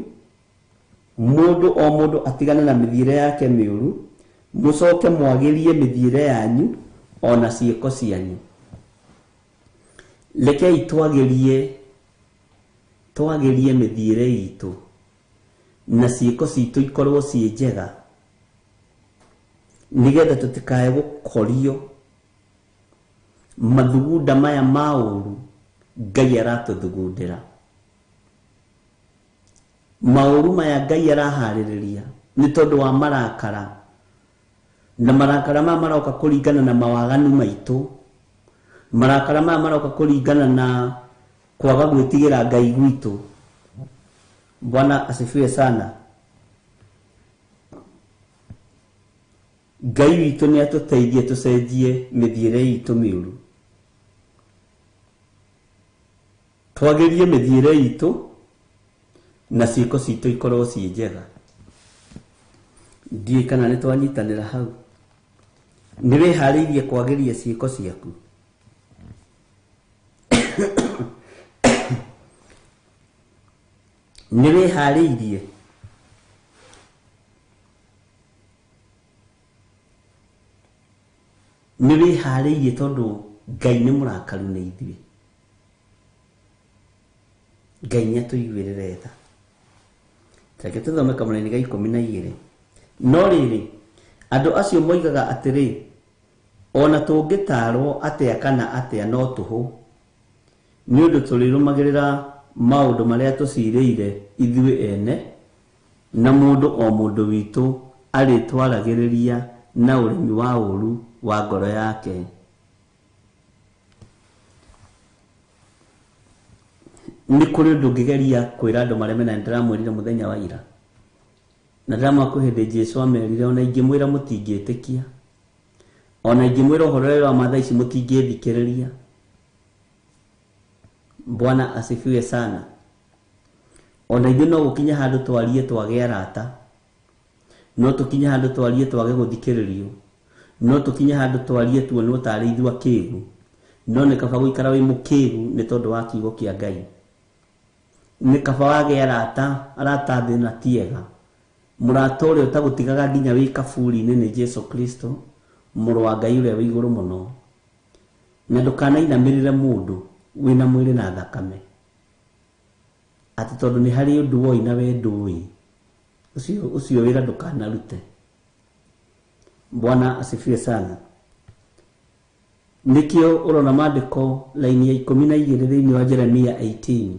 S4: mũndũ o mũndũ atigane na mĩthiĩre yake mĩũru, mũcoke mwagĩrie mĩthiĩre yanyu ona ciĩko cianyu. Rekei twagĩrie mĩthiĩre itũ na ciĩko citũ ikorwo ciĩ njega, nĩgetha tũtikae gũkorio mathugunda maya ma ũũru Ngai aratũthugundĩra. Maũru maya Ngai araharĩrĩria nĩ tondũ wa marakara, na marakara maya maroka kũringana na mawaganu maitũ. Marakara maya maroka kũringana na kwaga gwĩtigĩra Ngai gwitũ. Bwana asifiwe sana. Ngai witũ nĩ atũteithie tũcenjie mĩthiĩre itũ mĩũru, twagĩrie mĩthiĩre itũ na ciĩko citũ ikorwo ciĩ njega. Ndiũĩ kana nĩ twanyitanĩra hau. Nĩ wĩharĩirie kwagĩria ciĩko ciaku? Nĩ wĩharĩirie? Nĩ wĩharĩirie tondũ Ngai nĩ mũrakaru nĩ ithuĩ. Ngai nĩ atũiguĩrĩre tha. Reke tũthome kamũra-inĩ ga 12. No rĩrĩ, andũ acio moigaga atĩrĩ, ona tũngĩtarwo atĩa kana atĩa no tũhũ, nĩ ũndũ tũrĩrũmagĩrĩra maũndũ marĩa tũcirĩire ithuĩ ene, na mũndũ o mũndũ witũ arĩtwaragĩrĩria na ũremi wa ũũru wa ngoro yake. Nĩ kũrĩ ũndũ ũngĩgeria kwĩra andũ marĩa mena ndĩramwĩrire mũthenya wa ira, na ndĩramwĩra hĩndĩ Jesũ amerire ona ingĩmwĩra mũtingĩtĩkia, ona ingĩmwĩra ũhoro ũyũ wa mathaa ici mũtingĩthikĩrĩria. Bwana asifiwe sana. Ona ithuĩ no gũkinya handũ twarie twage arata, no tũkinye handũ twarie twage gũthikĩrĩrio, no tũkinye handũ twarie tuonwo tarĩ ithuĩ akĩĩgu, no nĩ kaba gũikara wĩ mũkĩĩgu nĩ tondũ wa kiugo kĩa Ngai. Nĩ kaba wage arata thĩna tiega, mũrata ũrĩa ũtagũtigaga nginya wĩ kaburi-inĩ nĩ Jesũ Kristo, mũrũ wa Ngai ũrĩa wĩ igũrũ mũno. Na ndũkanainamĩrĩre mũndũ wina mwili na thakame ati tondu ni hari undu woi na we ndui ucio wira ndukanarute. Bwana asifiwe sana. Nikio urona maandiko laini ya 12 thiini wa Jeremia 18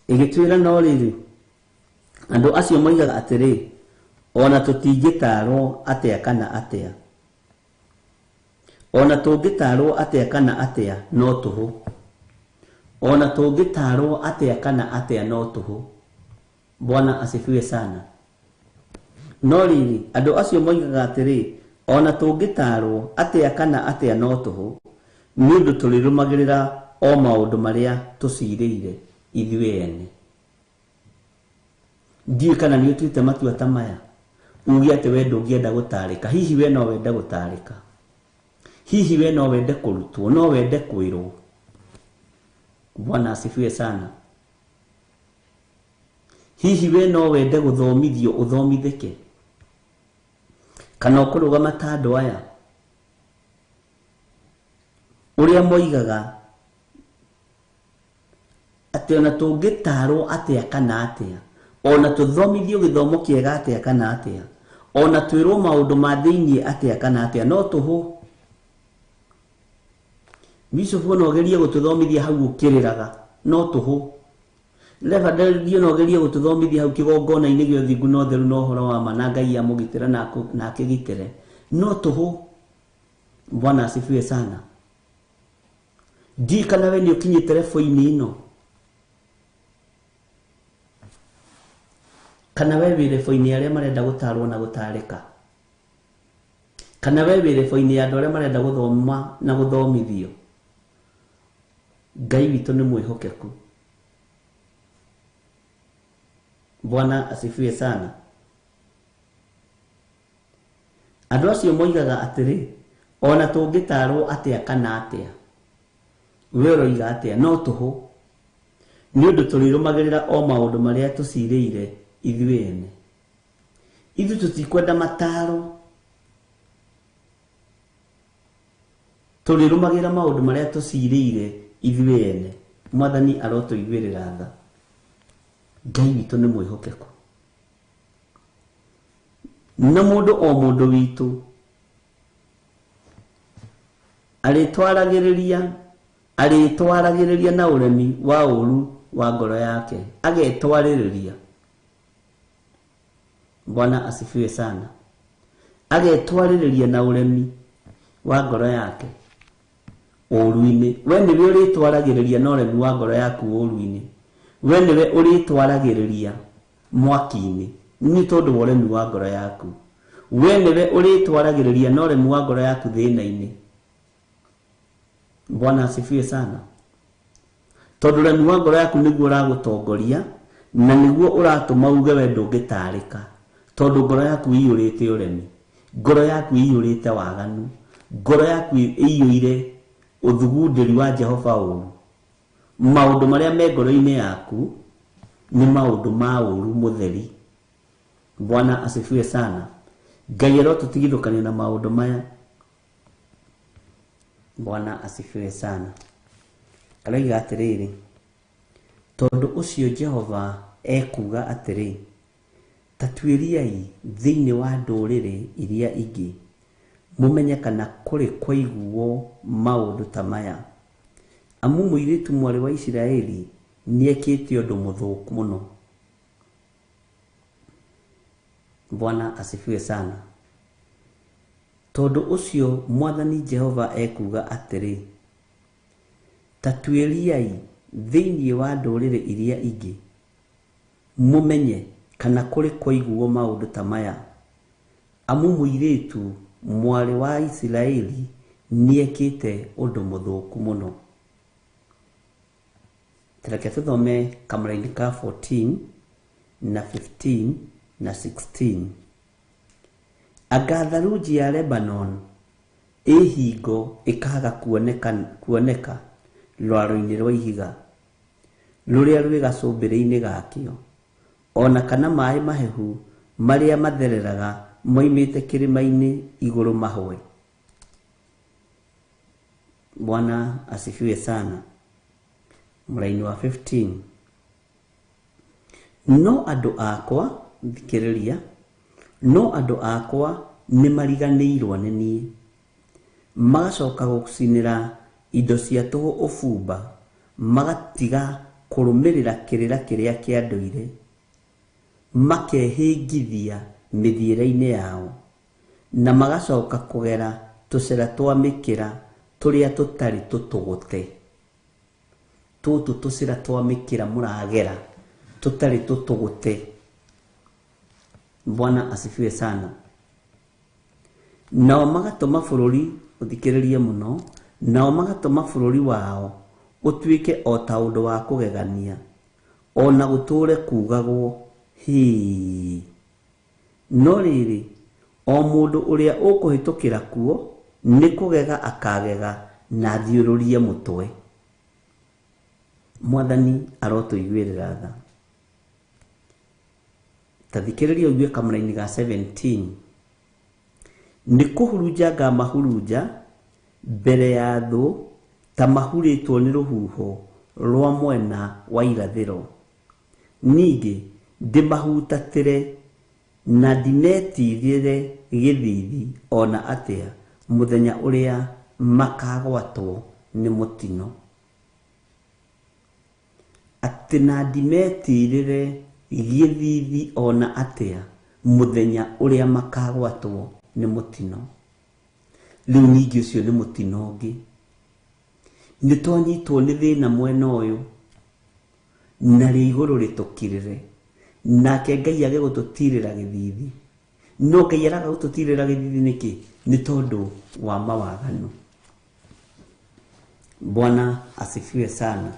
S4: igitwira no riri andu acio moigaga atiri ona tutingitaro atia kana atia, ona tungitaro atia kana atia no tuhu, ona tungitaro atia kana atia no tuhu. Bwana asifiwe sana. No riri andu acio moigaga atiri ona tungitaro atia kana atia no tuhu ni undu turirumagirira o maundu maria tuciriire ithuĩ ene. Ndiũ kana ni utuite matua ta maya ugi ati we ndũngĩenda gũtarĩka. Hihi we no wende gũtarĩka? Hihi we no wende kũrutwo? No wende kwĩrwo? Bwana asifiwe sana. Hihi we no wende gũthomithio ũthomithĩke? Kana ũkũrũgama ta andũ aya ũrĩa moigaga ati ona tũngĩtarwo atia kana atia, ona tuthomithio gĩthomo kĩega atia kana atia, ona twĩrwo maũndũ ma thĩinĩ atia kana atia no tuhu. Bishop no gerie gũtũthomithia hau ũkĩrĩraga no tuhu. Reverend no gerie gũtũthomithia hau kĩgongona-inĩ gĩa ũthingu na ũtheru na ũhoro wa ma na Ngai amũgitĩra na akĩgitĩre no tuhu. Bwana asifiwe sana. Ndi kana we nĩ ũkinyĩte level-inĩ ĩno? Kana we wĩ level-inĩ arĩa marenda gũtarwo na gũtarĩka? Kana we wĩ level-inĩ ya andũ arĩa marenda gũthoma na gũthomithio? Ngai witũ nĩ mwĩhokeku. Bwana asifiwe sana. Andũ acio moigaga atĩrĩ ona tũngĩtarwo atia kana atia we ũroiga atia no tuhu nĩ ũndũ tũrirũmagĩrĩra o maũndũ marĩa tũcirĩire ithuĩ ene. Ithuĩ tũtikwenda mataro, tũrirũmagĩrĩra maũndũ marĩa tũcirĩire ithuĩ ene. Mwathani arotũiguĩrĩra tha. Ngai witũ nĩ mwĩhokeku. Na mũndũ o mũndũ witũ arĩtwaragĩrĩria na ũremi wa ũru wa ngoro yake, agetwarĩrĩria. Bwana asifiwe sana. Agetwarĩrĩria na ũremi wa ngoro yake ũru-inĩ. We nĩwe ũrĩtwaragĩrĩria na ũremi wa ngoro yaku ũru-inĩ. We nĩwe ũrĩtwaragĩrĩria mwaki-inĩ nĩ tondũ wa ũremi wa ngoro yaku. We nĩwe ũrĩtwaragĩrĩria na ũremi wa ngoro yaku thĩna-inĩ. Bwana asifiwe sana. Tondũ ũremi wa ngoro yaku nĩguo ũragũtongoria na nĩguo ũratũma uge we ndũngĩtarĩka. Tondũ ngoro yaku ĩiyũrĩte ũremi, ngoro yaku ĩiyũrĩte waganu, ngoro yaku ĩiyũire ũthugundĩri wa Jehova ũru. Maũndũ marĩa me ngoro-inĩ yaku nĩ maũndũ ma ũru mũtheri. Bwana asifiwe sana. Ngai arotũtigithũkania na maũndũ maya. Bwana asifiwe sana. Aroiga atĩrĩrĩ tondũ ũcio Jehova ekuga atĩrĩ ta tuĩriai thĩinĩ wa ndũrĩrĩ iria ingĩ mũmenye kana kũrĩ kwaiguo maũndũ ta maya. Amu mũirĩtu mwarĩ wa Isiraeli nĩekĩte ũndũ mũthũku mũno. Bwana asifiwe sana. Tondũ ũcio Mwathani Jehova ekuga atĩrĩ ta tuĩriai thĩinĩ wa ndũrĩrĩ iria ingĩ mũmenye kana kũrĩ kwaiguo maũndũ ta maya. Amu mũirĩtu mwarĩ wa Isiraeli nĩekĩte ũndũ mũthũku mũno. Reke tũthome kamũra-inĩ ka 14 na 15 na 16. Anga tharunji ya Lebanon hingo ikaga kuoneka rwaro-inĩ rwa ihiga rũrĩa rwĩ gacũmbĩrĩ-inĩ gakĩo, ona kana maĩ mahehu marĩa mathereraga moimĩte kĩrĩma-inĩ igũrũ mahwe. Bwana asifiwe sana. Mũraini wa 15. No andũ akwa, thikĩrĩria, no andũ akwa nĩ mariganĩirwo nĩ niĩ, magacoka gũcinĩra indo cia tũhũ ũbumba, magatiga kũrũmĩrĩra kĩrĩra kĩrĩa kĩa ndũire, makehĩngithia mĩthiĩre-inĩ yao, na magacoka kũgera tũcĩra twa mĩkĩra tũrĩa tũtarĩ tũtũgũte. Tũtũ tũcĩra twa mĩkĩra mũragera tũtarĩ tũtũgũte. Bwana asifiwe sana. Nao magatũma bũrũri, ũthikĩrĩrie mũno, nao magatũma bũrũri wao ũtuĩke o ta ũndũ wa kũgegania, ona gũtũre kugagwo hii. No rĩrĩ, o mũndũ ũrĩa ũkũhĩtũkĩra kuo nĩ kũgega akagega na thiũrũrie mũtwe. Mwathani arotũiguĩrĩra tha. Tathikĩrĩria ũigue kamũra-inĩ ga 17. Nĩ kũhurunja ngamahurunja mbere ya thũ ta mahurĩtwo nĩ rũhuho rwa mwena wa irathĩro. Ningĩ ndĩmahutatĩre na ndinetirĩre gĩthithi ona atĩa mũthenya ũrĩa makagwatwo nĩ mũtino. Atĩ na ndimetirĩre gĩthithi ona atĩa mũthenya ũrĩa makagwatwo nĩ mũtino. Rĩu ningĩ ũcio nĩ mũtino ũngĩ. Nĩ twanyitwo nĩ thĩna mwena ũyũ, na rĩa igũrũ rĩtũkirĩre, nake Ngai age gũtũtirĩra gĩthithi. No Ngai araga gũtũtirĩra gĩthithi nĩkĩ? Nĩ tondũ wa mawaganu. Bwana asifiwe sana.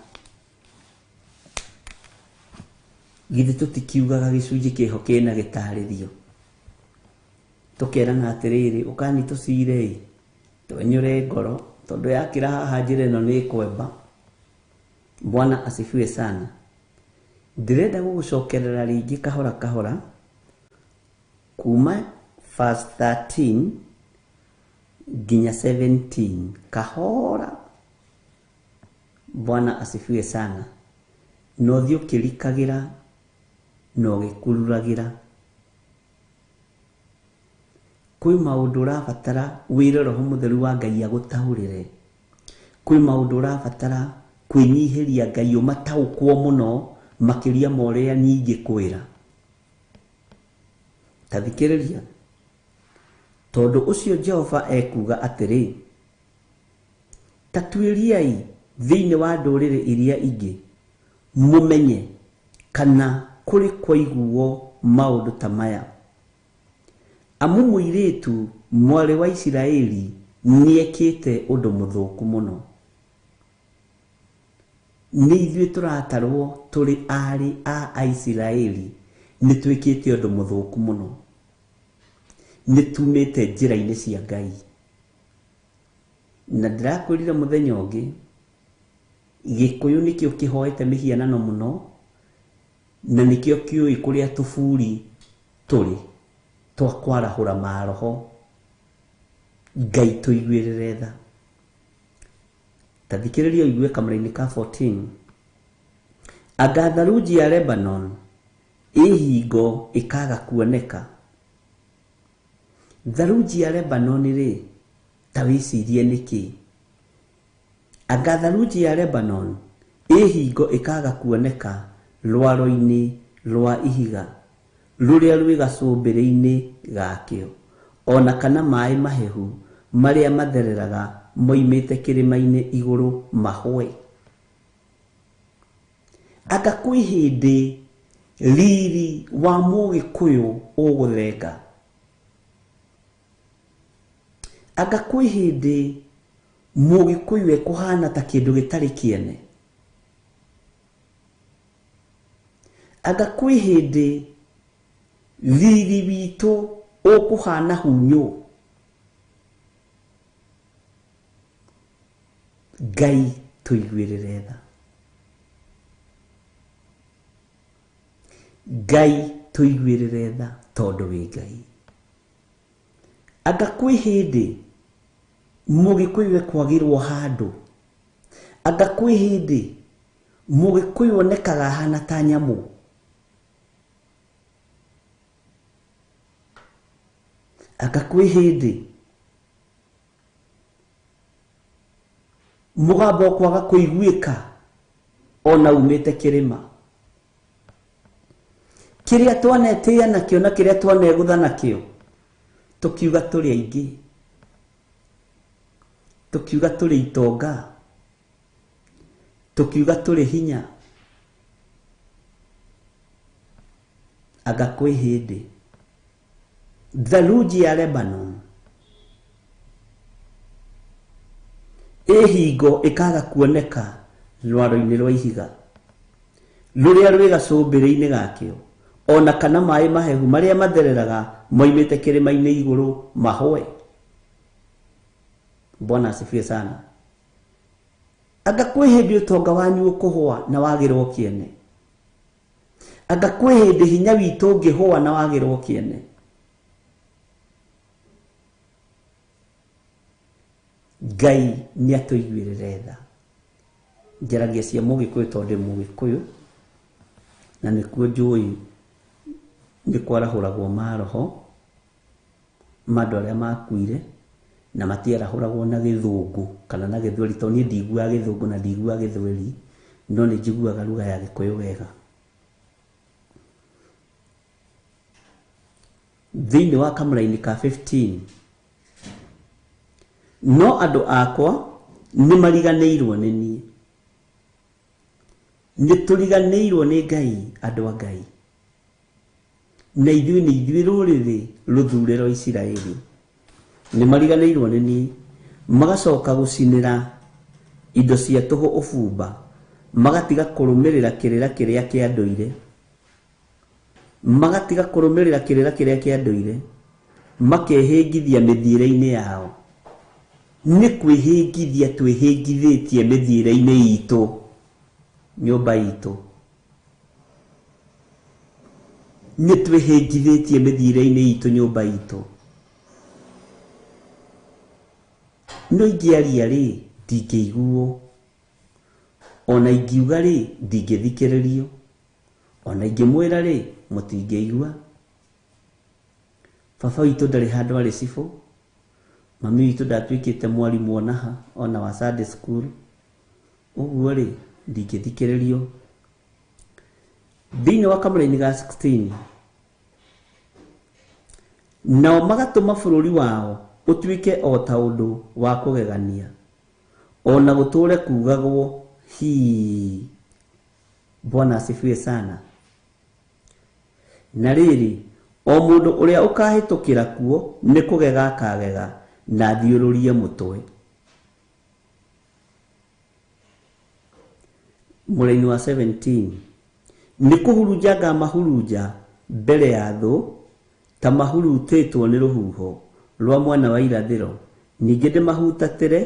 S4: Githĩ tũtikiugaga gĩcunjĩ kĩho kĩna gĩtarĩrio, tũkerana atĩrĩrĩ, ũkani tũcire twenyũre ngoro tondũ yakĩra haha njĩra ĩno nĩ kwemba. Bwana asifiwe sana. Ndĩrenda gũgũcokerera rĩngĩ kahora kahora kuma verse 13 nginya 17 kahora. Bwana asifiwe sana. No thiĩ ũkĩrikagĩra no gĩkururagĩra. Kwĩ maũndũ ũrabatara wĩre Roho Mũtheru wa Ngai agũtaũrĩre. Kwĩ maũndũ ũrabatara kwĩnyihĩria Ngai ũmataũkwo mũno makĩria ma ũrĩa nyingĩ kwĩra. Tathikĩrĩria. Tondũ ũcio Jehova ekuga atĩrĩ, ta tuĩriai thĩinĩ wa ndũrĩrĩ iria ingĩ, mũmenye kana kũrĩ kwaiguo maũndũ ta maya. Amu mũirĩtu mwarĩ wa Isiraeli nĩekĩte ũndũ mũthũku mũno. Nĩ ithuĩ tũratarwo tũrĩ arĩ a Isiraeli nĩ twĩkĩte ũndũ mũthũku mũno. Nĩ tumĩte njĩra-inĩ cia Ngai. Na ndĩrakwĩrire mũthenya ũngĩ, Gĩkũyũ nĩkĩo kĩhoete mĩhianano mũno, na nĩkĩo kĩũĩ kũrĩa tũburi tũrĩ twa kwarahũra maroho. Ngai tũiguĩrĩre tha. Tathikĩrĩria ũigue kamũra-inĩ ka 14. Anga tharunji ya Lebanon hingo ĩkaga kuoneka. Tharunji ya Lebanon rĩ, ta wĩcirie nĩkĩ? Anga tharunji ya Lebanon hingo ĩkaga kuoneka rwaro-inĩ rwa ihiga rũrĩa rwĩ gacũmbĩrĩ-inĩ gakĩo, ona kana maĩ mahehu marĩa mathereraga moimĩte kĩrĩma-inĩ igũrũ mahwe. Anga kwĩ hĩndĩ riri wa Mũgĩkũyũ ũgũthenga? Anga kwĩ hĩndĩ Mũgĩkũyũ ekũhana ta kĩndũ gĩtarĩ kĩene? Anga kwĩ hĩndĩ riri witũ ũkũhana hunyũ? Ngai tũiguĩrĩre tha. Ngai tũiguĩrĩre tha tondũ wĩ Ngai. Anga kwĩ hĩndĩ Mũgĩkũyũ ekwagĩrwo handũ? Anga kwĩ hĩndĩ Mũgĩkũyũ onekaga hana ta nyamũ. Aka kwĩ hĩndĩ mũgambo kwaga kũiguĩka ona umĩte kĩrĩma. Kĩrĩa twanetĩĩa nakĩo na kĩrĩa twanegũtha nakĩo tũkiuga tũrĩ aingĩ, tũkiuga tũrĩ itonga, tũkiuga tũrĩ hinya. Anga kwĩ hĩndĩ tharunji ya Lebanon hingo ĩkaga kuoneka rwaro-inĩ rwa ihiga rũrĩa rwĩ gacũmbĩrĩ-inĩ gakĩo, ona kana maĩ mahehu marĩa mathereraga moimĩte kĩrĩma-inĩ igũrũ mahoe. Bwana asifiwe sana. Anga kwĩ hĩndĩ ũtonga wanyu ũkũhũa na wagĩrwo kĩene? Anga kwĩ hĩndĩ hinya witũ ũngĩhũa na wagĩrwo kĩene? Ngai nĩatũiguĩrĩre tha. Njaragia cia Mũgĩkũyũ tondũ Mũgĩkũyũ na nĩkuo njũĩ nĩ kwarahũragwo maroho ma andũ arĩa makuire na matiarahũragwo na Gĩthũngũ kana na Gĩthweri, tondũ niĩ ndiguaga Gĩthũngũ na ndiguaga Gĩthweri, no nĩ njiguaga lugha ya Gĩkũyũ wega. Thĩinĩ wa kamũra-inĩ ka 15 no andũ akwa nĩ mariganĩirwo nĩ niĩ. Nĩ tũriganĩirwo nĩ Ngai, andũ a Ngai, na ithuĩ nĩ ithuĩ rũrĩrĩ rũthure rwa Isiraeli. Nĩ mariganĩirwo nĩ niĩ, magacoka gũcinĩra indo cia tũhũ ũbumba, magatiga kũrũmĩrĩra kĩrĩra kĩrĩa kĩa ndũire, magatiga kũrũmĩrĩra kĩrĩra kĩrĩa kĩa ndũire, makehĩngithia mĩthiĩre-inĩ yao. Nĩ kwĩhĩngithia twĩhĩngithĩtie mĩthiĩre-inĩ itũ, nyũmba itũ. Nĩ twĩhĩngithĩtie mĩthiĩre-inĩ itũ, nyũmba itũ. No ingĩaria rĩ ndingĩiguo, ona ingiuga rĩ ndingĩthikĩrĩrio, ona ingĩmwĩra rĩ mũtingĩigua. Baba witũ ndarĩ handũ arĩ cibũ, mami witũ ndatuĩkĩte mwarimũ onaha ona wa Sunday school, ũguo rĩ ndingĩthikĩrĩrio. Thĩinĩ wa kamũra-inĩ ga 16 nao magatũma bũrũri wao ũtuĩke o ta ũndũ wa kũgegania, ona gũtũre kugagwo hii. Bwana asifiwe sana. Na rĩrĩ o mũndũ ũrĩa ũkahĩtũkĩra kuo nĩ kũgega akagega na thiũrũrie mũtwe. Mũraini wa 17 nĩ kũhurunjanga mahurunja mbere ya thũ ta mahurutĩtwo nĩ rũhuho rwa mwena wa irathĩro, ningĩ ndĩmahutatĩre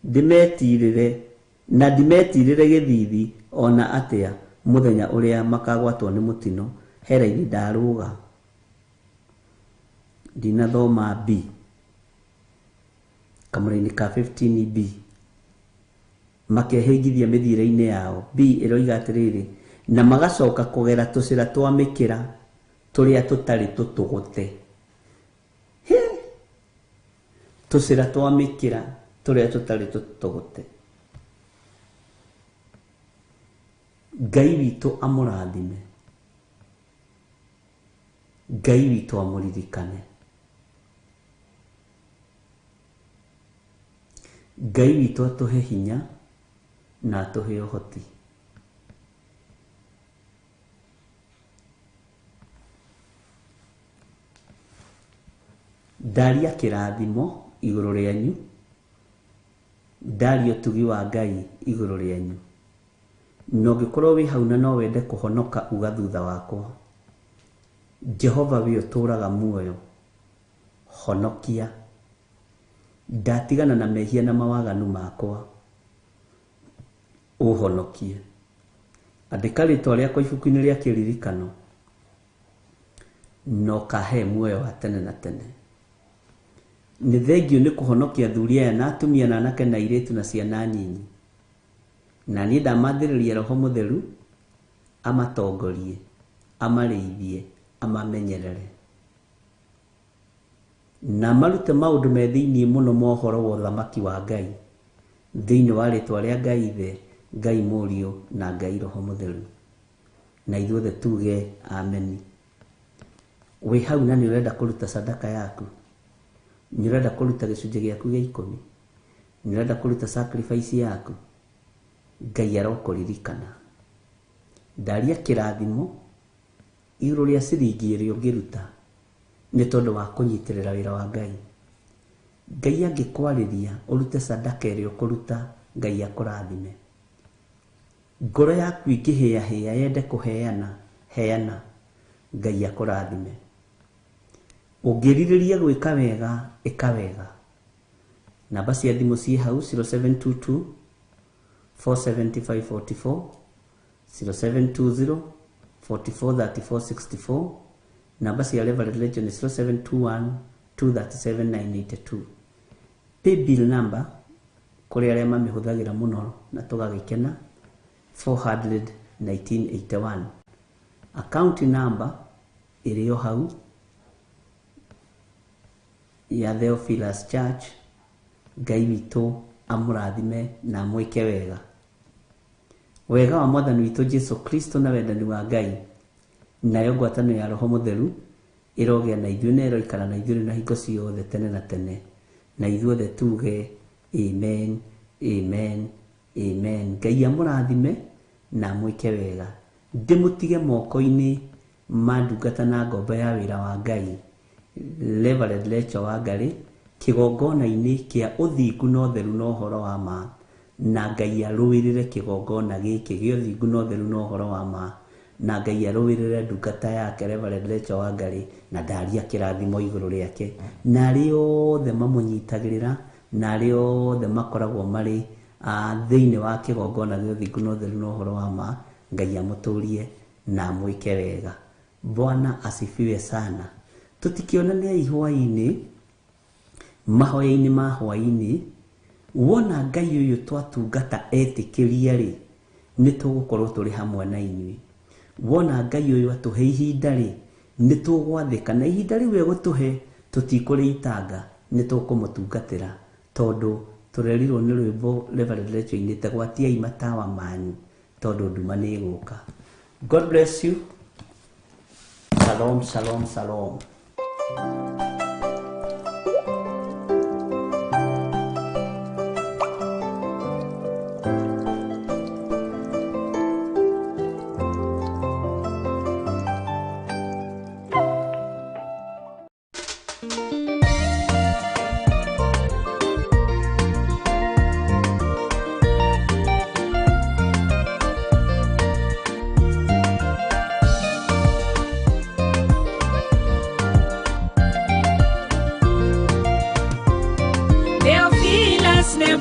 S4: ndĩmetirĩre na ndimetirĩre gĩthithi ona atĩa mũthenya ũrĩa makagwatwo nĩ mũtino hera-inĩ ndarũga. Ndinathoma B kamũra-inĩ ka 15B, makehĩngithia mĩthiĩre-inĩ yao. B ĩroiga atĩrĩrĩ, na magacoka kũgera tũcĩra twa mĩkĩra tũrĩa tũtarĩ tũtũgũte. Tũcĩra twa mĩkĩra tũrĩa tũtarĩ tũtũgũte. Ngai witũ amũrathime, Ngai witũ amũririkane, Ngai witũ atũhe hinya na atũhe ũhoti. Ndaria kĩrathimo igũrũ rĩanyu, ndaria ũtugi wa Ngai igũrũ rĩanyu. Na ũngĩkorwo wĩ hau na no wende kũhonoka uga thutha wakwa, Jehova we ũtũraga muoyo, honokia. Ndatigana na mehia na mawaganu makwa, ũhonokie. Andĩka rĩtwa rĩakwa ibuku-inĩ rĩa kĩririkano, no kahe muoyo wa tene na tene. Nĩ thengio nĩ kũhonokia athuri aya na atumia na anake na airĩtu na ciana nyinyi. na niĩ ndamathĩrĩria Roho Mũtheru amatongorie, amarĩithie, amamenyerere, na marute maũndũ me thĩinĩ mũno mohoro wa ũthamaki wa Ngai thĩinĩ wa rĩtwa rĩa Ngai Ithe, Ngai Mũriũ na Ngai Roho Mũtheru, na ithuothe tuge amen. Wĩ hau na nĩ ũrenda kũruta sadaka yaku, nĩ ũrenda kũruta gĩcunjĩ gĩaku gĩa 10, nĩ ũrenda kũruta sacrifice yaku, Ngai arokũririkana. Ndaria kĩrathimo igũrũ rĩa ciringi ĩrĩa ũngĩruta nĩ tondũ wa kũnyitĩrĩra wĩra wa Ngai. Ngai angĩkwarĩria ũrute sadaka ĩrĩa ũkũruta, Ngai akũrathime. Ngoro yaku ĩngĩhĩahĩa yende kũheana, heana, Ngai akũrathime. Ũngĩrirĩria gwĩka wega, ĩka wega. Namba cia thimũ ciĩ hau 0722 47544, 0720 443464. Namba cia Reverend Legion 0721 237982. Paybill number kũrĩ arĩa mamĩhũthagĩra mũno na tũgagĩkena 400-1981. Account number ĩrĩ o hau ya Theophilus Church. Ngai witũ amũrathime na mwĩke wega. Wega wa Mwathani witũ Jesu Kristo na wendani wa Ngai nayo ngwatanĩro ya Roho Mũtheru ĩrogĩa na ithuĩ na ĩroikara na ithuĩ na hingo ciothe tene na tene, na ithuothe tuge amen, amen, amen. Ngai amũrathime na mwĩke wega. Ndĩmũtige moko-inĩ ma ndungata na ngombo ya wĩra wa Ngai Reverend Lecho Wangarĩ, kĩgongona-inĩ kĩa ũthingu na ũtheru na ũhoro wa ma, na Ngai arũĩrĩre kĩgongona gĩkĩ gĩa ũthingu na ũtheru na ũhoro wa ma, na Ngai arũĩrĩre ndungata yake Reverend Lecho Wangarĩ, na ndaria kĩrathimo igũrũ rĩake, na arĩa othe mamũnyitagĩrĩra, na arĩa othe makoragwo marĩ thĩinĩ wa kĩgongona gĩa ũthingu na ũtheru na ũhoro wa ma. Ngai amũtũrie na mwĩke wega. Bwana asifiwe sana. Tutikionania ihwa-inĩ, mahoya-inĩ ma hwa-inĩ, wona Ngai ũyũ twatungata etĩkĩria rĩ, nĩ tũgũkorwo tũrĩ hamwe na inyuĩ. Wona Ngai ũyũ atũhe ihinda rĩ, nĩ tũgwathĩka, na ihinda rĩu egũtũhe tũtikũrĩitanga, nĩ tũkũmũtungatĩra, tondũ tũrerirwo nĩ rwĩmbo Reverend Lecho ainĩte, gwatiai matawa manyu tondũ nduma nĩ ĩgũka. God bless you. Shalom, shalom, shalom.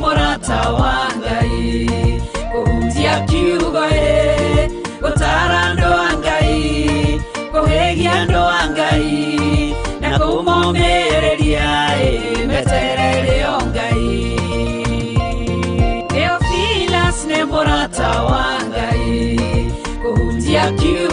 S2: Mũrata wa Ngai kũhunjia kiugo gũtara andũ a Ngai, kũhĩgia andũ a Ngai na kũmomĩrĩria meterere o Ngai. Theophilus nĩ mũrata wa Ngai kũhunjia kiugo